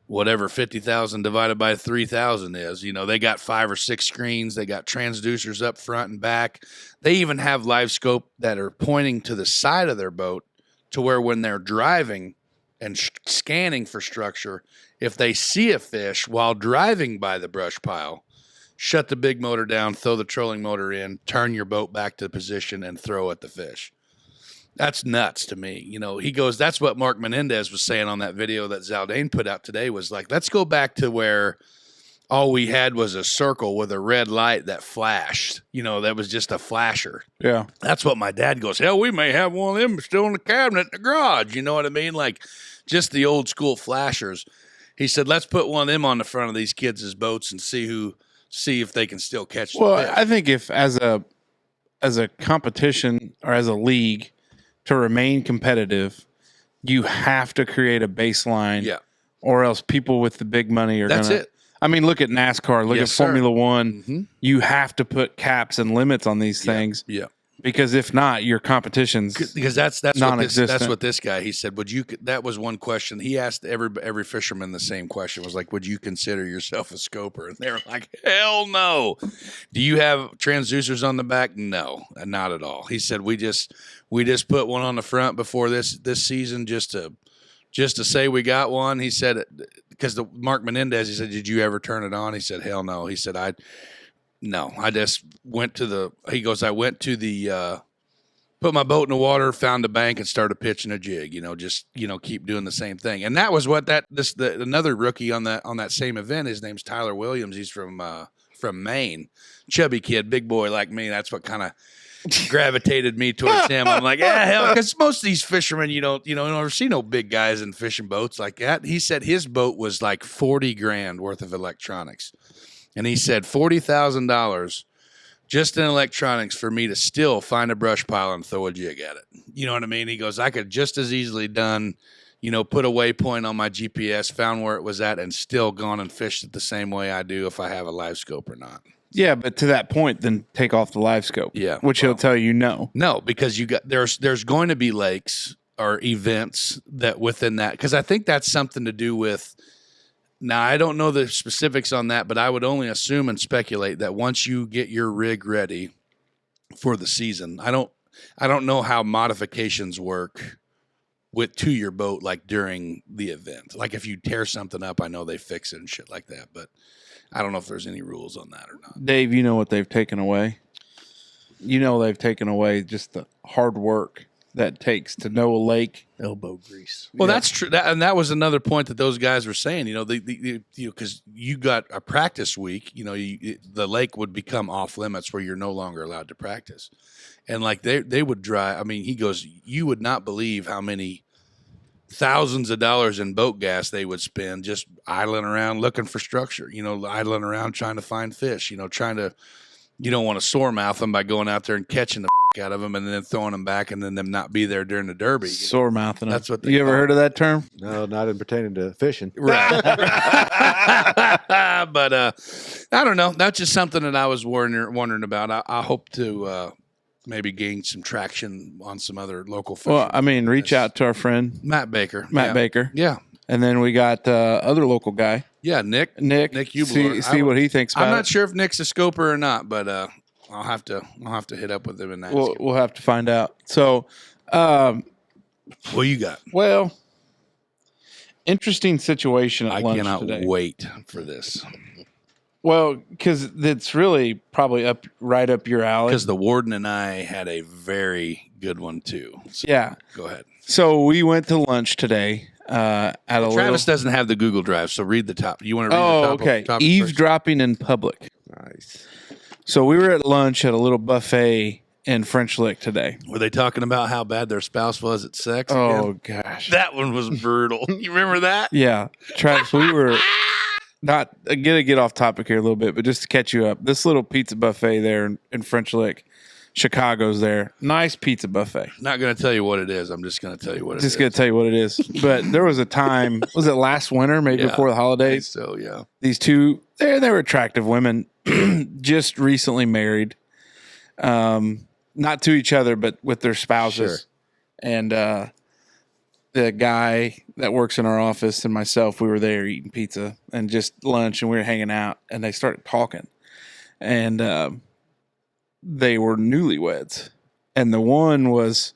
C: whatever 50,000 divided by 3,000 is. You know, they got 5 or 6 screens. They got transducers up front and back. They even have live scope that are pointing to the side of their boat, to where when they're driving and scanning for structure, if they see a fish while driving by the brush pile, shut the big motor down, throw the trolling motor in, turn your boat back to position, and throw at the fish. That's nuts to me. You know, he goes, that's what Mark Menendez was saying on that video that Zaldane put out today, was like, let's go back to where all we had was a circle with a red light that flashed. You know, that was just a flasher.
A: Yeah.
C: That's what my dad goes, hell, we may have one of them still in the cabinet in the garage. You know what I mean? Like just the old school flashers. He said, let's put one of them on the front of these kids' boats and see if they can still catch the
A: Well,
C: fish.
A: I think if as a competition or as a league to remain competitive, you have to create a baseline.
C: Yeah.
A: Or else people with the big money are
C: That's
A: gonna.
C: it.
A: I mean, look at NASCAR. Look
C: Yes,
A: at
C: sir.
A: Formula One.
C: Mhm.
A: You have to put caps and limits on these things
C: Yeah.
A: because if not, your competition's
C: Because that's
A: non-existent.
C: what this guy, he said, that was one question he asked every fisherman. The same question was like, would you consider yourself a scoper? And they were like, hell no. Do you have transducers on the back? No, not at all. He said, we just put one on the front before this season just to say we got one. He said, because the Mark Menendez, he said, did you ever turn it on? He said, hell no. He said, I just went to the put my boat in the water, found a bank, and started pitching a jig. You know, just keep doing the same thing. And that was what another rookie on that same event. His name's Tyler Williams. He's from Maine, chubby kid, big boy like me. That's what kind of gravitated me towards him. I'm like, hell, because most of these fishermen, you don't ever see no big guys in fishing boats like that. He said his boat was like $40,000 worth of electronics. And he said $40,000 just in electronics for me to still find a brush pile and throw a jig at it. You know what I mean? He goes, I could just as easily done, put a waypoint on my GPS, found where it was at, and still gone and fished it the same way I do if I have a live scope or not.
A: Yeah, but to that point, then take off the live scope.
C: Yeah,
A: which he'll tell you no.
C: No, because there's going to be lakes or events that within that, because I think that's something to do with. Now, I don't know the specifics on that, but I would only assume and speculate that once you get your rig ready for the season, I don't know how modifications work to your boat, like during the event. Like if you tear something up, I know they fix it and shit like that, but I don't know if there's any rules on that or not.
A: Dave, you know what they've taken away? They've taken away just the hard work that it takes to know a lake.
F: Elbow grease.
C: Well, that's true. And that was another point that those guys were saying, because you got a practice week, the lake would become off limits where you're no longer allowed to practice. And like they would drive. I mean, he goes, you would not believe how many thousands of dollars in boat gas they would spend just idling around looking for structure, idling around trying to find fish, you don't want to sore mouth them by going out there and catching the out of them and then throwing them back and then them not be there during the derby.
A: Sore mouthing.
C: That's what
A: you ever heard of that term?
E: No, not in pertaining to fishing.
C: Right. But I don't know. That's just something that I was wondering about. I hope to maybe gain some traction on some other local.
A: Well, I mean, reach out to our friend
C: Matt Baker.
A: Matt Baker,
C: Yeah,
A: and then we got other local guy
C: yeah. Nick
A: Hubler. See what he thinks about
C: I'm
A: it.
C: not sure if Nick's a scoper or not, but I'll have to hit up with him and ask him.
A: We'll have to find out. So,
C: What you got?
A: well, interesting situation at
C: I
A: lunch
C: cannot
A: today.
C: wait for this
A: Well, because it's really probably right up your alley.
C: because the warden and I had a very good one too. So
A: Yeah.
C: go ahead.
A: So we went to lunch today at a
C: Travis
A: little.
C: doesn't have the Google Drive, so read the top. You want to read
A: Oh,
C: the top?
A: okay.
C: Top
A: Eavesdropping in public.
E: Nice.
A: So we were at lunch at a little buffet in French Lick today.
C: Were they talking about how bad their spouse was at sex?
A: Oh
C: again?
A: gosh.
C: That one was brutal. You remember that?
A: Yeah, Travis, we were not gonna get off topic here a little bit, but just to catch you up, this little pizza buffet there in French Lick, Chicago's there. Nice pizza buffet.
C: Not going to tell you what it is. I'm just going to tell you what it is.
A: Just gonna tell you what it is. But there was a time, was it last winter, maybe
C: Yeah.
A: before the holidays?
C: So yeah.
A: These two, they were attractive women, just recently married, not to each other, but with their spouses.
E: Sure.
A: And the guy that works in our office and myself, we were there eating pizza and just lunch, and we were hanging out, and they started talking, and they were newlyweds, and the one was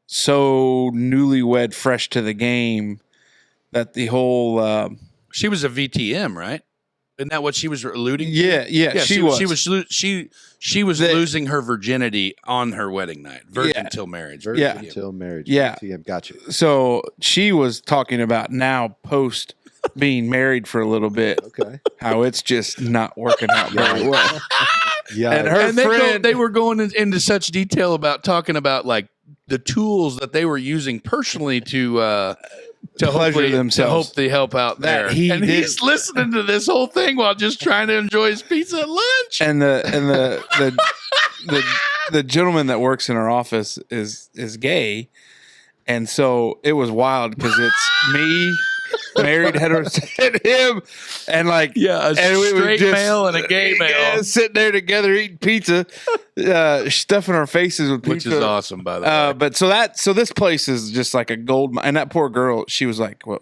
A: so newlywed fresh to the game that the whole
C: She was a VTM, right? Isn't that what she was alluding to?
A: yeah, she was.
C: She was losing her virginity on her wedding night. Virgin till marriage.
A: Yeah.
E: Until marriage.
A: Yeah.
E: TM, gotcha.
A: So she was talking about now post being married for a little bit,
E: Okay.
A: how it's just not working out very well.
E: Yeah.
A: And her
C: And
A: friend,
C: they were going into such detail about talking about like the tools that they were using personally to
A: pleasure themselves.
C: hope they help out
A: That
C: there.
A: he's
C: listening to this whole thing while just trying to enjoy his pizza at lunch.
A: and the gentleman that works in our office is gay, and so it was wild because it's me, married heterosexual, and him, and like
C: A
A: and we were
C: straight
A: just-
C: male and a gay male,
A: sitting there together eating pizza, stuffing our faces with
C: which
A: pizza.
C: is awesome, by the way.
A: But so this place is just like a gold mine. And that poor girl, she was like, "Well,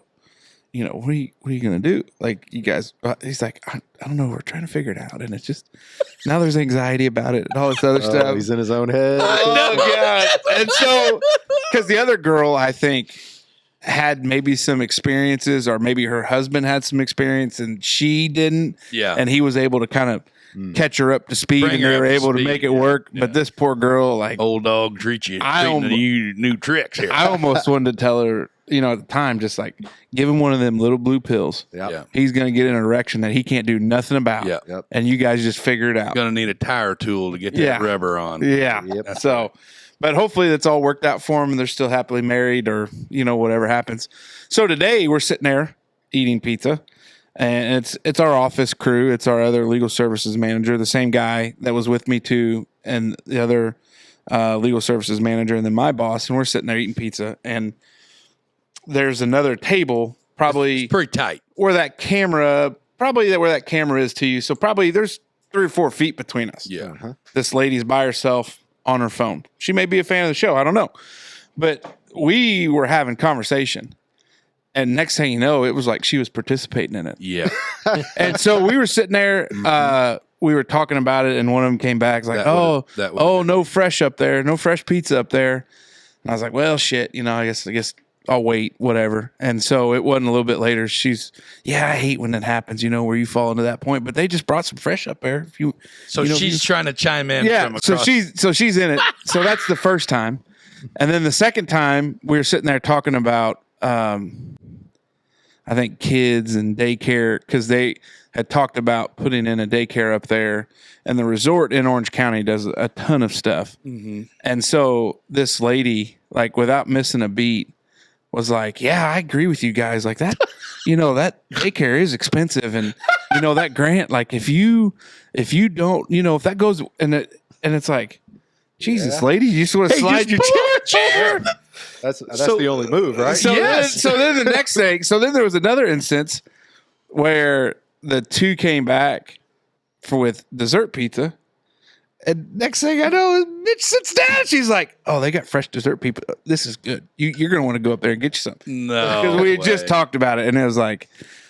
A: you know, what are you gonna do? Like, you guys?" He's like, "I don't know. We're trying to figure it out." And it's just now there's anxiety about it and all this other stuff.
E: He's in his own head.
A: Oh God! And so, because the other girl, I think, had maybe some experiences, or maybe her husband had some experience and she didn't.
C: Yeah.
A: And he was able to kind of catch her up to speed,
C: Bring
A: and
C: her
A: they
C: up
A: were
C: to
A: able to
C: speed,
A: make it
C: yeah,
A: work.
C: yeah.
A: But this poor girl, like,
C: Old dog treat you.
A: I
C: treating
A: almo-
C: you new tricks here.
A: I almost wanted to tell her, you know, at the time, just like, give him one of them little blue pills.
E: Yep.
C: Yeah.
A: He's going to get in an erection that he can't do nothing about.
C: Yeah.
E: Yep.
A: And you guys just figure it out.
C: Gonna need a tire tool to get that
A: Yeah.
C: rubber on.
A: Yeah.
E: Yep.
A: So, but hopefully that's all worked out for them and they're still happily married, or, you know, whatever happens. So today we're sitting there eating pizza, and it's our office crew. It's our other legal services manager, the same guy that was with me too, and the other legal services manager, and then my boss. And we're sitting there eating pizza, and there's another table, probably
C: It's pretty tight.
A: where that camera is to you. So probably there's 3 or 4 feet between us.
C: Yeah.
A: This lady's by herself on her phone. She may be a fan of the show. I don't know. But we were having conversation. And next thing you know, it was like she was participating in it.
C: Yeah.
A: And so we were sitting there, we were talking about it, and one of them came back. It's like,
C: That would've
A: no fresh up there, no fresh pizza up there. And I was like, well, shit, you know, I guess I'll wait, whatever. And so it wasn't a little bit later. I hate when that happens, you know, where you fall into that point. But they just brought some fresh up there.
C: So
A: you know,
C: she's trying to chime in.
A: yeah,
C: From
A: so
C: across.
A: she's in it. So that's the first time, and then the second time we were sitting there talking about, I think, kids and daycare, because they had talked about putting in a daycare up there, and the resort in Orange County does a ton of stuff. Mm-hmm. And so this lady, like, without missing a beat, was like, "Yeah, I agree with you guys. Like that, you know, that daycare is expensive, and you know that grant. Like if you don't, you know, if that goes and it's like, Jesus, lady, you just want to slide your chair."
E: That's the only move, right?
A: So then the next thing, so then there was another instance where the two came back with dessert pizza, and next thing I know, bitch sits down. She's like, "Oh, they got fresh dessert people. This is good. You're gonna want to go up there and get you something."
C: No,
A: Because we had just talked about it, and it was like,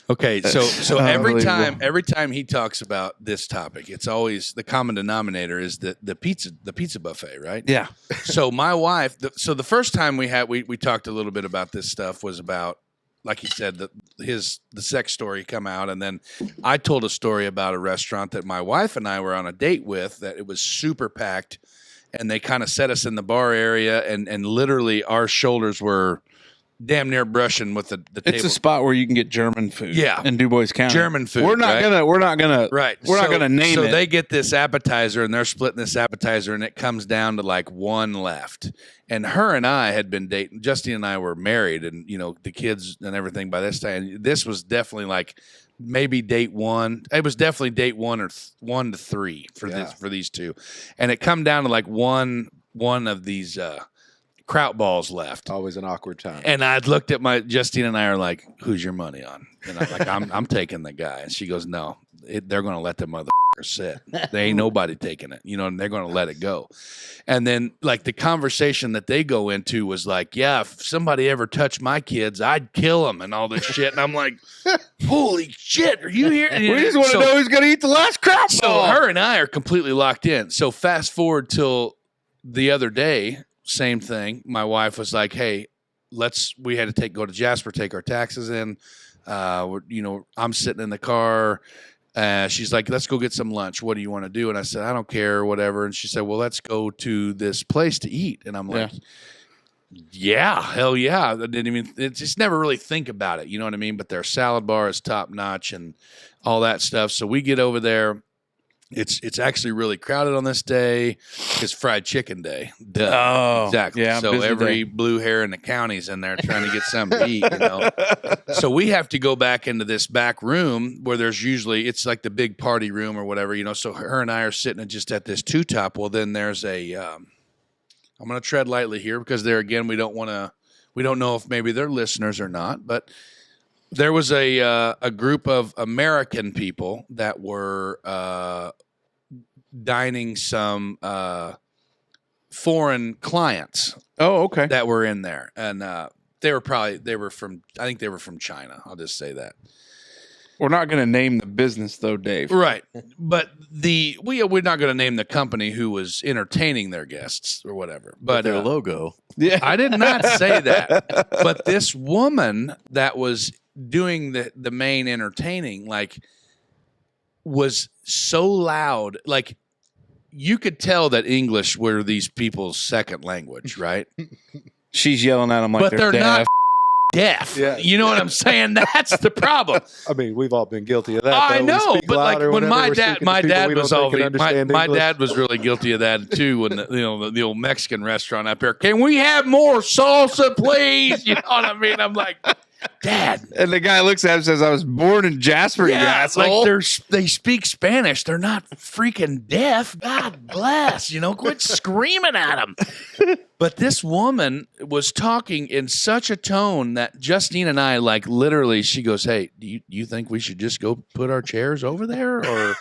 C: okay, so every
A: Unbelievable.
C: time he talks about this topic, it's always the common denominator is the pizza buffet, right?
A: yeah,
C: So my wife, so the first time we talked a little bit about this stuff was about, like he said, the sex story come out, and then I told a story about a restaurant that my wife and I were on a date with that it was super packed, and they kind of set us in the bar area, and literally our shoulders were damn near brushing with the table.
A: it's a spot where you can get German food.
C: Yeah.
A: in Du Bois County.
C: German food,
A: We're not
C: right?
A: gonna. We're not
C: So-
A: gonna name
C: so
A: it.
C: they get this appetizer and they're splitting this appetizer and it comes down to like one left. And her and I had been dating. Justine and I were married, and the kids and everything by this time. This was definitely like maybe date one. It was definitely date 1 or 1 to 3 for these two, and it come down to like one of these kraut balls left.
E: Always an awkward time.
C: And I looked at Justine and I are like, "Who's your money on?" And I'm like, "I'm taking the guy." And she goes, "No, they're going to let the motherfucker sit. They ain't nobody taking it, and they're going to let it go." And then like the conversation that they go into was like, "Yeah, if somebody ever touched my kids, I'd kill them," and all this shit. And I'm like, "Holy shit, are you here?"
A: we just want to know who's gonna eat the last kraut
C: So
A: ball.
C: her and I are completely locked in. So fast forward till the other day, same thing. My wife was like, "Hey, we had to go to Jasper, take our taxes in. I'm sitting in the car. She's like, let's go get some lunch. What do you want to do?" And I said, "I don't care, whatever." And she said, "Well, let's go to this place to eat." And I'm like, yeah, hell yeah. I didn't even, just never really think about it. You know what I mean? But their salad bar is top notch and all that stuff. So we get over there. It's actually really crowded on this day. It's fried chicken day. Duh.
A: Oh,
C: Exactly.
A: yeah,
C: So
A: busy
C: every
A: day.
C: blue hair in the county's in there trying to get something to eat, So we have to go back into this back room where there's usually, it's like the big party room or whatever, So her and I are sitting just at this two-top. Well, then there's I'm going to tread lightly here because there again, we don't know if maybe they're listeners or not, but there was a group of American people that were dining some foreign clients
A: Oh, okay.
C: that were in there, and they were from China. I'll just say that.
A: We're not gonna name the business though, Dave.
C: Right, but we're not going to name the company who was entertaining their guests or whatever. But
F: Their logo.
A: Yeah.
C: I did not say that. But this woman that was doing the main entertaining, like, was so loud, like you could tell that English were these people's second language, right?
A: She's yelling at him like
C: But they're
A: deaf.
C: not deaf.
E: Yeah.
C: You know what I'm saying? That's the problem.
E: I mean, we've all been guilty of that.
C: I
E: though. We
C: know,
E: speak
C: but like
E: louder
C: when
E: whenever
C: my
E: we're
C: dad,
E: speaking to
C: my
E: people
C: dad
E: we
C: was
E: don't think can
C: always my
E: understand
C: dad
E: English.
C: was really guilty of that too. When the old Mexican restaurant up here, can we have more salsa, please? You know what I mean? I'm like, Dad.
A: And the guy looks at him and says, "I was born in Jasper, you
C: Yeah,
A: asshole."
C: like they speak Spanish. They're not freaking deaf. God bless. Quit screaming at them. But this woman was talking in such a tone that Justine and I, like, literally, she goes, "Hey, do you think we should just go put our chairs over there?" Or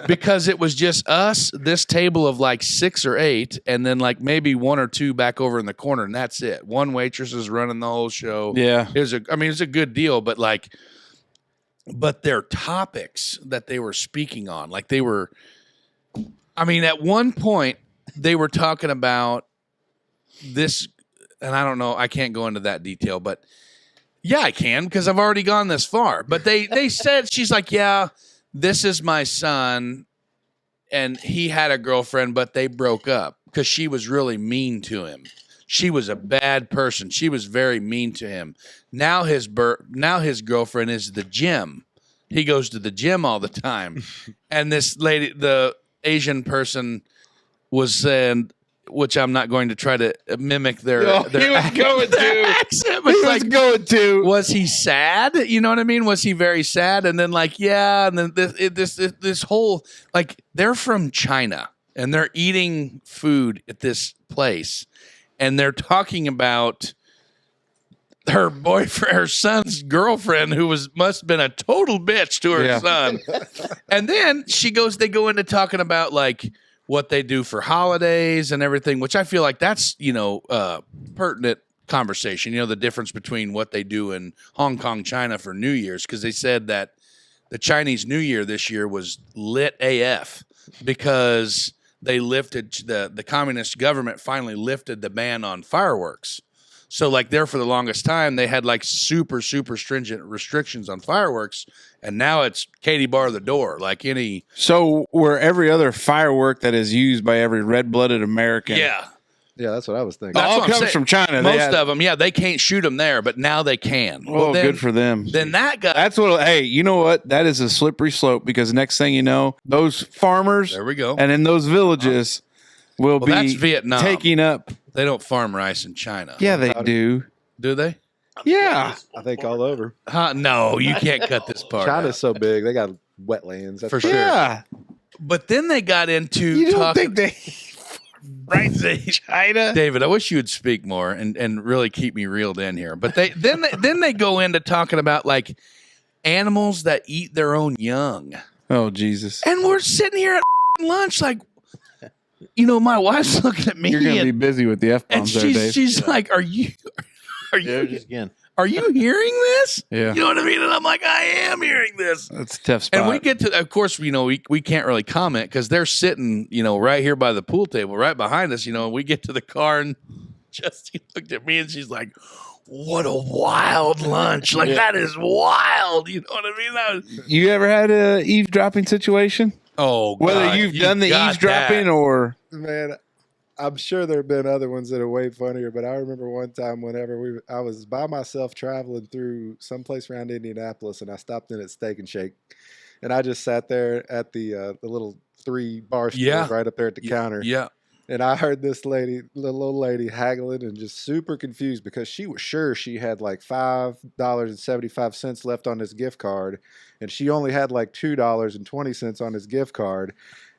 C: because it was just us, this table of like 6 or 8, and then like maybe 1 or 2 back over in the corner, and that's it. One waitress is running the whole show.
A: Yeah.
C: It was a good deal, but their topics that they were speaking on, like at one point they were talking about this, and I don't know, I can't go into that detail, but yeah, I can because I've already gone this far. But they said, she's like, "Yeah, this is my son, and he had a girlfriend, but they broke up because she was really mean to him. She was a bad person. She was very mean to him. Now his girlfriend is the gym. He goes to the gym all the time." And this lady, the Asian person, was saying, which I'm not going to try to mimic their
A: Oh, he was going
C: their
A: to.
C: accent. But
A: He
C: it's
A: was
C: like,
A: going to.
C: was he sad? You know what I mean? Was he very sad? And then yeah, and then this whole, like, they're from China and they're eating food at this place, and they're talking about her boyfriend, her son's girlfriend, who must have been a total bitch to her
A: Yeah.
C: son. And then they go into talking about, like, what they do for holidays and everything, which I feel like that's, pertinent conversation, the difference between what they do in Hong Kong, China for New Year's, because they said that the Chinese New Year this year was lit AF because they lifted the communist government finally lifted the ban on fireworks. So like there for the longest time, they had like super, super stringent restrictions on fireworks. And now it's Katie bar the door, like any.
A: So where every other firework that is used by every red-blooded American.
C: Yeah.
E: Yeah, that's what I was thinking.
A: All comes from China.
C: Most of them, they can't shoot them there, but now they can.
A: Well, good for them.
C: Then that guy.
A: That's what, hey, you know what? That is a slippery slope because next thing you know, those farmers
C: There we go.
A: and in those villages will be
C: that's Vietnam.
A: taking up.
C: They don't farm rice in China.
A: Yeah, they do.
C: Do they?
A: Yeah.
E: I think all over.
C: Huh? No, you can't cut this part
E: China's
C: out.
E: so big; they got wetlands. That's
C: For sure.
A: Yeah.
C: But then they got into
A: You don't
C: talking.
A: think they rice in China?
C: David, I wish you would speak more and really keep me reeled in here. But then they go into talking about like animals that eat their own young.
A: Oh, Jesus.
C: And we're sitting here at lunch like, my wife's looking at me
A: You're going to be
C: and
A: busy with the
C: and
A: F-bombs there, Dave.
C: she's like, are you
F: Just again.
C: are you hearing this?
A: Yeah.
C: You know what I mean? And I'm like, I am hearing this.
A: That's a tough spot.
C: And we get to, of course, we can't really comment because they're sitting, right here by the pool table, right behind us. We get to the car and Justine looked at me and she's like, "What a wild lunch! Like that is wild." You know what I mean? That was,
A: You ever had a eavesdropping situation?
C: oh,
A: Whether
C: God,
A: you've
C: you
A: done the
C: got
A: eavesdropping
C: that.
A: or
E: Man, I'm sure there have been other ones that are way funnier, but I remember one time whenever I was by myself traveling through someplace around Indianapolis, and I stopped in at Steak and Shake, and I just sat there at the little 3 bar stools
C: Yeah.
E: right up there at the counter,
C: Yeah,
E: and I heard this little old lady haggling and just super confused because she was sure she had like $5.75 left on this gift card, and she only had like $2.20 on his gift card.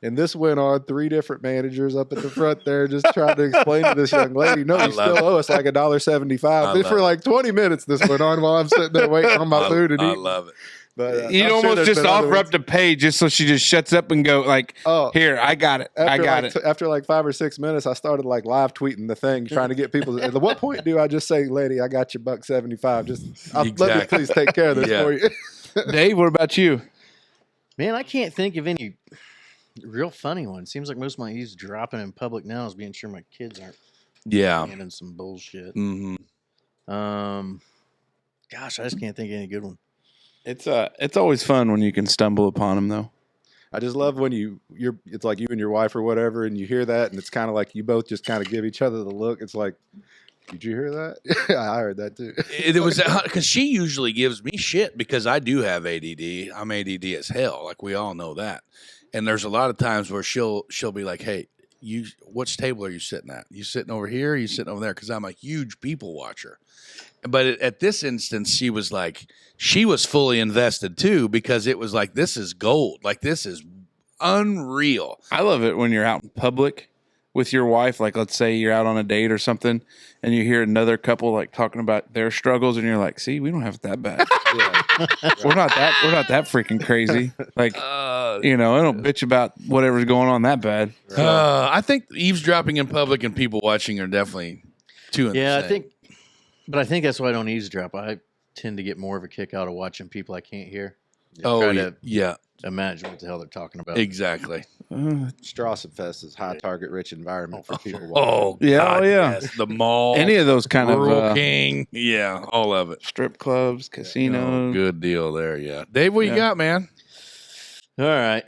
E: And this went on 3 different managers up at the front there just trying to explain to this young lady, no, you still owe us like $1.75. For like 20 minutes this went on while I'm sitting there waiting on my food and
C: I
E: eating.
C: love it.
E: But
A: you'd
E: I'm sure
A: almost
E: there's
A: just
E: been other
A: offer up
E: ones.
A: to pay just so she just shuts up and go like,
E: Oh,
A: here, I got it. I got it.
E: After like 5 or 6 minutes, I started like live tweeting the thing, trying to get people. At what point do I just say, "Lady, I got your $1.75. Just let me
C: Exactly.
E: please take care of this
C: Yeah.
E: for you."
A: Dave, what about you?
F: Man, I can't think of any real funny ones. Seems like most of my eavesdropping in public now is being sure my kids aren't
C: Yeah.
F: handing some bullshit.
C: Mm-hmm.
F: Gosh, I just can't think of any good one.
A: It's always fun when you can stumble upon them though.
E: I just love when it's like you and your wife or whatever, and you hear that, and it's kind of like you both just kind of give each other the look. It's like, did you hear that? I heard that too.
C: It was because she usually gives me shit because I do have ADD. I'm ADD as hell, like we all know that. And there's a lot of times where she'll be like, "Hey, which table are you sitting at? You sitting over here? Or you sitting over there?" Because I'm a huge people watcher. But at this instance, she was fully invested too because it was like, this is gold. Like this is unreal.
A: I love it when you're out in public with your wife, like let's say you're out on a date or something, and you hear another couple like talking about their struggles, and you're like, "See, we don't have it that bad. We're not that freaking crazy. Like, I don't bitch about whatever's going on that bad."
C: I think eavesdropping in public and people watching are definitely two in the same.
F: I think that's why I don't eavesdrop. I tend to get more of a kick out of watching people I can't hear.
C: Oh,
F: Try
C: yeah.
F: to
C: Yeah,
F: imagine what the hell they're talking about.
C: exactly.
E: Strassenfest is high target rich environment for people.
C: Oh,
A: Yeah,
C: God,
A: oh, yeah.
C: yes. The mall,
A: Any of those kind
C: Rural
A: of
C: King, yeah, all of it.
A: strip clubs, casinos.
C: Good deal there, yeah. Dave, what you
A: Yeah.
C: got, man?
F: All right.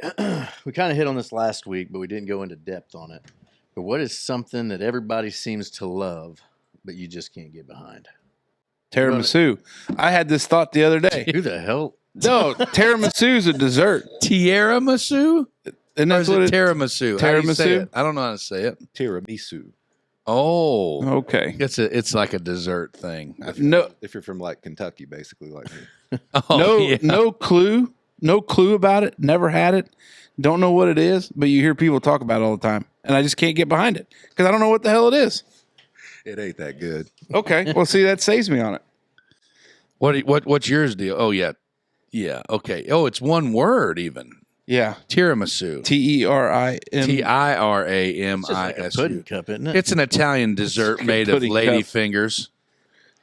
F: We kind of hit on this last week, but we didn't go into depth on it. But what is something that everybody seems to love, but you just can't get behind?
A: Tiramisu. I had this thought the other day.
F: Who the hell?
A: No, tiramisu is a dessert.
C: Tiramisu?
A: And
C: Or
A: that's
C: is
A: what
C: it tiramisu? How do you say
A: Tiramisu?
C: it? I don't know how to say it.
E: Tiramisu.
C: Oh,
A: Okay.
C: it's like a dessert thing.
A: No,
E: If you're from like Kentucky, basically like me.
C: Oh, yeah.
A: no clue about it. Never had it. Don't know what it is, but you hear people talk about it all the time, and I just can't get behind it because I don't know what the hell it is.
E: It ain't that good.
A: Okay, well, see, that saves me on it.
C: What's yours deal? Oh yeah, yeah. Okay. Oh, it's one word even.
A: Yeah.
C: Tiramisu.
A: T-E-R-I-M.
C: Tiramisu.
F: Pudding cup, isn't it?
C: It's an Italian dessert made of
A: pudding
C: lady
A: cup.
C: fingers,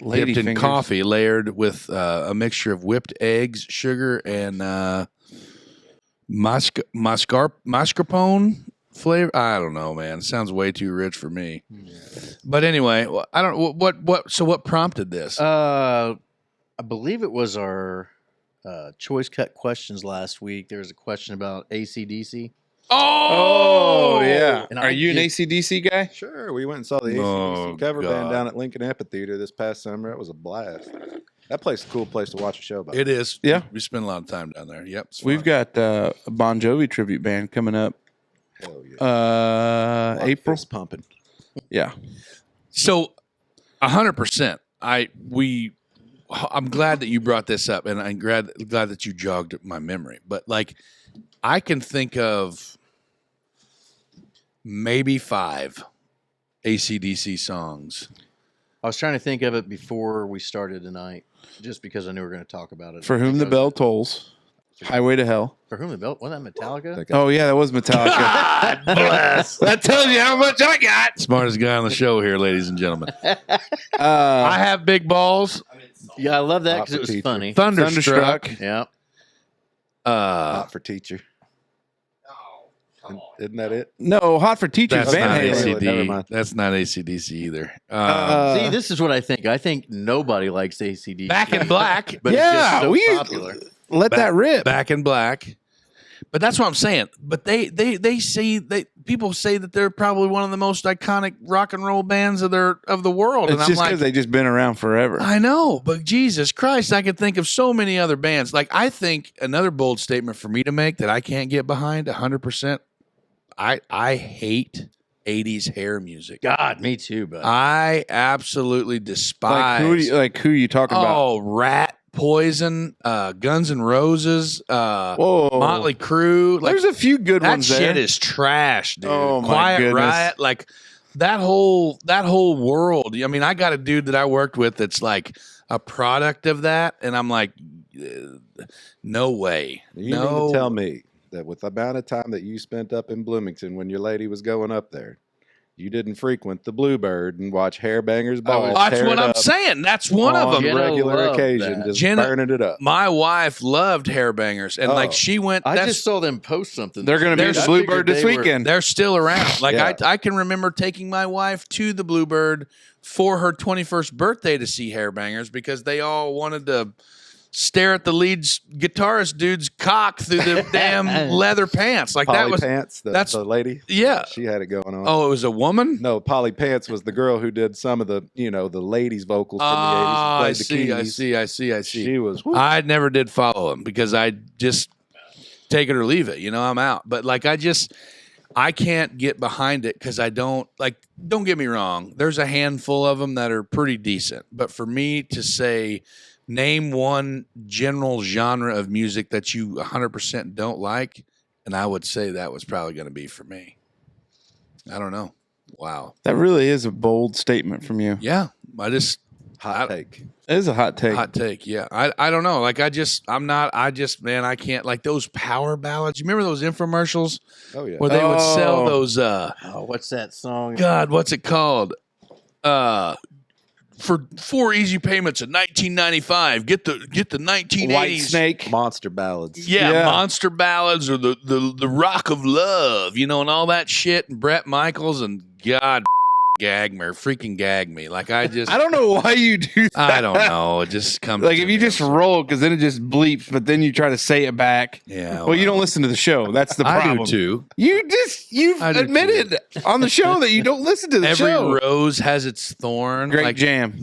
A: Lady
C: dipped in
A: fingers.
C: coffee, layered with a mixture of whipped eggs, sugar, and mascarpone flavor. I don't know, man. It sounds way too rich for me. But anyway, I don't. What? So what prompted this?
F: I believe it was our choice cut questions last week. There was a question about AC/DC.
A: Oh, yeah.
F: And
A: Are
F: I
A: you an
F: just-
A: AC/DC guy?
E: Sure, we went and saw the AC/DC
C: Oh,
E: cover
C: God.
E: band down at Lincoln Amphitheater this past summer. It was a blast. That place is a cool place to watch a show. By
C: It is.
A: Yeah.
C: We spend a lot of time down there. Yep. it's
A: We've
C: fun.
A: got a Bon Jovi tribute band coming up
E: Hell yeah.
A: April.
E: Fist pumping.
A: Yeah.
C: So 100%. I'm glad that you brought this up, and I'm glad that you jogged my memory. But like, I can think of maybe 5 AC/DC songs.
F: I was trying to think of it before we started tonight, just because I knew we were going to talk about it.
A: For Whom the Bell Tolls. Highway to Hell.
F: For Whom the Bell? Wasn't that Metallica?
A: Oh, yeah, that was Metallica.
C: Bless.
A: That tells you how much I got.
C: Smartest guy on the show here, ladies and gentlemen. I
A: Uh,
C: have big balls.
F: Yeah, I love that because
E: Hot
F: it was
E: for teacher.
F: funny.
C: Thunderstruck.
F: Yeah.
E: Hot for teacher. Isn't that it?
A: no, Hot for Teachers.
C: That's
A: Van
C: not
A: Halen.
E: AC. Never
C: ACD.
E: mind.
C: That's not ACDC either.
F: See, this is what I think. I think nobody likes ACD.
C: Back in Black.
F: but
A: Yeah,
F: it's just so popular.
A: Let that rip.
C: Back in Black. But that's what I'm saying. But they say people say that they're probably one of the most iconic rock and roll bands of the world.
A: It's
C: and I'm
A: just
C: like,
A: because they just been around forever.
C: I know, but Jesus Christ, I could think of so many other bands. Like, I think another bold statement for me to make that I can't get behind 100%. I hate 80s hair music.
F: God, me too, but
C: I absolutely despise.
A: Who are you talking about?
C: Oh, Rat, Poison, Guns N' Roses,
A: Whoa.
C: Motley Crue. Like,
A: There's a few good
C: that
A: ones
C: shit
A: there.
C: is trash, dude.
A: Oh, my
C: Quiet
A: goodness.
C: Riot, like that whole world. I mean, I got a dude that I worked with that's like a product of that, and I'm like, no way.
E: You mean to tell me that with the amount of time that you spent up in Bloomington when your lady was going up there, you didn't frequent the Bluebird and watch Hairbangers Ball?
C: That's
E: tear
C: what
E: it
C: I'm
E: up
C: saying. That's one of
E: on
C: them.
F: Jenna
E: regular
F: loved
E: occasion,
F: that.
E: just
C: Jenna-
E: burning it up.
C: My wife loved Hairbangers, and like
E: Oh.
C: she went.
F: I
C: that's-
F: just saw them post something.
A: They're going to be at
C: There's-
A: the
F: I
A: Bluebird
F: figured
A: this
F: they were-
A: weekend.
C: They're still around. Like
E: Yeah.
C: I can remember taking my wife to the Bluebird for her 21st birthday to see Hairbangers because they all wanted to stare at the lead guitarist dude's cock through the damn leather pants. Like
E: Polly
C: that was
E: Pants,
C: that's-
E: the lady.
C: yeah.
E: She had it going on.
C: Oh, it was a woman.
E: No, Polly Pants was the girl who did some of the, the ladies' vocals from the 80s.
C: Ah,
E: who
C: I
E: played the
C: see, I
E: keys.
C: see.
E: She was, whoop.
C: I never did follow him because I just take it or leave it. I'm out. But like I can't get behind it because I don't get me wrong. There's a handful of them that are pretty decent. But for me to say, name one general genre of music that you 100% don't like, and I would say that was probably going to be for me. I don't know. Wow.
A: That really is a bold statement from you.
C: Yeah. I-
E: take.
A: It is a hot take.
C: Hot take, yeah. I don't know. Like I can't like those power ballads. You remember those infomercials
E: Oh, yeah.
C: where they would sell
A: Oh.
C: those
F: Oh, what's that song?
C: God, what's it called? For 4 easy payments of $19.95, get the 1980s
A: White Snake.
E: Monster ballads.
C: Yeah,
A: Yeah.
C: monster ballads or the rock of love, and all that shit, and Brett Michaels, and God freaking gag me. Like I
A: don't know why you do that.
C: I don't know. It just comes
A: Like
C: to
A: if you
C: me.
A: just roll, because then it just bleeps, but then you try to say it back.
C: Yeah.
A: Well, you don't listen to the show. That's the problem.
C: I do too.
A: You've
C: I do
A: admitted on the show that you don't listen to the
C: Every
A: show.
C: rose has its thorn.
A: Great
C: Like,
A: jam.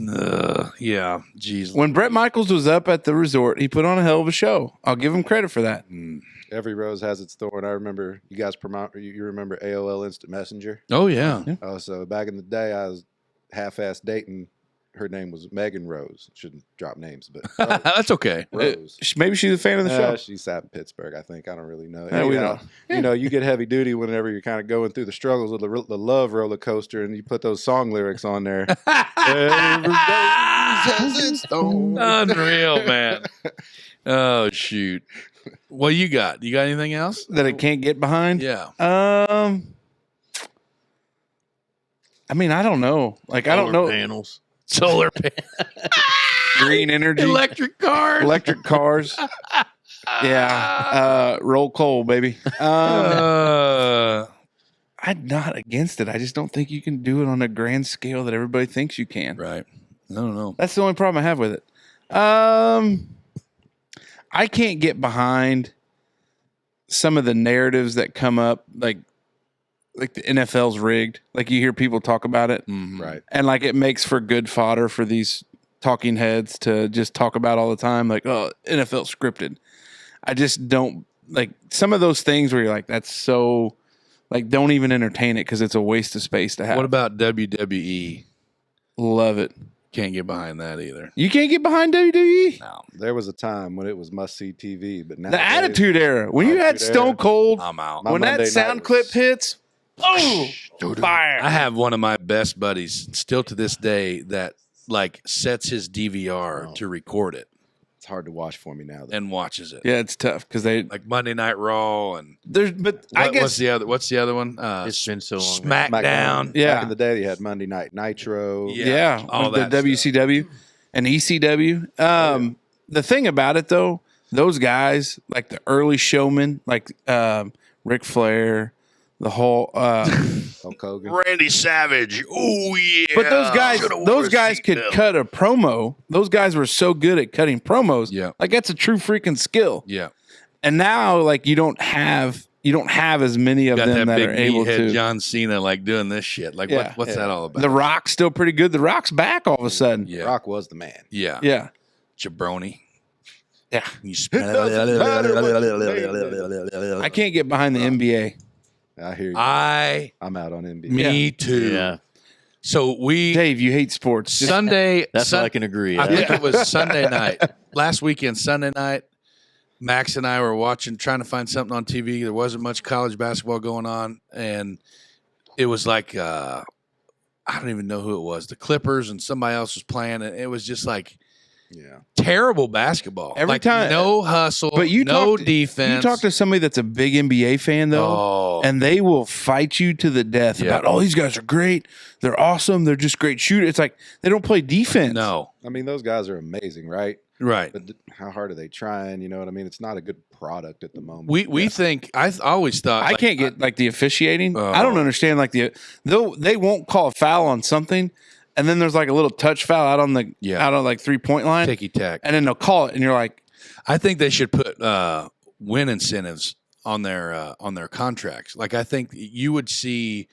C: yeah. Jeez.
A: When Brett Michaels was up at the resort, he put on a hell of a show. I'll give him credit for that.
E: Every rose has its thorn. I remember you guys you remember AOL Instant Messenger?
C: Oh yeah.
E: Oh, so back in the day, I was half-ass dating. Her name was Megan Rose. Shouldn't drop names, but
C: That's okay.
E: Rose.
A: Maybe she's a fan of the show.
E: She sat in Pittsburgh, I think. I don't really know.
A: Yeah, we
E: Anyhow, you get heavy duty whenever you're kind of going through the struggles of the love roller coaster, and you put those song lyrics on there. Every rose has its thorn.
C: Unreal, man. Oh shoot. What you got? You got anything else?
A: that it can't get behind.
C: Yeah.
A: I mean, I don't know. Like, I don't know.
F: Panels.
C: Solar panel.
A: Green energy,
C: Electric cars.
A: electric cars. Yeah. Roll coal, baby. I'm not against it. I just don't think you can do it on a grand scale that everybody thinks you can.
C: Right. I don't know.
A: That's the only problem I have with it. I can't get behind some of the narratives that come up, like the NFL's rigged. Like, you hear people talk about it,
E: Right.
A: and like it makes for good fodder for these talking heads to just talk about all the time. Like, oh, NFL scripted. I just don't like some of those things where you're like, that's so. Like, don't even entertain it because it's a waste of space to have.
C: What about WWE?
A: Love it.
C: Can't get behind that either.
A: You can't get behind WWE?
C: No.
E: There was a time when it was must-see TV, but now
A: The Attitude Era. When you had
E: Attitude
A: Stone
E: Era.
A: Cold,
C: I'm out.
E: My
A: when that
E: Monday night
A: sound
E: was-
A: clip hits, oh, fire.
C: I have one of my best buddies still to this day that like sets his DVR to record it
E: It's hard to watch for me now. Though.
C: and watches it.
A: Yeah, it's tough because they
C: Like Monday Night Raw and
A: I guess
C: what's the other one?
F: It's been so long.
C: SmackDown.
A: Yeah.
E: Back in the day, they had Monday Night Nitro.
A: yeah,
C: all
A: the
C: that stuff.
A: WCW and ECW. The thing about it though, those guys like the early showmen, like Ric Flair, the whole.
E: Hulk Hogan.
C: Randy Savage. Oh yeah.
A: But those guys could cut a promo. Those guys were so good at cutting promos.
C: Yeah.
A: Like, that's a true freaking skill.
C: Yeah.
A: And now, like, you don't have as many of
C: Got
A: them
C: that
A: that
C: big
A: are able
C: meathead
A: to.
C: John Cena like doing this shit. Like
A: Yeah.
C: what's that all about?
A: The Rock's still pretty good. The Rock's back all of a sudden.
C: yeah.
E: Rock was the man.
C: Yeah.
A: Yeah.
C: Jabroni.
A: Yeah.
C: You smell
A: I can't get behind the NBA.
E: I hear you. I'm out on NBA.
C: Me too.
F: Yeah,
C: So we
A: Dave, you hate sports. Just-
C: Sunday.
F: that's what I can agree.
C: I think it was Sunday night. Last weekend, Sunday night, Max and I were trying to find something on TV. There wasn't much college basketball going on. And it was like, I don't even know who it was. The Clippers and somebody else was playing. And it was just like
E: Yeah.
C: terrible basketball.
A: Every
C: Like,
A: time-
C: no hustle,
A: But you
C: no
A: talk to-
C: defense.
A: You talk to somebody that's a big NBA fan, though,
C: Oh,
A: and they will fight you to the death
C: Yeah.
A: about, oh, these guys are great. They're awesome. They're just great shooters. It's like they don't play defense.
C: no.
E: I mean, those guys are amazing, right?
C: Right.
E: But how hard are they trying? You know what I mean? It's not a good product at the moment.
C: We think, I always thought.
A: I
C: like,
A: can't get like the officiating.
C: Oh.
A: I don't understand like they won't call a foul on something, and then there's like a little touch foul out on the
C: Yeah.
A: out on like 3-point line,
C: ticky tack.
A: and then they'll call it, and you're like,
C: I think they should put win incentives on their contracts. Like, I think you would see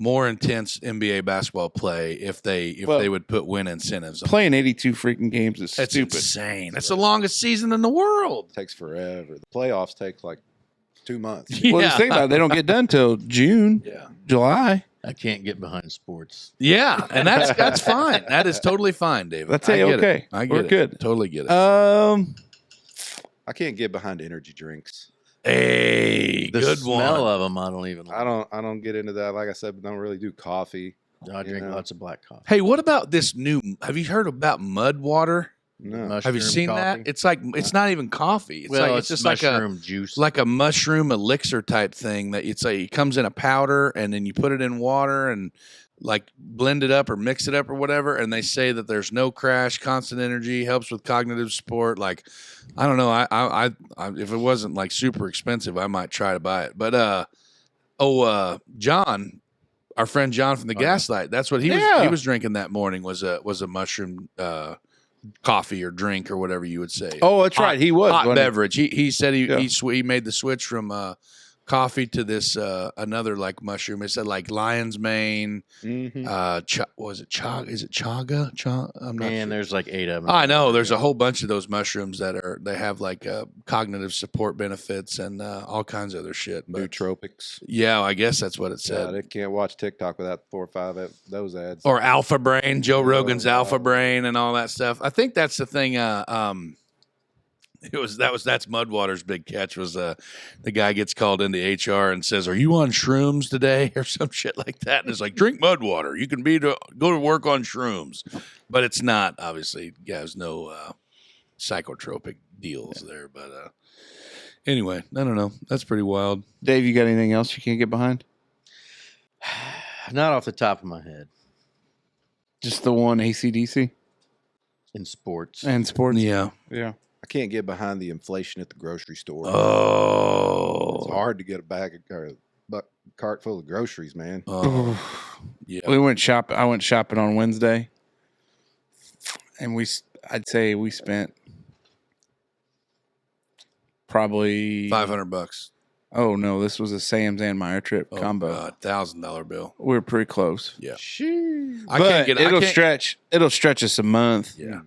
C: more intense NBA basketball play if they would put win incentives on.
A: playing 82 freaking games is
C: That's
A: stupid.
C: insane. That's the longest season in the world.
E: It takes forever. The playoffs take like 2 months.
A: Well, just think about it. They don't get done till June,
C: Yeah.
A: July.
F: I can't get behind sports.
C: Yeah, and that's fine. That is totally fine, David.
A: That's
C: I get
A: A-okay.
C: it. I get
A: We're
C: it.
A: good.
C: Totally get it.
E: I can't get behind energy drinks.
C: Hey,
F: The
C: good
F: smell
C: one.
F: of them, I don't even like.
E: I don't get into that. Like I said, don't really do coffee.
F: I drink
E: know.
F: lots of black coffee.
C: Hey, what about this new? Have you heard about mud water?
E: No.
C: Have you seen that? It's like it's not even coffee. It's
F: well,
C: like
F: it's
C: just like a
F: mushroom juice.
C: like a mushroom elixir type thing that it's like it comes in a powder and then you put it in water and like blend it up or mix it up or whatever. And they say that there's no crash, constant energy, helps with cognitive support. Like, I don't know. I if it wasn't like super expensive, I might try to buy it. But John, our friend John from the Gaslight, that's what he was drinking that morning was a mushroom coffee or drink or whatever you would say.
A: Oh, that's right. He was
C: hot
A: wasn't he?
C: beverage. He said
A: Yeah.
C: he made the switch from coffee to this another like mushroom. It said like lion's mane.
E: Mhm.
C: Was it chaga? Is it chaga? I'm not
F: Man,
C: sure.
F: there's like 8 of them.
C: I know there's a whole bunch of those mushrooms that they have like cognitive support benefits and all kinds of other shit. But
E: Nootropics.
C: yeah, I guess that's what it
E: Yeah,
C: said.
E: they can't watch TikTok without 4 or 5 those ads.
C: Or Alpha Brain, Joe Rogan's
E: wow.
C: Alpha Brain, and all that stuff. I think that's the thing. That's Mudwater's big catch was the guy gets called into HR and says, "Are you on shrooms today?" or some shit like that, and it's like, "Drink Mudwater. You can go to work on shrooms," but it's not obviously. Yeah, there's no psychotropic deals there, but anyway, I don't know. That's pretty wild.
A: Dave, you got anything else you can't get behind?
F: Not off the top of my head.
A: Just the one AC/DC
F: In sports.
A: and sports.
C: Yeah.
A: Yeah.
E: I can't get behind the inflation at the grocery store.
C: Oh.
E: It's hard to get a bag or a cart full of groceries, man.
C: Oh. Yeah.
A: I went shopping on Wednesday, and I'd say we spent probably
C: $500.
A: Oh no, this was a Sam's and Meyer trip combo.
C: $1,000 bill.
A: We were pretty close.
C: Yeah.
A: But it'll stretch us a month.
C: Yeah.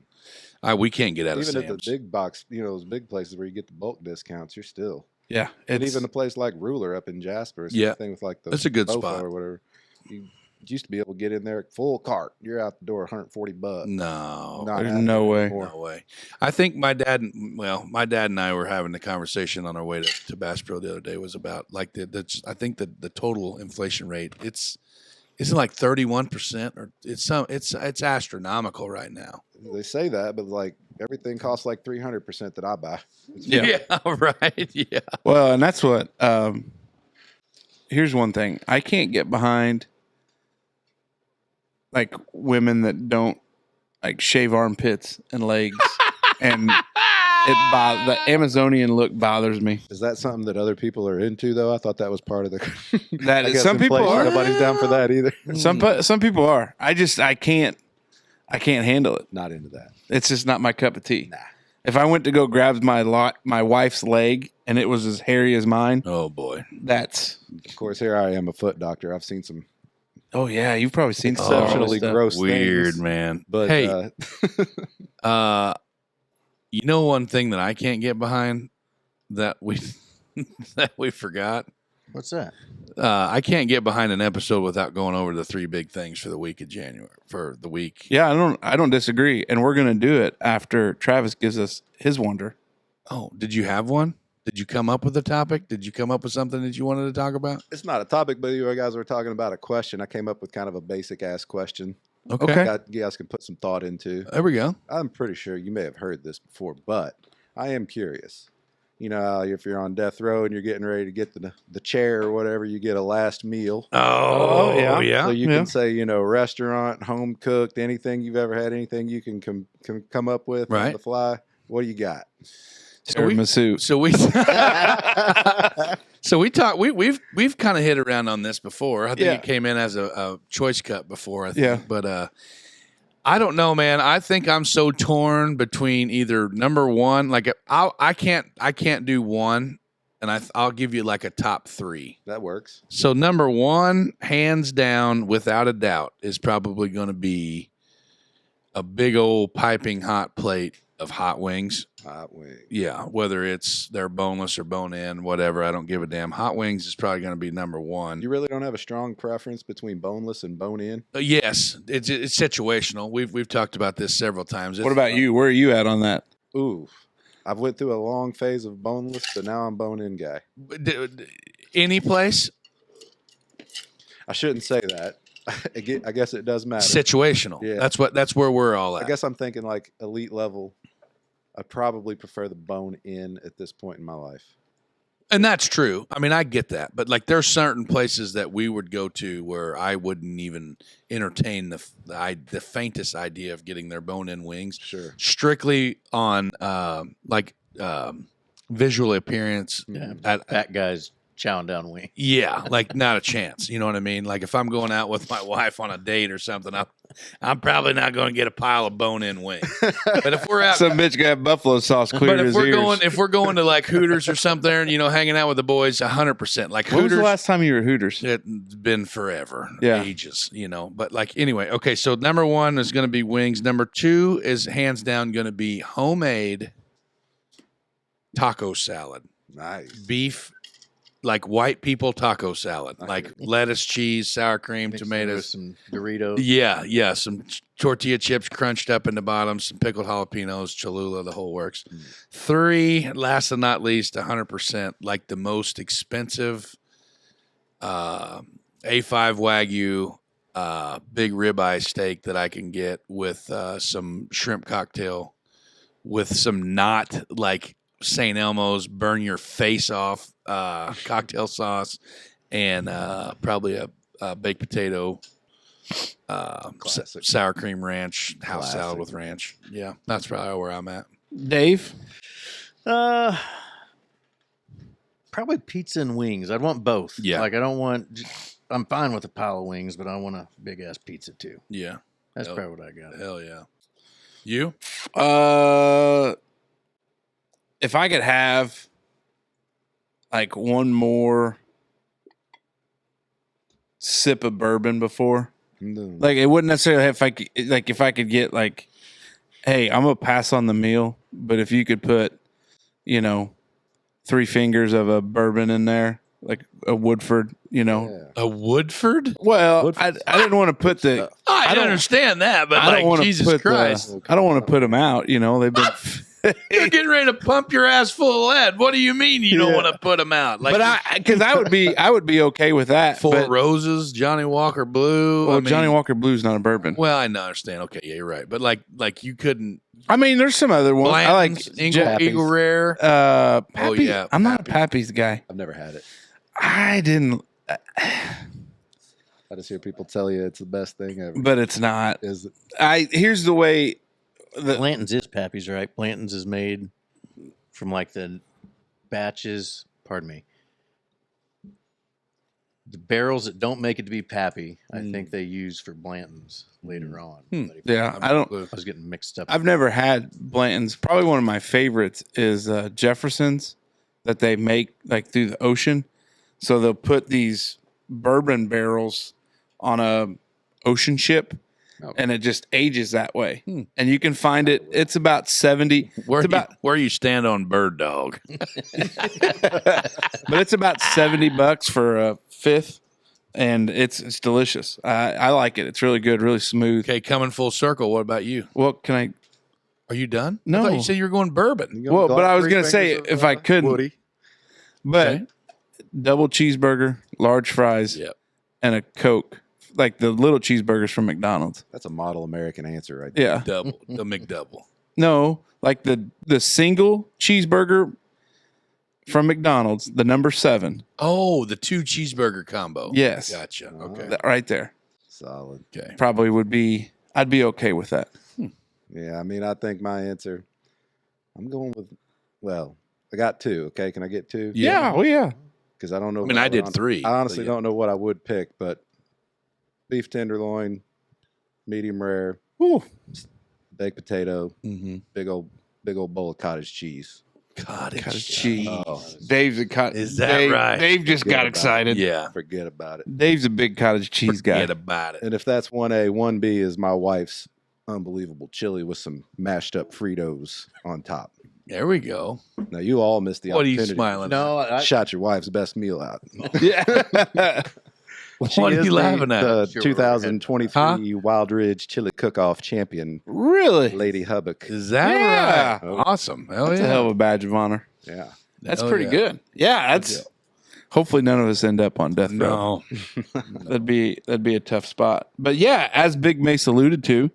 C: We can't get out of
E: Even
C: Sam's.
E: at the big box, those big places where you get the bulk discounts, you're still.
A: Yeah.
E: And even a place like Ruler up in Jasper,
C: Yeah.
E: thing with like the
C: That's a good
E: Bofa
C: spot.
E: or whatever. You used to be able to get in there full cart. You're out the door $140.
C: No.
E: Not
A: There's
E: happening
A: no way.
E: anymore.
C: No way. I think my dad and I were having the conversation on our way to Bass Pro the other day was about like I think the total inflation rate isn't like 31% or it's astronomical right now.
E: They say that, but like everything costs like 300% that I buy.
A: Yeah.
C: Right. Yeah.
A: Well, and that's what. Here's one thing I can't get behind, like women that don't like shave armpits and legs, and the Amazonian look bothers me.
E: Is that something that other people are into though? I thought that was part of the.
A: That
E: I guess
A: some people
E: inflation,
A: are.
E: Nobody's down for that either.
A: Some people are. I can't handle it.
E: Not into that.
A: It's just not my cup of tea. Nah. If I went to go grab my wife's leg and it was as hairy as mine,
C: Oh boy.
A: that's.
E: Of course, here I am, a foot doctor. I've seen some
A: Oh yeah, you've probably seen some
E: exceptionally
A: stuff.
E: gross
C: Weird,
E: things.
C: man.
E: But
C: hey, you know one thing that I can't get behind that we forgot.
F: What's that?
C: I can't get behind an episode without going over the 3 big things for the week of January for the week.
A: Yeah, I don't disagree, and we're gonna do it after Travis gives us his wonder.
C: Oh, did you have one? Did you come up with a topic? Did you come up with something that you wanted to talk about?
E: it's not a topic, but you guys were talking about a question. I came up with kind of a basic ass question.
A: Okay.
E: You guys can put some thought into.
C: There we go.
E: I'm pretty sure you may have heard this before, but I am curious. You know, how if you're on death row and you're getting ready to get the chair or whatever, you get a last meal.
C: Oh,
A: yeah.
E: So you
A: Yeah.
E: can say, restaurant, home cooked, anything you've ever had, anything you can come up with on
C: Right.
E: the fly. What do you got?
A: Tiramisu.
C: So we so we talked. We've kind of hit around on this before. I think
A: Yeah.
C: it came in as a choice cut before. I think.
A: Yeah.
C: But I don't know, man. I think I'm so torn between either number one, like I can't do one, and I'll give you like a top 3.
E: That works.
C: So number one, hands down, without a doubt, is probably going to be a big old piping hot plate of hot wings.
E: Hot wing.
C: Yeah, whether they're boneless or bone in, whatever, I don't give a damn. Hot wings is probably going to be number one.
E: You really don't have a strong preference between boneless and bone in?
C: Yes, it's situational. We've talked about this several times.
A: What about you? Where are you at on that?
E: Ooh. I've went through a long phase of boneless, but now I'm bone in guy.
C: Any place?
E: I shouldn't say that. I guess it does matter.
C: Situational.
E: Yeah.
C: That's where we're all at.
E: I guess I'm thinking like elite level. I probably prefer the bone in at this point in my life.
C: And that's true. I mean, I get that, but like there's certain places that we would go to where I wouldn't even entertain the faintest idea of getting their bone-in wings.
E: Sure.
C: Strictly on visual appearance.
F: Yeah.
C: At,
F: That guy's chowing down wing.
C: yeah, like not a chance. You know what I mean? Like if I'm going out with my wife on a date or something, I'm probably not going to get a pile of bone-in wings. But if we're out,
A: Some bitch got buffalo sauce clear
C: but
A: his
C: if
A: ears.
C: we're going to like Hooters or something, hanging out with the boys, 100%. Like
A: When was
C: Hooters.
A: the last time you were at Hooters?
C: It's been forever,
A: Yeah.
C: ages, But like anyway, okay. So number one is going to be wings. Number 2 is hands down going to be homemade taco salad,
E: Nice.
C: beef, like white people taco salad, like lettuce, cheese, sour cream,
F: Mixed with
C: tomatoes.
F: some Doritos.
C: Yeah, some tortilla chips crunched up in the bottom, some pickled jalapenos, Cholula, the whole works. 3, last but not least, 100%, like the most expensive A5 Wagyu big ribeye steak that I can get with some shrimp cocktail with some not like St. Elmo's burn your face off cocktail sauce, and probably a baked potato, sour cream ranch, house salad with ranch. Yeah, that's probably where I'm at.
A: Dave?
F: Probably pizza and wings. I'd want both.
C: Yeah.
F: Like, I don't want... I'm fine with a pile of wings, but I want a big-ass pizza, too.
C: Yeah.
F: That's probably what I got.
C: Hell yeah. You?
A: If I could have like one more sip of bourbon before, like it wouldn't necessarily have, if I could get like, hey, I'm gonna pass on the meal, but if you could put, 3 fingers of a bourbon in there, like a Woodford,
C: A Woodford?
A: Well, I didn't want to put the.
C: I don't understand that, but
A: I don't want to
C: Jesus
A: put
C: Christ.
A: I don't want to put them out. They've been.
C: You're getting ready to pump your ass full of lead. What do you mean you don't want to put them out? Like,
A: But because I would be okay with that.
C: Four
A: but-
C: Roses, Johnny Walker Blue.
A: Well,
C: I mean,
A: Johnny Walker Blue's not a bourbon.
C: Well, I understand. Okay, yeah, you're right. But like you couldn't.
A: I mean, there's some other ones. I like
C: Blanton's, Eagle Rare.
A: Pappy.
C: yeah,
A: I'm not a Pappy's guy.
E: I've never had it.
A: I didn't,
E: I just hear people tell you it's the best thing ever.
A: but it's not.
E: Is it?
A: Here's the way.
F: Blanton's is Pappy's, right? Blanton's is made from like the batches. Pardon me. The barrels that don't make it to be Pappy, I think they use for Blanton's later on. But
A: Yeah, I
F: was getting mixed up.
A: I've never had Blanton's. Probably one of my favorites is Jefferson's that they make like through the ocean. So they'll put these bourbon barrels on a ocean ship, and it just ages that way. And you can find it. It's about 70.
C: Where you stand on Bird Dog.
A: But it's about $70 for a fifth, and it's delicious. I like it. It's really good, really smooth.
C: Okay, coming full circle. What about you?
A: Well, can I?
C: Are you done?
A: No.
C: I thought you said you were going bourbon.
A: Well, but I was gonna say if I couldn't,
E: Woody.
A: but
C: Okay.
A: double cheeseburger, large fries,
C: Yep.
A: and a Coke, like the little cheeseburgers from McDonald's.
E: That's a model American answer right there.
A: Yeah,
C: Double, the McDouble.
A: no, like the single cheeseburger from McDonald's, the number 7.
C: Oh, the 2 cheeseburger combo.
A: Yes.
C: Gotcha. Okay.
A: That right there
E: Solid.
C: Okay.
A: probably would be. I'd be okay with that.
E: Yeah, I mean, I think my answer, I'm going with, well, I got 2. Okay, can I get 2?
A: Yeah. Oh yeah.
E: Because I don't know.
C: I mean, I did 3.
E: I honestly
C: but yeah.
E: don't know what I would pick, but beef tenderloin, medium rare,
A: Ooh.
E: baked potato,
C: Mm-hmm.
E: big old bowl of cottage cheese.
C: Cottage
A: cheese.
E: Oh,
A: Dave's a
C: Is that right?
A: Dave just
E: Forget
A: got
E: about
A: excited.
C: Yeah.
E: forget about it.
A: Dave's a big cottage cheese guy.
C: Forget about it.
E: And if that's 1A, 1B is my wife's unbelievable chili with some mashed up Fritos on top.
C: There we go.
E: Now you all missed the
C: What are
E: opportunity.
C: you smiling?
F: No, I,
E: Shot your wife's best meal out.
A: Yeah.
C: What are you laughing at?
E: The
F: Sure,
E: 2023 Wild Ridge Chili Cook-Off champion,
A: Really?
E: Lady Hubbach.
C: Is that
A: Yeah.
C: right? Awesome. Hell
A: That's
C: yeah.
A: a hell of a badge of honor.
E: Yeah.
A: That's
C: Hell
A: pretty
C: yeah.
A: good. Yeah, that's. Hopefully, none of us end up on death row.
C: No.
A: That'd be a tough spot. But yeah, as Big Mace alluded to,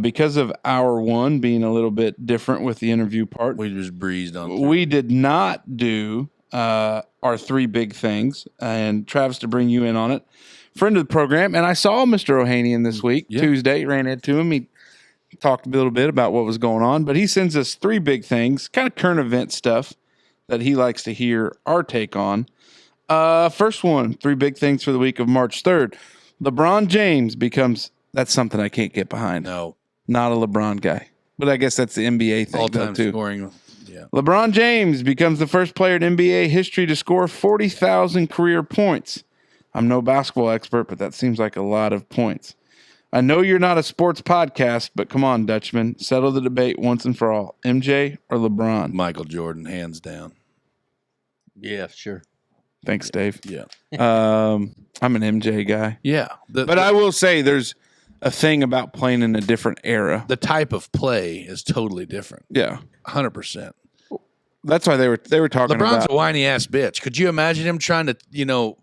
A: because of hour 1 being a little bit different with the interview part,
C: We just breezed on.
A: we did not do our 3 big things. And Travs, to bring you in on it, friend of the program, and I saw Mr. Ohanian this week,
C: Yeah.
A: Tuesday, ran into him. He talked a little bit about what was going on, but he sends us 3 big things, kind of current event stuff that he likes to hear our take on. First one, 3 big things for the week of March 3rd. LeBron James becomes, that's something I can't get behind.
C: No.
A: Not a LeBron guy, but I guess that's the NBA thing though,
C: All-time
A: too.
C: scoring. Yeah.
A: LeBron James becomes the first player in NBA history to score 40,000 career points. I'm no basketball expert, but that seems like a lot of points. I know you're not a sports podcast, but come on, Dutchman. Settle the debate once and for all. MJ or LeBron?
C: Michael Jordan, hands down.
F: yeah, sure.
A: Thanks, Dave.
C: Yeah.
A: I'm an MJ guy.
C: Yeah.
A: But I will say there's a thing about playing in a different era.
C: the type of play is totally different.
A: Yeah.
C: 100%.
A: That's why they were talking
C: LeBron's
A: about
C: a whiny ass bitch. Could you imagine him trying to,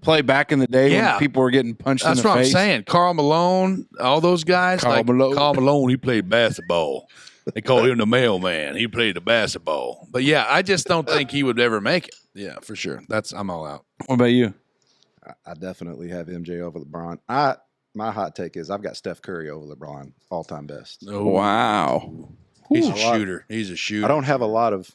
A: play back in the day
C: Yeah.
A: when people were getting punched
C: that's
A: in the
C: what
A: face.
C: I'm saying. Carl Malone, all those guys.
A: Carl Malone.
C: Carl Malone, he played basketball. They call him the mailman. He played the basketball. But yeah, I just don't think he would ever make it. Yeah, for sure. I'm all out.
A: What about you?
E: I definitely have MJ over LeBron. My hot take is I've got Steph Curry over LeBron, all-time best.
C: Oh,
A: Wow.
C: he's a shooter. He's a shooter.
E: I don't have a lot of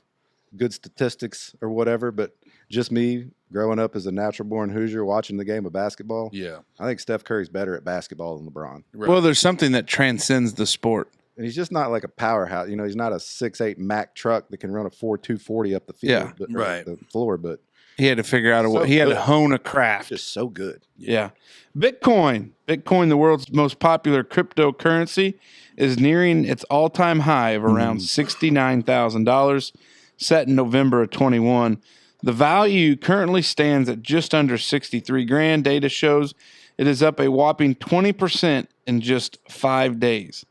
E: good statistics or whatever, but just me growing up as a natural-born Hoosier watching the game of basketball,
C: Yeah.
E: I think Steph Curry's better at basketball than LeBron.
C: Right.
A: Well, there's something that transcends the sport.
E: And he's just not like a powerhouse. You know, he's not a 6'8" Mack truck that can run a 4.240 up the field,
A: Yeah,
E: but,
C: right.
E: the floor, but
A: He had to figure out a way.
E: So
A: He had to
E: good.
A: hone a craft.
E: just so good.
A: Yeah. Bitcoin, the world's most popular cryptocurrency, is nearing its all-time high of around $69,000, set in November of 21. The value currently stands at just under 63 grand. Data shows it is up a whopping 20% in just 5 days.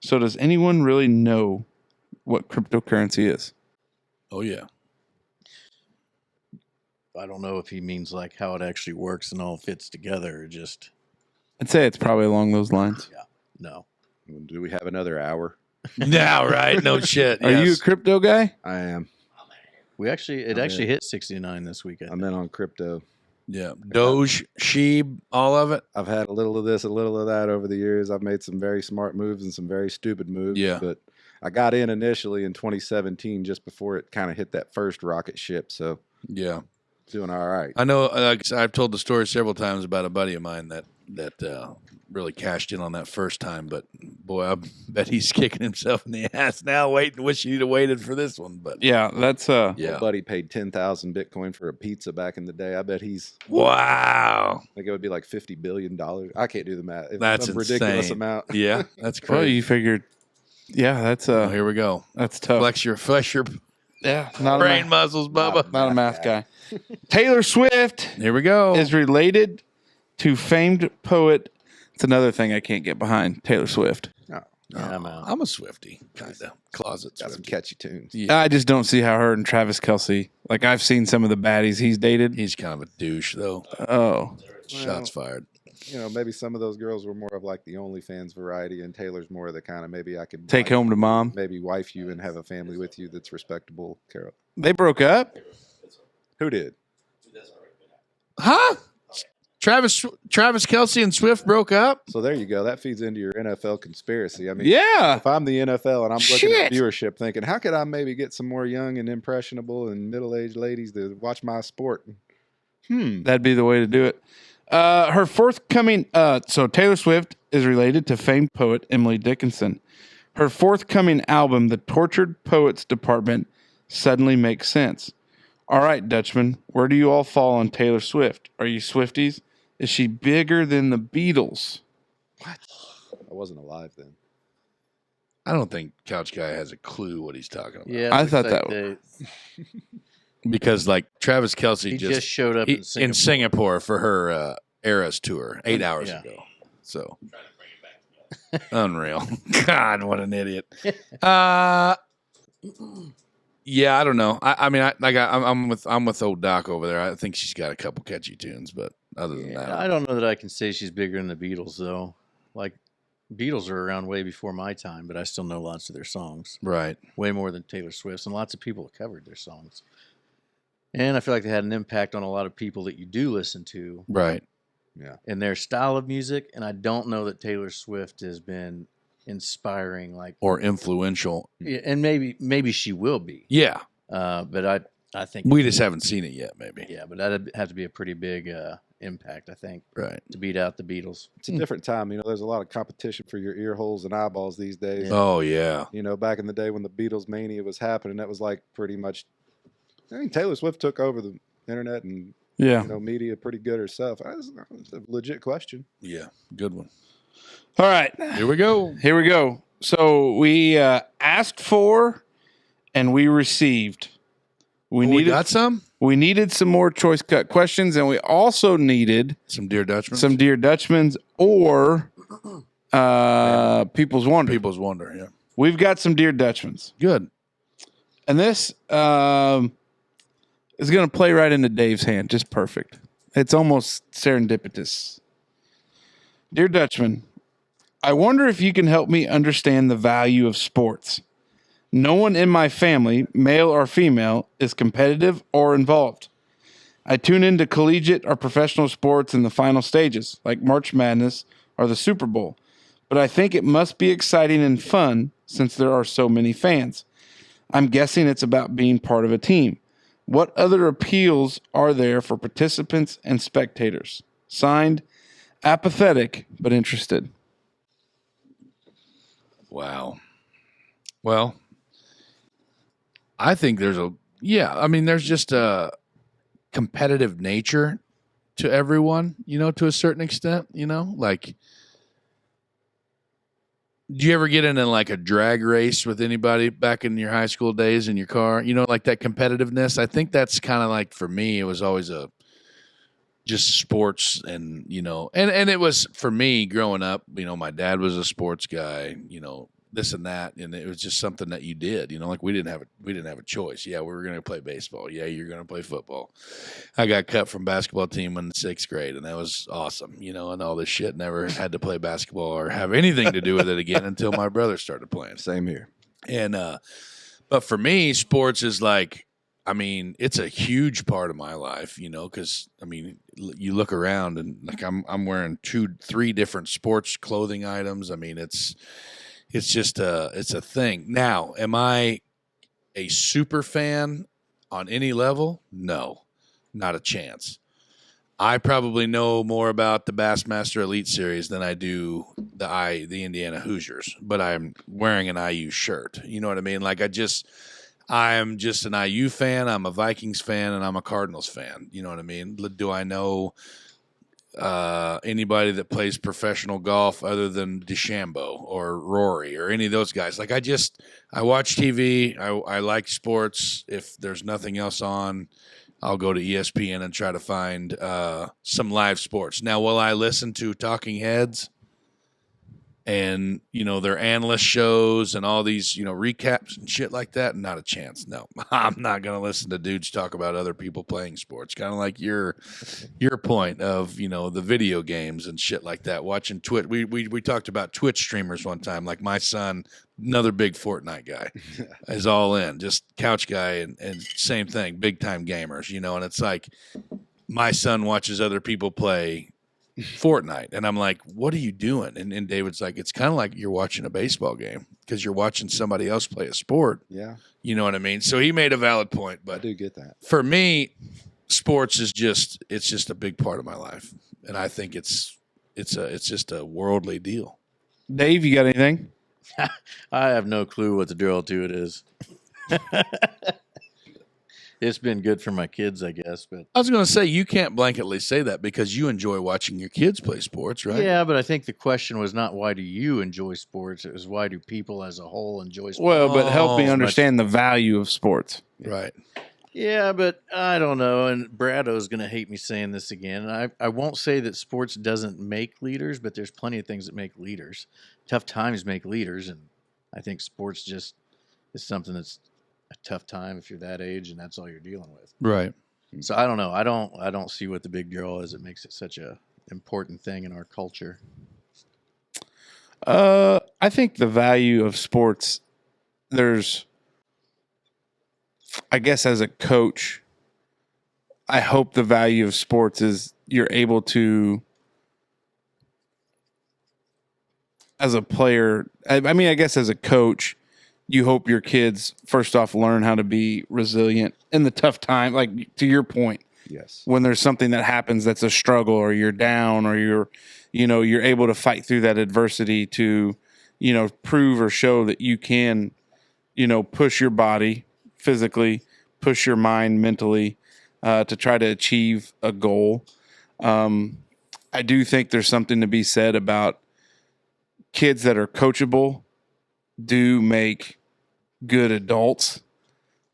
A: So does anyone really know what cryptocurrency is?
C: Oh, yeah.
F: I don't know if he means like how it actually works and all fits together. Or just
A: I'd say it's probably along those lines.
F: no.
E: Do we have another hour?
C: Now, right? No shit.
A: Are you a crypto guy?
E: I am.
F: It actually hit 69 this week. I think.
E: I'm in on crypto.
C: Yeah. Doge, Sheeb, all of it.
E: I've had a little of this, a little of that over the years. I've made some very smart moves and some very stupid moves.
C: Yeah.
E: But I got in initially in 2017, just before it kind of hit that first rocket ship. So
C: Yeah.
E: doing all right.
C: I know. I've told the story several times about a buddy of mine that really cashed in on that first time. But boy, I bet he's kicking himself in the ass now, wishing he'd have waited for this one. But
A: Yeah, that's
C: yeah.
E: My buddy paid 10,000 Bitcoin for a pizza back in the day. I bet
C: Wow.
E: I think it would be like $50 billion. I can't do the math. It's
C: That's
E: some ridiculous
C: insane.
E: amount.
C: Yeah, that's
A: well,
C: crazy.
A: you figured. Yeah, that's
C: Oh, here we go.
A: that's tough.
C: Flex your
A: Yeah, not
C: brain
A: a
C: muscles, Bubba.
A: not a math guy. Taylor Swift
C: Here we go.
A: is related to famed poet. It's another thing I can't get behind. Taylor Swift.
E: Oh,
F: Yeah, I'm out.
C: I'm a Swiftie, kind of closet
E: got some
C: Swiftie.
E: catchy tunes.
C: Yeah.
A: I just don't see how her and Travis Kelce. Like I've seen some of the baddies he's dated.
C: He's kind of a douche, though.
A: Oh,
C: Shots fired.
E: You know, maybe some of those girls were more of like the OnlyFans variety, and Taylor's more of the kind of maybe I could
A: take home to mom.
E: maybe wife you and have a family with you that's respectable. Carol,
A: They broke up.
E: who did?
C: Huh? Travis Kelce and Swift broke up?
E: So there you go. That feeds into your NFL conspiracy. I mean,
A: Yeah.
E: if I'm the NFL and I'm looking
A: Shit.
E: at viewership, thinking, how could I maybe get some more young and impressionable and middle-aged ladies to watch my sport?
A: That'd be the way to do it. Her forthcoming, so Taylor Swift is related to famed poet Emily Dickinson. Her forthcoming album, The Tortured Poets Department, suddenly makes sense. All right, Dutchman, where do you all fall on Taylor Swift? Are you Swifties? Is she bigger than the Beatles?
E: I wasn't alive then.
C: I don't think Couch Guy has a clue what he's talking about.
F: Yeah,
A: I
F: looks
A: thought
F: like
A: that
C: Because, like, Travis Kelce
F: he just showed up
C: in Singapore for her Eras tour 8 hours
F: Yeah.
C: ago. So, unreal. God, what an idiot. Yeah, I don't know. I'm with old Doc over there. I think she's got a couple catchy tunes, but other than that,
F: I don't know that I can say she's bigger than the Beatles, though. Like, Beatles are around way before my time, but I still know lots of their songs.
C: right.
F: Way more than Taylor Swift's, and lots of people have covered their songs. And I feel like they had an impact on a lot of people that you do listen to
C: Right.
F: in their style of music. And I don't know that Taylor Swift has been inspiring, like,
C: Or influential.
F: yeah, and maybe she will be.
C: Yeah.
F: But I think
C: We just haven't seen it yet, maybe.
F: yeah, but that'd have to be a pretty big impact, I think,
C: Right.
F: to beat out the Beatles.
E: It's a different time. You know, there's a lot of competition for your ear holes and eyeballs these days.
C: Oh, yeah.
E: You know, back in the day when the Beatles mania was happening, that was like pretty much. I mean, Taylor Swift took over the internet and
A: Yeah.
E: media pretty good herself. That's a legit question.
C: Yeah. Good one.
A: All right.
C: Here we go.
A: Here we go. So we asked for and we received.
C: We got some?
A: We needed some more choice cut questions, and we also needed
C: Some Dear Dutchmen.
A: some Dear Dutchmans or People's Wonder.
C: People's Wonder. Yeah.
A: We've got some Dear Dutchmans.
C: Good.
A: And this is going to play right into Dave's hand. Just perfect. It's almost serendipitous. Dear Dutchman, I wonder if you can help me understand the value of sports. No one in my family, male or female, is competitive or involved. I tune into collegiate or professional sports in the final stages, like March Madness or the Super Bowl, but I think it must be exciting and fun since there are so many fans. I'm guessing it's about being part of a team. What other appeals are there for participants and spectators? Signed, apathetic, but interested.
C: Wow. Well, I think there's there's just a competitive nature to everyone, to a certain extent, like, do you ever get in like a drag race with anybody back in your high school days in your car? Like that competitiveness. I think that's kind of like, for me, it was always just sports and, and it was for me growing up, my dad was a sports guy, this and that. And it was just something that you did, like we didn't have a choice. Yeah. We were going to play baseball. Yeah. You're going to play football. I got cut from basketball team in the 6th grade and that was awesome, and all this shit. Never had to play basketball or have anything to do with it again until my brother started playing.
E: Same here.
C: And, but for me, sports is like, it's a huge part of my life, because you look around and like I'm wearing 2-3 different sports clothing items. It's just it's a thing. Now, am I a super fan on any level? No, not a chance. I probably know more about the Bassmaster Elite Series than I do the Indiana Hoosiers, but I'm wearing an IU shirt. You know what I mean? Like I'm just an IU fan, I'm a Vikings fan, and I'm a Cardinals fan. You know what I mean? Do I know anybody that plays professional golf other than DeChambeau or Rory or any of those guys? Like I watch TV. I like sports. If there's nothing else on, I'll go to ESPN and try to find some live sports. Now, will I listen to talking heads and, their analyst shows and all these, recaps and shit like that? Not a chance. No, I'm not going to listen to dudes talk about other people playing sports. Kind of like your point of, the video games and shit like that. Watching Twitch. We talked about Twitch streamers one time. Like my son, another big Fortnite guy, is all in, just couch guy and same thing, big time gamers, and it's like my son watches other people play Fortnite and I'm like, what are you doing? And David's like, it's kind of like you're watching a baseball game because you're watching somebody else play a sport.
E: Yeah.
C: You know what I mean? So he made a valid point, but
E: I do get that.
C: For me, sports is just a big part of my life. And I think it's just a worldly deal.
A: Dave, you got anything?
F: I have no clue what the drill to it is. It's been good for my kids, I guess. But
C: I was going to say, you can't blanketly say that because you enjoy watching your kids play sports, right?
F: Yeah, but I think the question was not why do you enjoy sports? It was why do people as a whole enjoy sports?
A: Well, but help me understand the value of sports.
C: Right.
F: Yeah, but I don't know. And Brado's going to hate me saying this again. I won't say that sports doesn't make leaders, but there's plenty of things that make leaders. Tough times make leaders, and I think sports just is something that's a tough time if you're that age and that's all you're dealing with.
C: Right.
F: So I don't know. I don't see what the big draw is. It makes it such a important thing in our culture.
A: I think the value of sports, I guess as a coach, I hope the value of sports is you're able to, as a player, I guess as a coach, you hope your kids, first off, learn how to be resilient in the tough time. Like to your point,
E: Yes.
A: when there's something that happens that's a struggle or you're down or you're able to fight through that adversity to, prove or show that you can, push your body physically, push your mind mentally to try to achieve a goal. I do think there's something to be said about kids that are coachable do make good adults,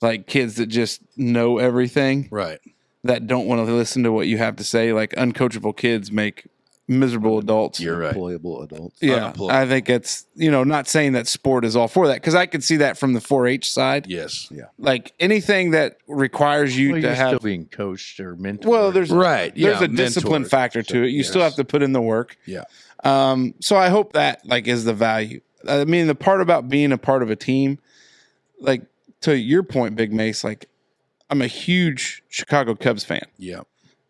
A: like kids that just know everything,
C: Right.
A: that don't want to listen to what you have to say. Like uncoachable kids make miserable adults.
C: You're right.
E: Employable adults.
A: Yeah,
C: Unemployed.
A: I think it's, not saying that sport is all for that, because I can see that from the 4-H side.
C: Yes.
A: Like anything that requires you
F: Well,
A: to
F: you're
A: have.
F: still being coached or mentored.
A: Well, there's
C: Right.
A: there's
C: Yeah,
A: a discipline
C: mentored.
A: factor to it. You still have to put in the work.
C: Yeah.
A: So I hope that is the value. I mean, the part about being a part of a team, like to your point, Big Mace, like I'm a huge Chicago Cubs fan.
C: Yeah.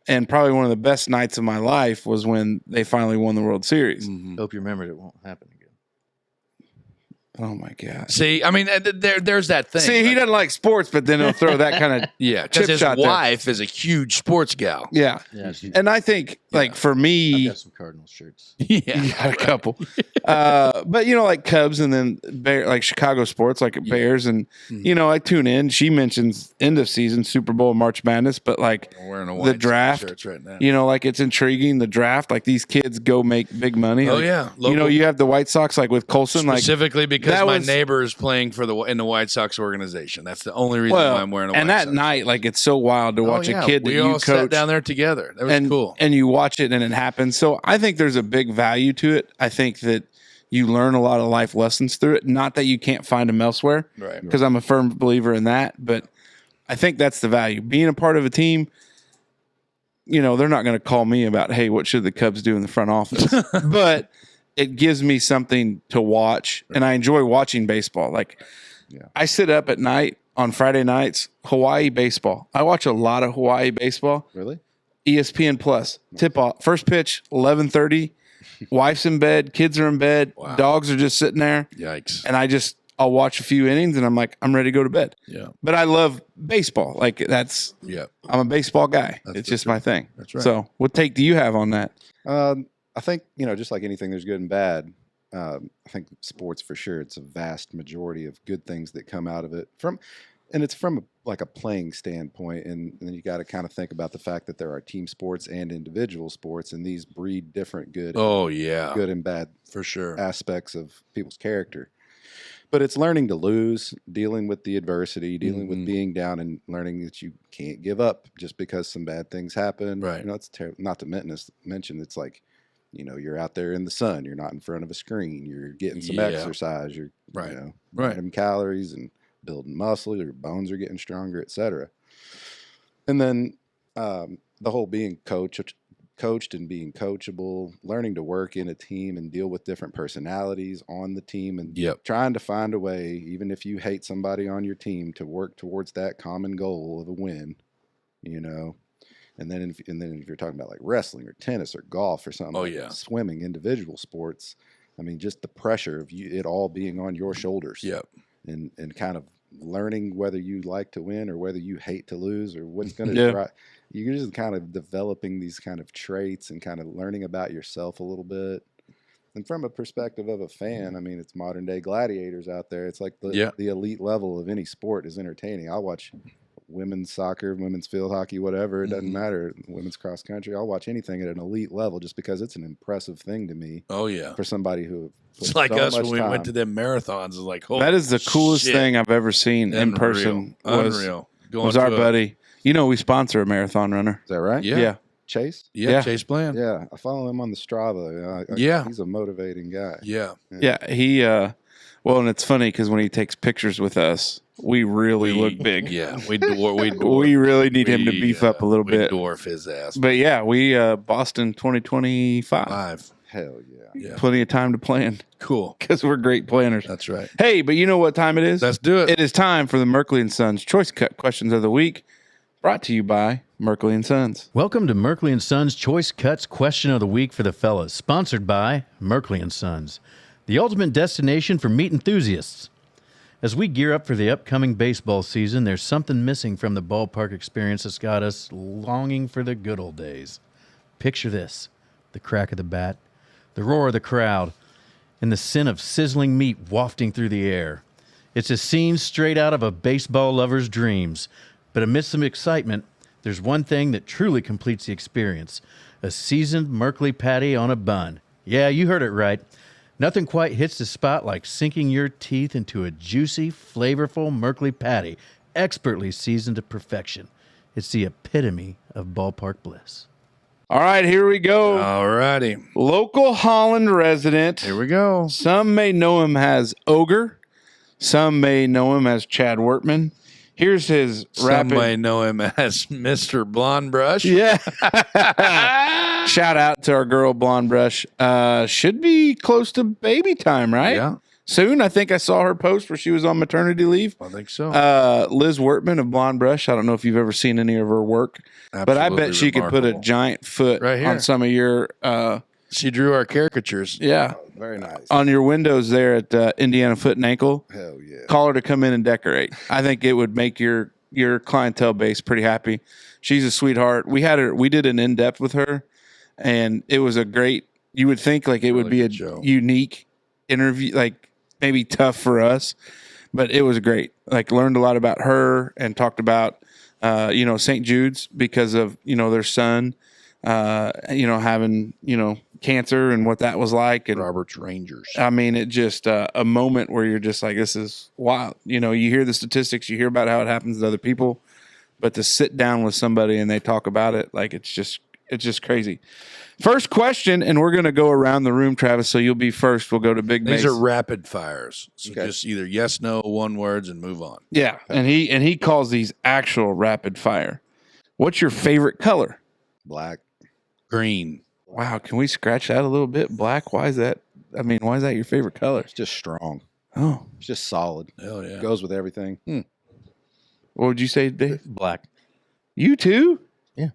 A: And probably one of the best nights of my life was when they finally won the World Series.
F: Hope you remembered it won't happen again.
A: Oh my God.
C: See, I mean, there's that thing.
A: See, he doesn't like sports, but then he'll throw that kind of
C: yeah, because
A: chip
C: his
A: shot there.
C: wife is a huge sports gal.
A: Yeah.
F: Yeah, she's,
A: And I think like for
F: I've
A: me,
F: got some Cardinals shirts.
C: Yeah,
A: you got a couple. But you know, like Cubs and then like Chicago sports, like Bears, and you know, I tune in. She mentions end of season, Super Bowl, March Madness, but like
C: I'm wearing a white
A: the draft,
C: shirts right now.
A: you know, like it's intriguing. The draft, like these kids go make big money.
C: Oh,
A: Like,
C: yeah.
A: you know,
C: Local-
A: you have the White Sox, like with Colson, like
C: Specifically because
A: that
C: my
A: was-
C: neighbor is playing for in the White Sox organization. That's the only reason why I'm wearing a White
A: and that
C: Sox.
A: night, like it's so wild to watch a kid that
C: we
A: you
C: all
A: coach
C: sat down there together. That was
A: and
C: cool.
A: and you watch it and it happens. So I think there's a big value to it. I think that you learn a lot of life lessons through it. Not that you can't find them elsewhere,
C: Right.
A: Because I'm a firm believer in that. But I think that's the value. Being a part of a team, you know, they're not going to call me about, hey, what should the Cubs do in the front office? But it gives me something to watch, and I enjoy watching baseball. Like I sit up at night on Friday nights, Hawaii baseball. I watch a lot of Hawaii baseball.
E: Really?
A: ESPN Plus tip off first pitch 11:30. Wife's in bed, kids are in bed, dogs are just sitting there,
C: Yikes.
A: and I'll watch a few innings and I'm like, I'm ready to go to bed.
C: Yeah.
A: But I love baseball. Like
C: Yeah.
A: I'm a baseball guy.
C: That's
A: It's
C: the
A: just my thing.
C: That's right.
A: So what take do you have on that?
E: I think, you know, just like anything, there's good and bad. I think sports for sure, it's a vast majority of good things that come out of it and it's from like a playing standpoint. And then you got to kind of think about the fact that there are team sports and individual sports, and these breed different good and bad
C: for sure.
E: aspects of people's character. But it's learning to lose, dealing with the adversity, dealing with being down, and learning that you can't give up just because some bad things happen.
C: Right.
E: You know, it's not to mention, it's like, you know, you're out there in the sun, you're not in front of a screen, you're getting some exercise, you're you know, burning calories and building muscle, your bones are getting stronger, etc. And then the whole being coached and being coachable, learning to work in a team and deal with different personalities on the team, and trying to find a way, even if you hate somebody on your team, to work towards that common goal of a win, you know. And then if you're talking about like wrestling or tennis or golf or something, swimming, individual sports, I mean, just the pressure of it all being on your shoulders. And kind of learning whether you like to win or whether you hate to lose, or what's going to drive. You're just kind of developing these kind of traits and kind of learning about yourself a little bit. And from a perspective of a fan, I mean, it's modern day gladiators out there. It's like the elite level of any sport is entertaining. I'll watch women's soccer, women's field hockey, whatever. It doesn't matter. Women's cross country. I'll watch anything at an elite level just because it's an impressive thing to me.
C: Oh, yeah.
E: For somebody who
C: it's like us when we went to them marathons. It's like,
A: that is the coolest thing I've ever seen in person. Was our buddy. You know, we sponsor a marathon runner.
E: Is that right?
A: Yeah.
E: Chase?
C: Yeah, Chase Bland.
E: Yeah, I follow him on the Strava. He's a motivating guy.
A: Yeah, he, well, and it's funny because when he takes pictures with us, we really look big.
C: Yeah, we dwarf.
A: We really need him to beef up a little bit.
C: Dwarf his ass.
A: But yeah, we, Boston 2025.
E: Hell yeah.
A: Plenty of time to plan.
C: Cool.
A: Because we're great planners.
C: That's right.
A: Hey, but you know what time it is?
C: Let's do it.
A: It is time for the Merkley & Sons Choice Cut Questions of the Week, brought to you by Merkley & Sons.
F: Welcome to Merkley & Sons Choice Cuts Question of the Week for the fellas, sponsored by Merkley & Sons, the ultimate destination for meat enthusiasts. As we gear up for the upcoming baseball season, there's something missing from the ballpark experience that's got us longing for the good old days. Picture this: the crack of the bat, the roar of the crowd, and the scent of sizzling meat wafting through the air. It's a scene straight out of a baseball lover's dreams. But amidst some excitement, there's one thing that truly completes the experience: a seasoned Merkley patty on a bun. Yeah, you heard it right. Nothing quite hits the spot like sinking your teeth into a juicy, flavorful Merkley patty, expertly seasoned to perfection. It's the epitome of ballpark bliss.
A: All right, here we go.
C: All righty.
A: Local Holland resident.
C: Here we go.
A: Some may know him as Ogre. Some may know him as Chad Wortman. Here's his rapid.
C: Some may know him as Mr. Blonde Brush.
A: Yeah. Shout out to our girl Blonde Brush. Should be close to baby time, right?
C: Yeah.
A: soon. I think I saw her post where she was on maternity leave.
C: I think so.
A: Liz Wortman of Blonde Brush. I don't know if you've ever seen any of her work, but I bet she could put a giant foot
C: Right here.
A: on some of your.
C: She drew our caricatures.
A: Yeah,
E: Very nice.
A: on your windows there at Indiana Foot and Ankle.
E: Hell yeah.
A: Call her to come in and decorate. I think it would make your clientele base pretty happy. She's a sweetheart. We did an in-depth with her, and it was a great. You would think like it would be a unique interview, like maybe tough for us, but it was great. Like learned a lot about her and talked about St. Jude's because of their son having cancer and what that was like, and
C: Robert's Rangers.
A: I mean, it just a moment where you're just like, this is wild. You hear the statistics, you hear about how it happens to other people, but to sit down with somebody and they talk about it, like it's just crazy. First question, and we're gonna go around the room, Travis. So you'll be first. We'll go to Big Mace.
C: These are rapid fires. So
E: Okay.
C: just either yes, no, one words, and move on.
A: Yeah, and he calls these actual rapid fire. What's your favorite color?
E: Black.
C: Green.
A: Wow, can we scratch that a little bit? Black. Why is that? I mean, why is that your favorite color?
E: It's just strong.
A: Oh,
E: It's just solid.
C: Hell yeah.
E: Goes with everything.
A: what would you say, Dave?
F: Black.
A: You too?
F: Yeah.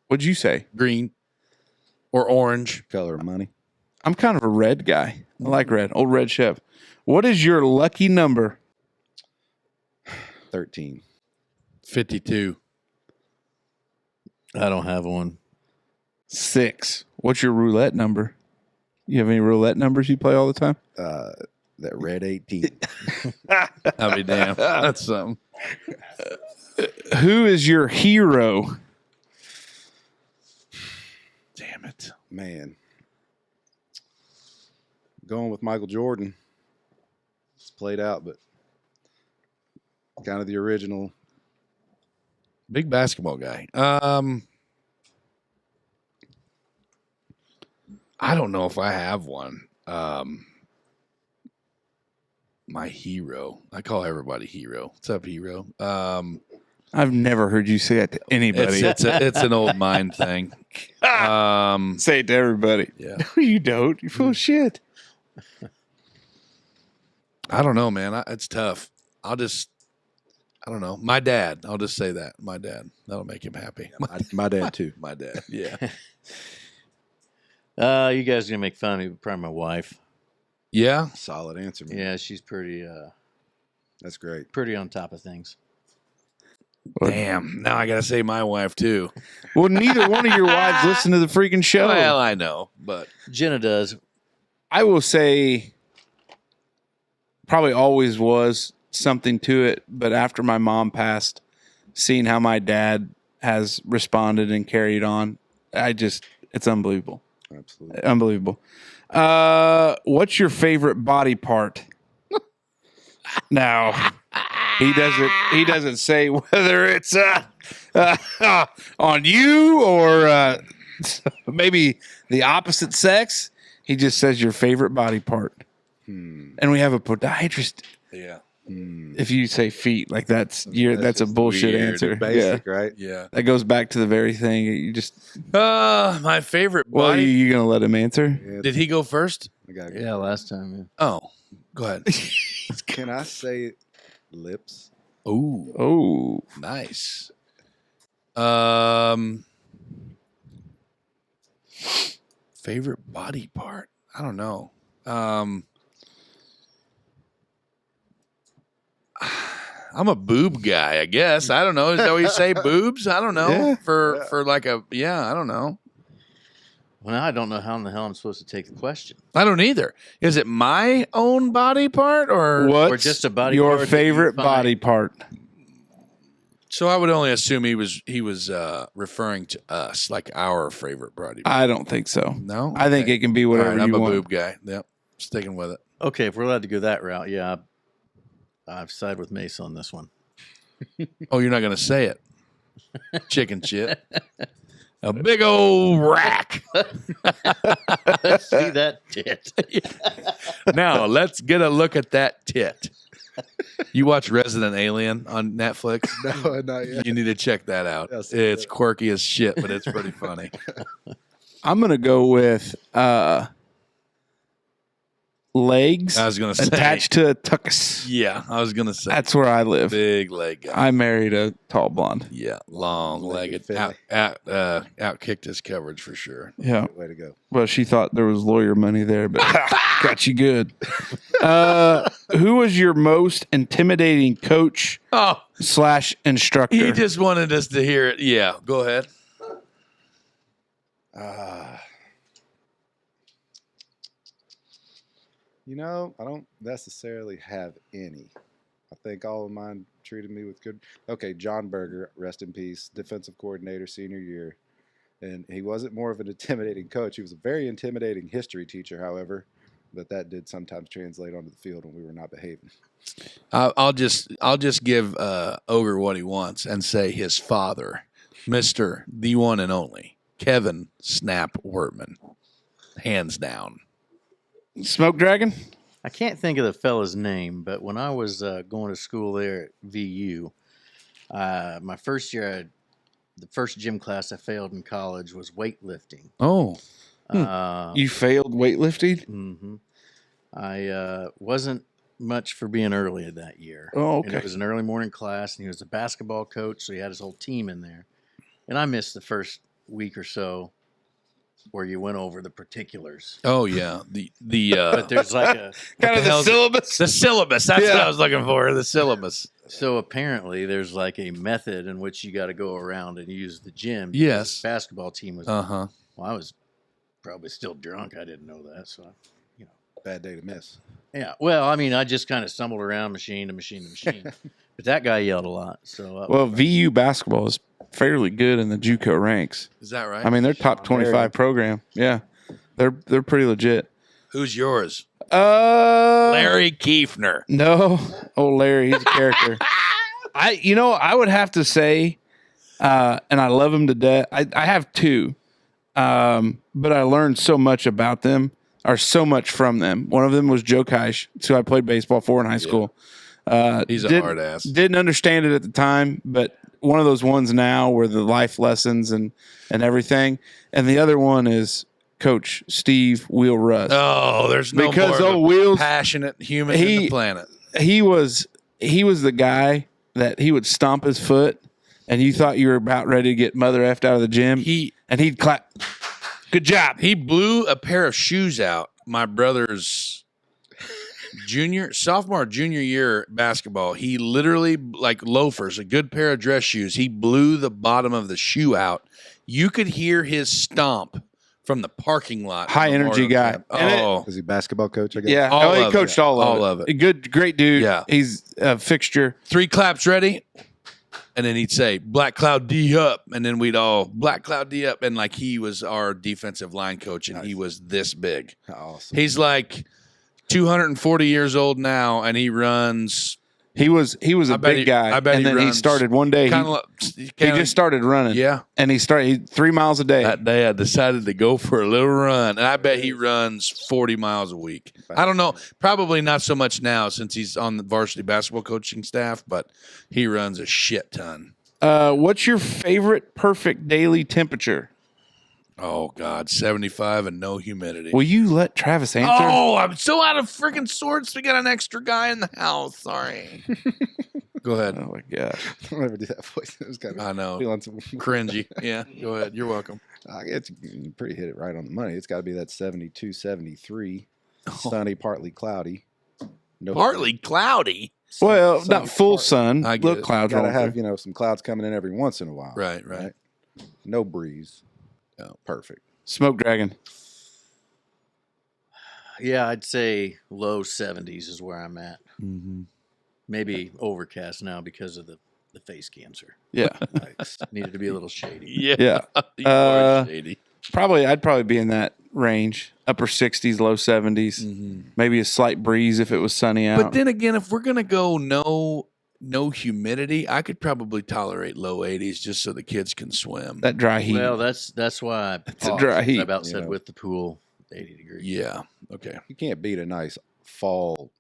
A: What'd you say?
C: Green or orange.
E: Color of money.
A: I'm kind of a red guy. I like red. Old red chef. What is your lucky number?
E: 13.
C: 52.
F: I don't have one.
A: 6. What's your roulette number? You have any roulette numbers you play all the time?
E: That red 18.
C: I'll be damned. That's something.
A: Who is your hero?
C: Damn it.
E: Man. Going with Michael Jordan. It's played out, but kind of the original.
C: Big basketball guy. I don't know if I have one. My hero. I call everybody hero. What's up, hero?
A: I've never heard you say that to anybody.
C: It's an old mind thing.
A: Say it to everybody.
C: Yeah.
A: No, you don't. You're full of shit.
C: I don't know, man. It's tough. I don't know. My dad. I'll just say that. My dad. That'll make him happy.
E: My dad, too.
C: My dad. Yeah.
F: You guys are gonna make fun of me, but probably my wife.
C: Yeah.
E: Solid answer, man.
F: Yeah, she's pretty
E: That's great.
F: pretty on top of things.
C: Damn. Now I got to say my wife, too.
A: Well, neither one of your wives listen to the freaking show.
C: Well, I know, but
F: Jenna does.
A: I will say probably always was something to it, but after my mom passed, seeing how my dad has responded and carried on, it's unbelievable.
E: Absolutely.
A: Unbelievable. What's your favorite body part? Now, he doesn't say whether it's on you or maybe the opposite sex. He just says your favorite body part. And we have a podiatrist.
C: yeah.
A: If you say feet, like that's a
E: just
A: bullshit
C: weird.
A: answer.
E: Basic, right?
C: Yeah.
A: That goes back to the very thing you just.
C: My favorite
A: Well,
C: body.
A: you gonna let him answer?
E: Yeah,
C: Did he go first?
E: I got
F: Yeah, last time. Yeah.
C: Oh, go ahead.
E: Can I say lips?
C: Ooh,
A: Oh,
C: nice. Favorite body part? I don't know. I'm a boob guy, I guess. I don't know. Is that what you say? Boobs? I don't know.
A: Yeah.
C: For like I don't know.
F: Well, now I don't know how in the hell I'm supposed to take the question.
C: I don't either. Is it my own body part or
A: what's
F: just a body
A: your
F: part that you
A: favorite
F: find-
A: body part?
C: So I would only assume he was referring to us, like our favorite body part.
A: I don't think so.
C: No?
A: I think
C: Okay.
A: it can be
C: All
A: whatever
C: right, I'm
A: you
C: a
A: want.
C: boob guy. Yep. Sticking with it.
F: Okay, if we're allowed to go that route, yeah, I've sided with Mace on this one.
C: Oh, you're not going to say it. Chicken shit. A big old rack.
F: See that tit?
C: Now, let's get a look at that tit. You watch Resident Alien on Netflix?
E: No, not yet.
C: You need to check that out.
E: Yes,
C: It's quirky as shit, but it's pretty funny.
A: I'm gonna go with legs
C: I was gonna say.
A: attached to a tuchus.
C: Yeah, I was gonna say.
A: That's where I live.
C: Big leg guy.
A: I married a tall blonde.
C: Yeah, long-legged.
E: Legged
C: Out kicked his coverage for sure.
A: Yeah.
E: Way to go.
A: Well, she thought there was lawyer money there, but got you good. Who was your most intimidating coach
C: Oh,
A: / instructor?
C: he just wanted us to hear it. Yeah, go ahead.
E: I don't necessarily have any. I think all of mine treated me with good. Okay, John Berger, rest in peace, defensive coordinator, senior year. And he wasn't more of an intimidating coach. He was a very intimidating history teacher, however, but that did sometimes translate onto the field when we were not behaving.
C: I'll just give Ogre what he wants and say his father, Mr. the one and only Kevin Snap Wortman, hands down.
A: Smoke Dragon?
F: I can't think of the fella's name, but when I was going to school there at VU, my first year, the first gym class I failed in college was weightlifting.
C: Oh,
A: You failed weightlifting?
F: Mm-hmm. I wasn't much for being early that year.
A: Oh,
F: And
A: okay.
F: it was an early morning class, and he was a basketball coach, so he had his whole team in there. And I missed the first week or so where you went over the particulars.
C: oh yeah. The
F: But there's like a
A: Kind of the
C: hell's-
A: syllabus?
C: the syllabus. That's what
A: Yeah.
C: I was looking for. The syllabus.
F: so apparently there's like a method in which you got to go around and use the gym.
C: Yes.
F: The basketball team was.
C: Uh-huh.
F: Well, I was probably still drunk. I didn't know that, so.
E: Bad day to miss.
F: Yeah, well, I mean, I just kind of stumbled around machine to machine to machine. But that guy yelled a lot. So
A: Well, VU basketball is fairly good in the JUCO ranks.
C: Is that right?
A: I mean, they're top 25 program. Yeah. They're pretty legit.
C: Who's yours?
A: Larry.
C: Larry Kiefner.
A: No. Oh, Larry, he's a character. I would have to say, and I love him to death. I have two, but I learned so much about them, or so much from them. One of them was Joe Kaish, who I played baseball for in high school.
C: He's a hard ass.
A: Didn't understand it at the time, but one of those ones now where the life lessons and everything. And the other one is Coach Steve Wheel Russ.
C: Oh, there's no
A: Because
C: more of
A: old
C: a
A: Wheels-
C: passionate human in the planet.
A: He was the guy that he would stomp his foot, and you thought you were about ready to get mother effed out of the gym. And he'd clap. Good job.
C: He blew a pair of shoes out my brother's sophomore, junior year basketball. He literally, like loafers, a good pair of dress shoes. He blew the bottom of the shoe out. You could hear his stomp from the parking lot.
A: High energy guy.
C: Camp.
A: And it-
C: Oh,
E: Was he basketball coach, I guess?
A: Yeah.
C: All
A: he
C: of
A: coached
C: it.
A: all
C: All
A: of
C: of
A: it. A great dude.
C: Yeah.
A: He's a fixture.
C: 3 claps ready. And then he'd say, Black Cloud D up. And then we'd all, Black Cloud D up. And like he was our defensive line coach, and he was this big.
E: Awesome.
C: He's like 240 years old now, and he runs
A: He was a
C: bet
A: big
C: he-
A: guy.
C: I bet
A: and
C: he
A: then he
C: runs
A: started one day.
C: kind of
A: He just started running.
C: Yeah.
A: And he started 3 miles a day.
C: That day I decided to go for a little run, and I bet he runs 40 miles a week. I don't know, probably not so much now since he's on the varsity basketball coaching staff, but he runs a shit ton.
A: What's your favorite perfect daily temperature?
C: Oh God, 75 and no humidity.
A: Will you let Travis answer?
C: Oh, I'm so out of freaking sorts. We got an extra guy in the house. Sorry. Go ahead.
A: Oh my gosh.
E: Don't ever do that voice. It was kind of
C: I know.
E: feeling some
C: Cringy. Yeah, go ahead. You're welcome.
E: It's you pretty hit it right on the money. It's got to be that 72, 73,
C: Oh.
E: sunny, partly cloudy. No,
C: Partly cloudy.
A: Well,
E: sunny,
A: not full
E: partly.
A: sun.
C: I get
A: Little
C: it.
A: clouds
E: Got to
A: rolling
E: have
A: through.
E: some clouds coming in every once in a while.
C: Right.
E: No breeze.
C: Yeah.
E: Perfect.
A: Smoke Dragon.
F: Yeah, I'd say low 70s is where I'm at.
C: Mm-hmm.
F: Maybe overcast now because of the face cancer.
A: Yeah.
F: Needed to be a little shady.
C: Yeah.
A: Yeah.
C: You are shady.
A: I'd probably be in that range. Upper 60s, low 70s.
C: Mm-hmm.
A: Maybe a slight breeze if it was sunny out.
C: But then again, if we're gonna go no humidity, I could probably tolerate low 80s just so the kids can swim.
A: that dry heat.
F: Well, that's why I
A: It's a
F: paused,
A: dry
F: 'cause
A: heat,
F: I about said
E: know.
F: with the pool, 80 degrees.
C: Yeah. Okay.
E: You can't beat a nice fall,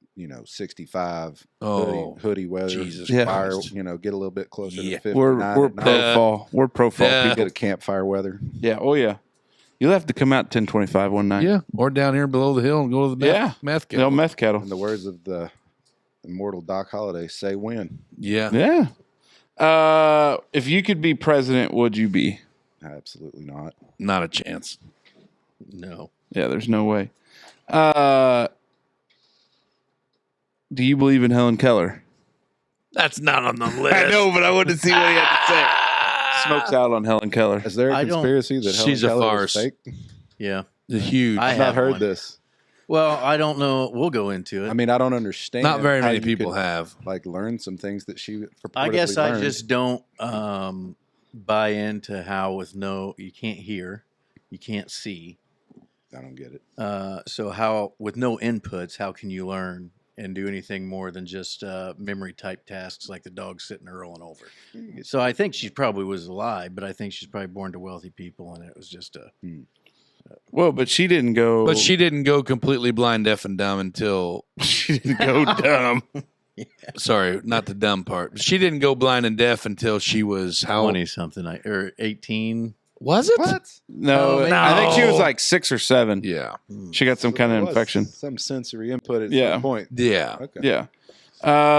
E: 65
C: Oh,
E: hoodie weather.
C: Jesus
A: Yeah.
E: Fire,
C: Christ.
E: get a little bit closer
C: Yeah.
E: to 59.
A: we're
E: at night.
A: pro fall. We're pro fall
C: Yeah.
A: people.
E: Get a campfire weather.
A: Yeah. Oh yeah. You'll have to come out 10:25 one night.
C: Yeah, or down here below the hill and go to the meth,
A: Yeah.
C: meth
A: No
C: kettle.
A: meth kettle.
E: In the words of the immortal Doc Holliday, say when.
C: Yeah.
A: Yeah. If you could be president, would you be?
E: Absolutely not.
C: Not a chance.
F: No.
A: Yeah, there's no way. Do you believe in Helen Keller?
C: That's not on the list.
A: I know, but I wanted to see what he had to say. Smokes out on Helen Keller.
E: Is there a
F: I don't-
E: conspiracy that Helen
C: She's a
E: Keller
C: farce.
E: is fake?
F: Yeah.
C: The huge.
F: I
E: I've not
F: have
E: heard
F: one.
E: this.
F: Well, I don't know. We'll go into it.
E: I mean, I don't understand.
C: Not very
E: how
C: many
E: you
C: people
E: could,
C: have.
E: like learn some things that she.
F: I guess
E: purportedly
F: I
E: learned.
F: just don't buy into how you can't hear, you can't see.
E: I don't get it.
F: So how with no inputs, how can you learn and do anything more than just memory type tasks like the dog sitting there rolling over? So I think she probably was alive, but I think she's probably born to wealthy people, and it was just a.
A: Well, but she didn't go.
C: But she didn't go completely blind, deaf, and dumb until.
A: she didn't go dumb.
C: Sorry, not the dumb part. She didn't go blind and deaf until she was how
F: 20 something, or 18.
C: Was it?
E: What?
A: No,
F: Oh,
A: I think she was
C: no.
A: like 6 or 7.
C: Yeah.
A: She got some kind
E: There
A: of
E: was
A: infection.
E: Some sensory input at
A: Yeah.
E: some point.
C: Yeah.
E: Okay.
A: Yeah.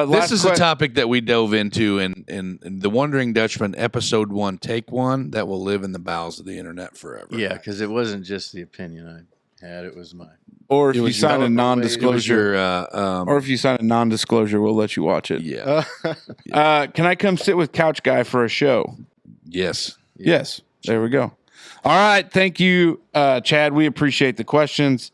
C: This is a topic that we dove into in the Wondering Dutchman episode 1, take 1, that will live in the bowels of the internet forever.
F: Yeah, because it wasn't just the opinion I had; it was mine.
A: Or if
C: It
A: you
C: was
A: sign a
C: your- It was
A: non-disclosure,
C: your,
A: or if you sign a non-disclosure, we'll let you watch it.
C: yeah.
A: Can I come sit with Couch Guy for a show?
C: Yes.
A: Yes. There we go. All right. Thank you, Chad. We appreciate the questions.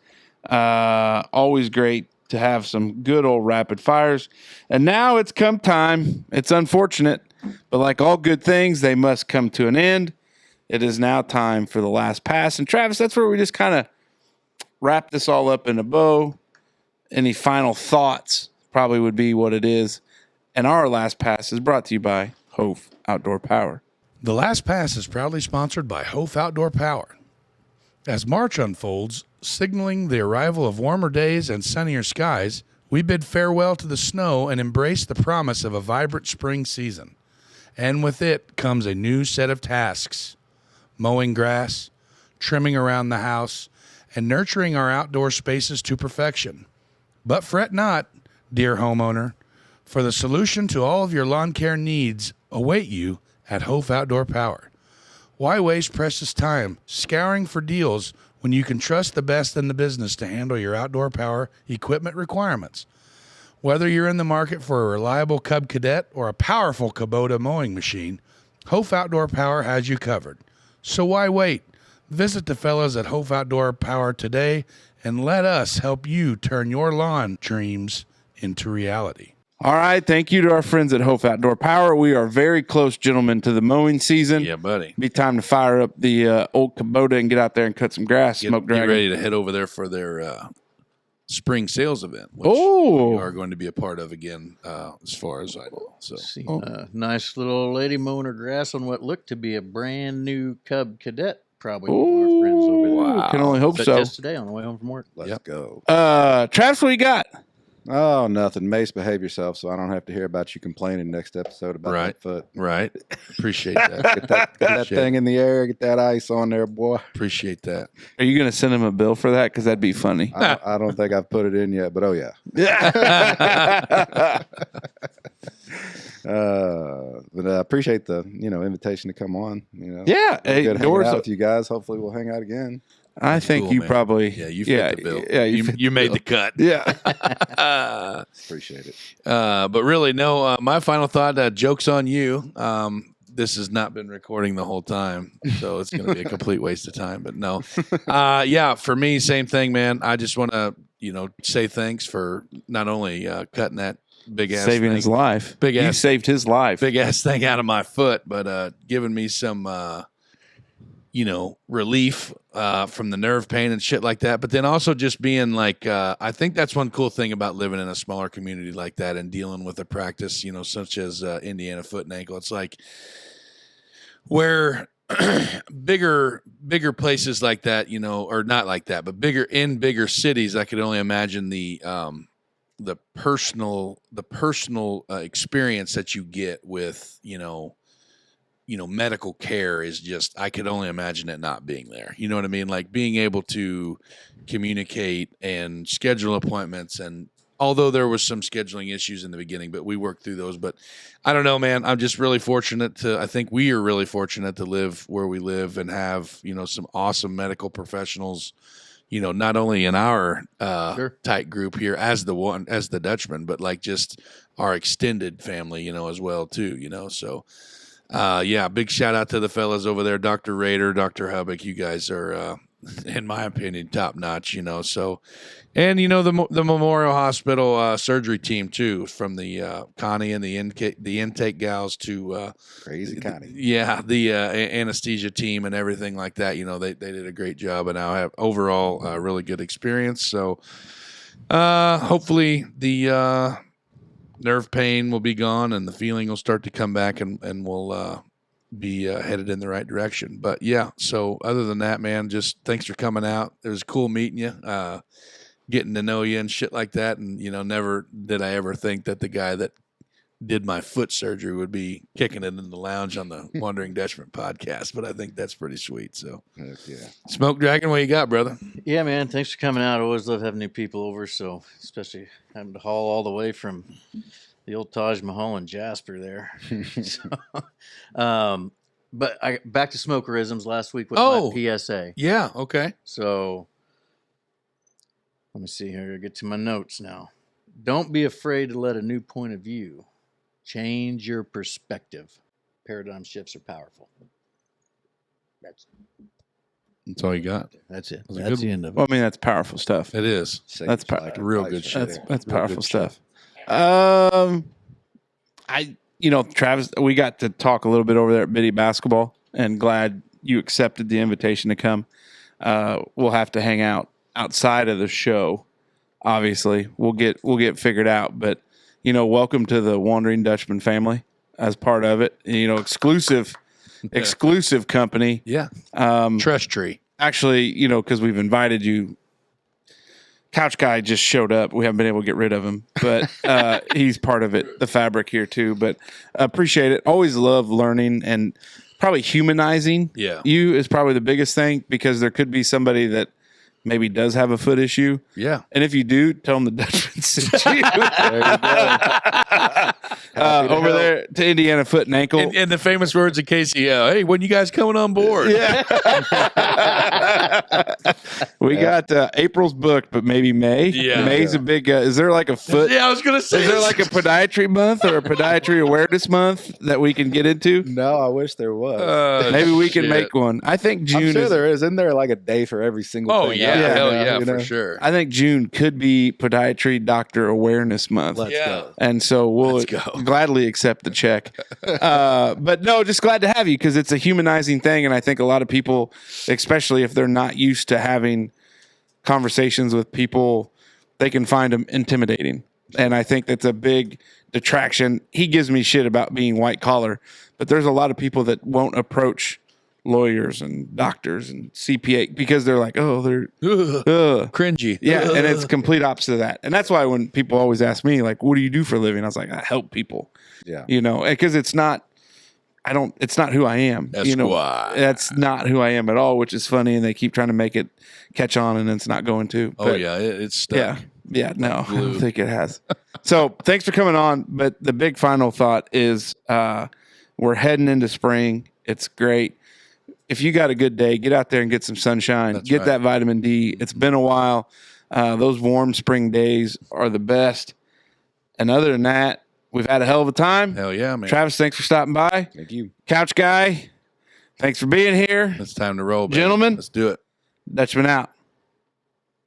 A: Always great to have some good old rapid fires. And now it's come time. It's unfortunate, but like all good things, they must come to an end. It is now time for the last pass. And Travis, that's where we just kind of wrap this all up in a bow. Any final thoughts probably would be what it is. And our last pass is brought to you by Hopf Outdoor Power.
B: The Last Pass is proudly sponsored by Hopf Outdoor Power. As March unfolds, signaling the arrival of warmer days and sunnier skies, we bid farewell to the snow and embrace the promise of a vibrant spring season. And with it comes a new set of tasks: mowing grass, trimming around the house, and nurturing our outdoor spaces to perfection. But fret not, dear homeowner, for the solution to all of your lawn care needs await you at Hopf Outdoor Power. Why waste precious time scouring for deals when you can trust the best in the business to handle your outdoor power equipment requirements? Whether you're in the market for a reliable Cub Cadet or a powerful Kubota mowing machine, Hopf Outdoor Power has you covered. So why wait? Visit the fellows at Hopf Outdoor Power today and let us help you turn your lawn dreams into reality.
A: All right. Thank you to our friends at Hopf Outdoor Power. We are very close, gentlemen, to the mowing season.
C: Yeah, buddy.
A: Be time to fire up the old Kubota and get out there and cut some grass,
C: Get
A: smoke dragon.
C: ready to head over there for their spring sales event, which
A: Oh.
C: we are going to be a part of again, as far as I know. So
F: Seen a nice little old lady mowing her grass on what looked to be a brand new Cub Cadet. Probably one of our friends over there.
A: Wow. Can only hope
F: But
A: so.
F: just today on the way home from work.
E: Let's go.
A: Travis, what you got?
E: Oh, nothing. Mace, behave yourself so I don't have to hear about you complaining next episode about
C: Right.
E: that foot.
C: right, appreciate that.
E: Get that thing in the air. Get that ice on there, boy.
C: Appreciate that.
A: Are you going to send him a bill for that? Because that'd be funny.
E: I don't think I've put it in yet, but oh yeah. But I appreciate the invitation to come on.
A: Yeah. Hey,
E: good hanging
A: doors.
E: out with you guys. Hopefully we'll hang out again.
A: I think
C: Cool,
A: you
C: man.
A: probably.
C: Yeah, you fit the bill.
A: Yeah,
C: you made the cut.
A: Yeah.
E: Appreciate it.
C: But really, no. My final thought: jokes on you. This has not been recording the whole time, so it's going to be a complete waste of time. But no, yeah, for me, same thing, man. I just want to, say thanks for not only cutting that big ass
A: Saving
C: thing,
A: his life.
C: Big
A: You
C: ass-
A: saved his life.
C: big ass thing out of my foot, but giving me some, relief from the nerve pain and shit like that. But then also just being like, I think that's one cool thing about living in a smaller community like that and dealing with a practice, such as Indiana foot and ankle. It's like where bigger places like that, or not like that, but bigger cities, I could only imagine the personal experience that you get with, medical care is just, I could only imagine it not being there. You know what I mean? Like being able to communicate and schedule appointments. And although there was some scheduling issues in the beginning, but we worked through those. But I don't know, man, I'm just really fortunate I think we are really fortunate to live where we live and have, some awesome medical professionals, not only in our tight group here as the Dutchman, but like just our extended family, as well too, so. Big shout out to the fellas over there, Dr. Rader, Dr. Hubbach. You guys are, in my opinion, top notch, so, and, the Memorial Hospital surgery team too, from the Connie and the intake gals to
E: Crazy Connie.
C: The anesthesia team and everything like that. They did a great job, and I have overall a really good experience. So hopefully the nerve pain will be gone and the feeling will start to come back, and we'll be headed in the right direction. But yeah, so other than that, man, just thanks for coming out. It was cool meeting you, getting to know you and shit like that. And, never did I ever think that the guy that did my foot surgery would be kicking it in the lounge on the Wondering Dutchmen podcast. But I think that's pretty sweet. So,
E: yeah.
C: Smoke Dragon, what you got, brother?
F: Yeah, man. Thanks for coming out. I always love having new people over. So, especially having to haul all the way from the old Taj Mahal and Jasper there. But back to smokerisms last week with my PSA.
C: Yeah, okay.
F: So, let me see here. I get to my notes now. Don't be afraid to let a new point of view change your perspective. Paradigm shifts are powerful.
C: That's all you got.
F: That's it.
C: That's a
F: That's
C: good
F: the end of it.
A: Well, I mean, that's powerful stuff.
C: It is.
A: That's
C: real good shit.
A: That's
C: Real
A: powerful
C: good
A: stuff. Travs, we got to talk a little bit over there at Biddy Basketball, and glad you accepted the invitation to come. We'll have to hang out outside of the show. Obviously, we'll get figured out. But welcome to the Wandering Dutchman family as part of it. Exclusive company.
C: Yeah. Trust tree.
A: Actually, because we've invited you. Couch guy just showed up. We haven't been able to get rid of him, but he's part of it, the fabric here too. But appreciate it. Always love learning, and probably humanizing you is probably the biggest thing, because there could be somebody that maybe does have a foot issue.
C: Yeah.
A: And if you do, tell them the Dutchman sent you. Over there to Indiana Foot and Ankle.
C: And the famous words of Casey, hey, when you guys coming on board?
A: Yeah. We got April's booked, but maybe May.
C: Yeah.
A: May's a big, is there like a foot?
C: Yeah, I was going to say.
A: Is there like a podiatry month or a podiatry awareness month that we can get into?
E: No, I wish there was.
A: Maybe we can make one. I think June
E: I'm sure there is. Isn't there like a day for every single
C: Oh,
E: thing?
C: yeah.
A: Yeah.
C: Hell yeah,
E: You
C: for
E: know?
C: sure.
A: I think June could be Podiatry Doctor Awareness Month.
E: Let's go.
A: And so we'll
C: Let's go.
A: gladly accept the check. But no, just glad to have you, because it's a humanizing thing. And I think a lot of people, especially if they're not used to having conversations with people, they can find them intimidating. And I think that's a big detraction. He gives me shit about being white collar, but there's a lot of people that won't approach lawyers and doctors and CPA because they're like, oh, they're
C: cringy.
A: yeah, and it's complete opposite of that. And that's why when people always ask me, like, what do you do for a living? I was like, I help people.
E: Yeah.
A: Because it's not who I am.
C: Esquire.
A: That's not who I am at all, which is funny. And they keep trying to make it catch on, and it's not going to.
C: Oh,
A: But,
C: yeah, it's stuck.
A: yeah. Yeah, no, I don't think it has. So thanks for coming on. But the big final thought is we're heading into spring. It's great. If you got a good day, get out there and get some sunshine.
C: That's
A: get
C: right.
A: that vitamin D. It's been a while. Those warm spring days are the best. And other than that, we've had a hell of a time.
C: Hell yeah, man.
A: Travis, thanks for stopping by.
E: Thank you.
A: Couch guy, thanks for being here.
C: It's time to roll, baby.
A: Gentlemen.
C: Let's do it.
A: Dutchman out.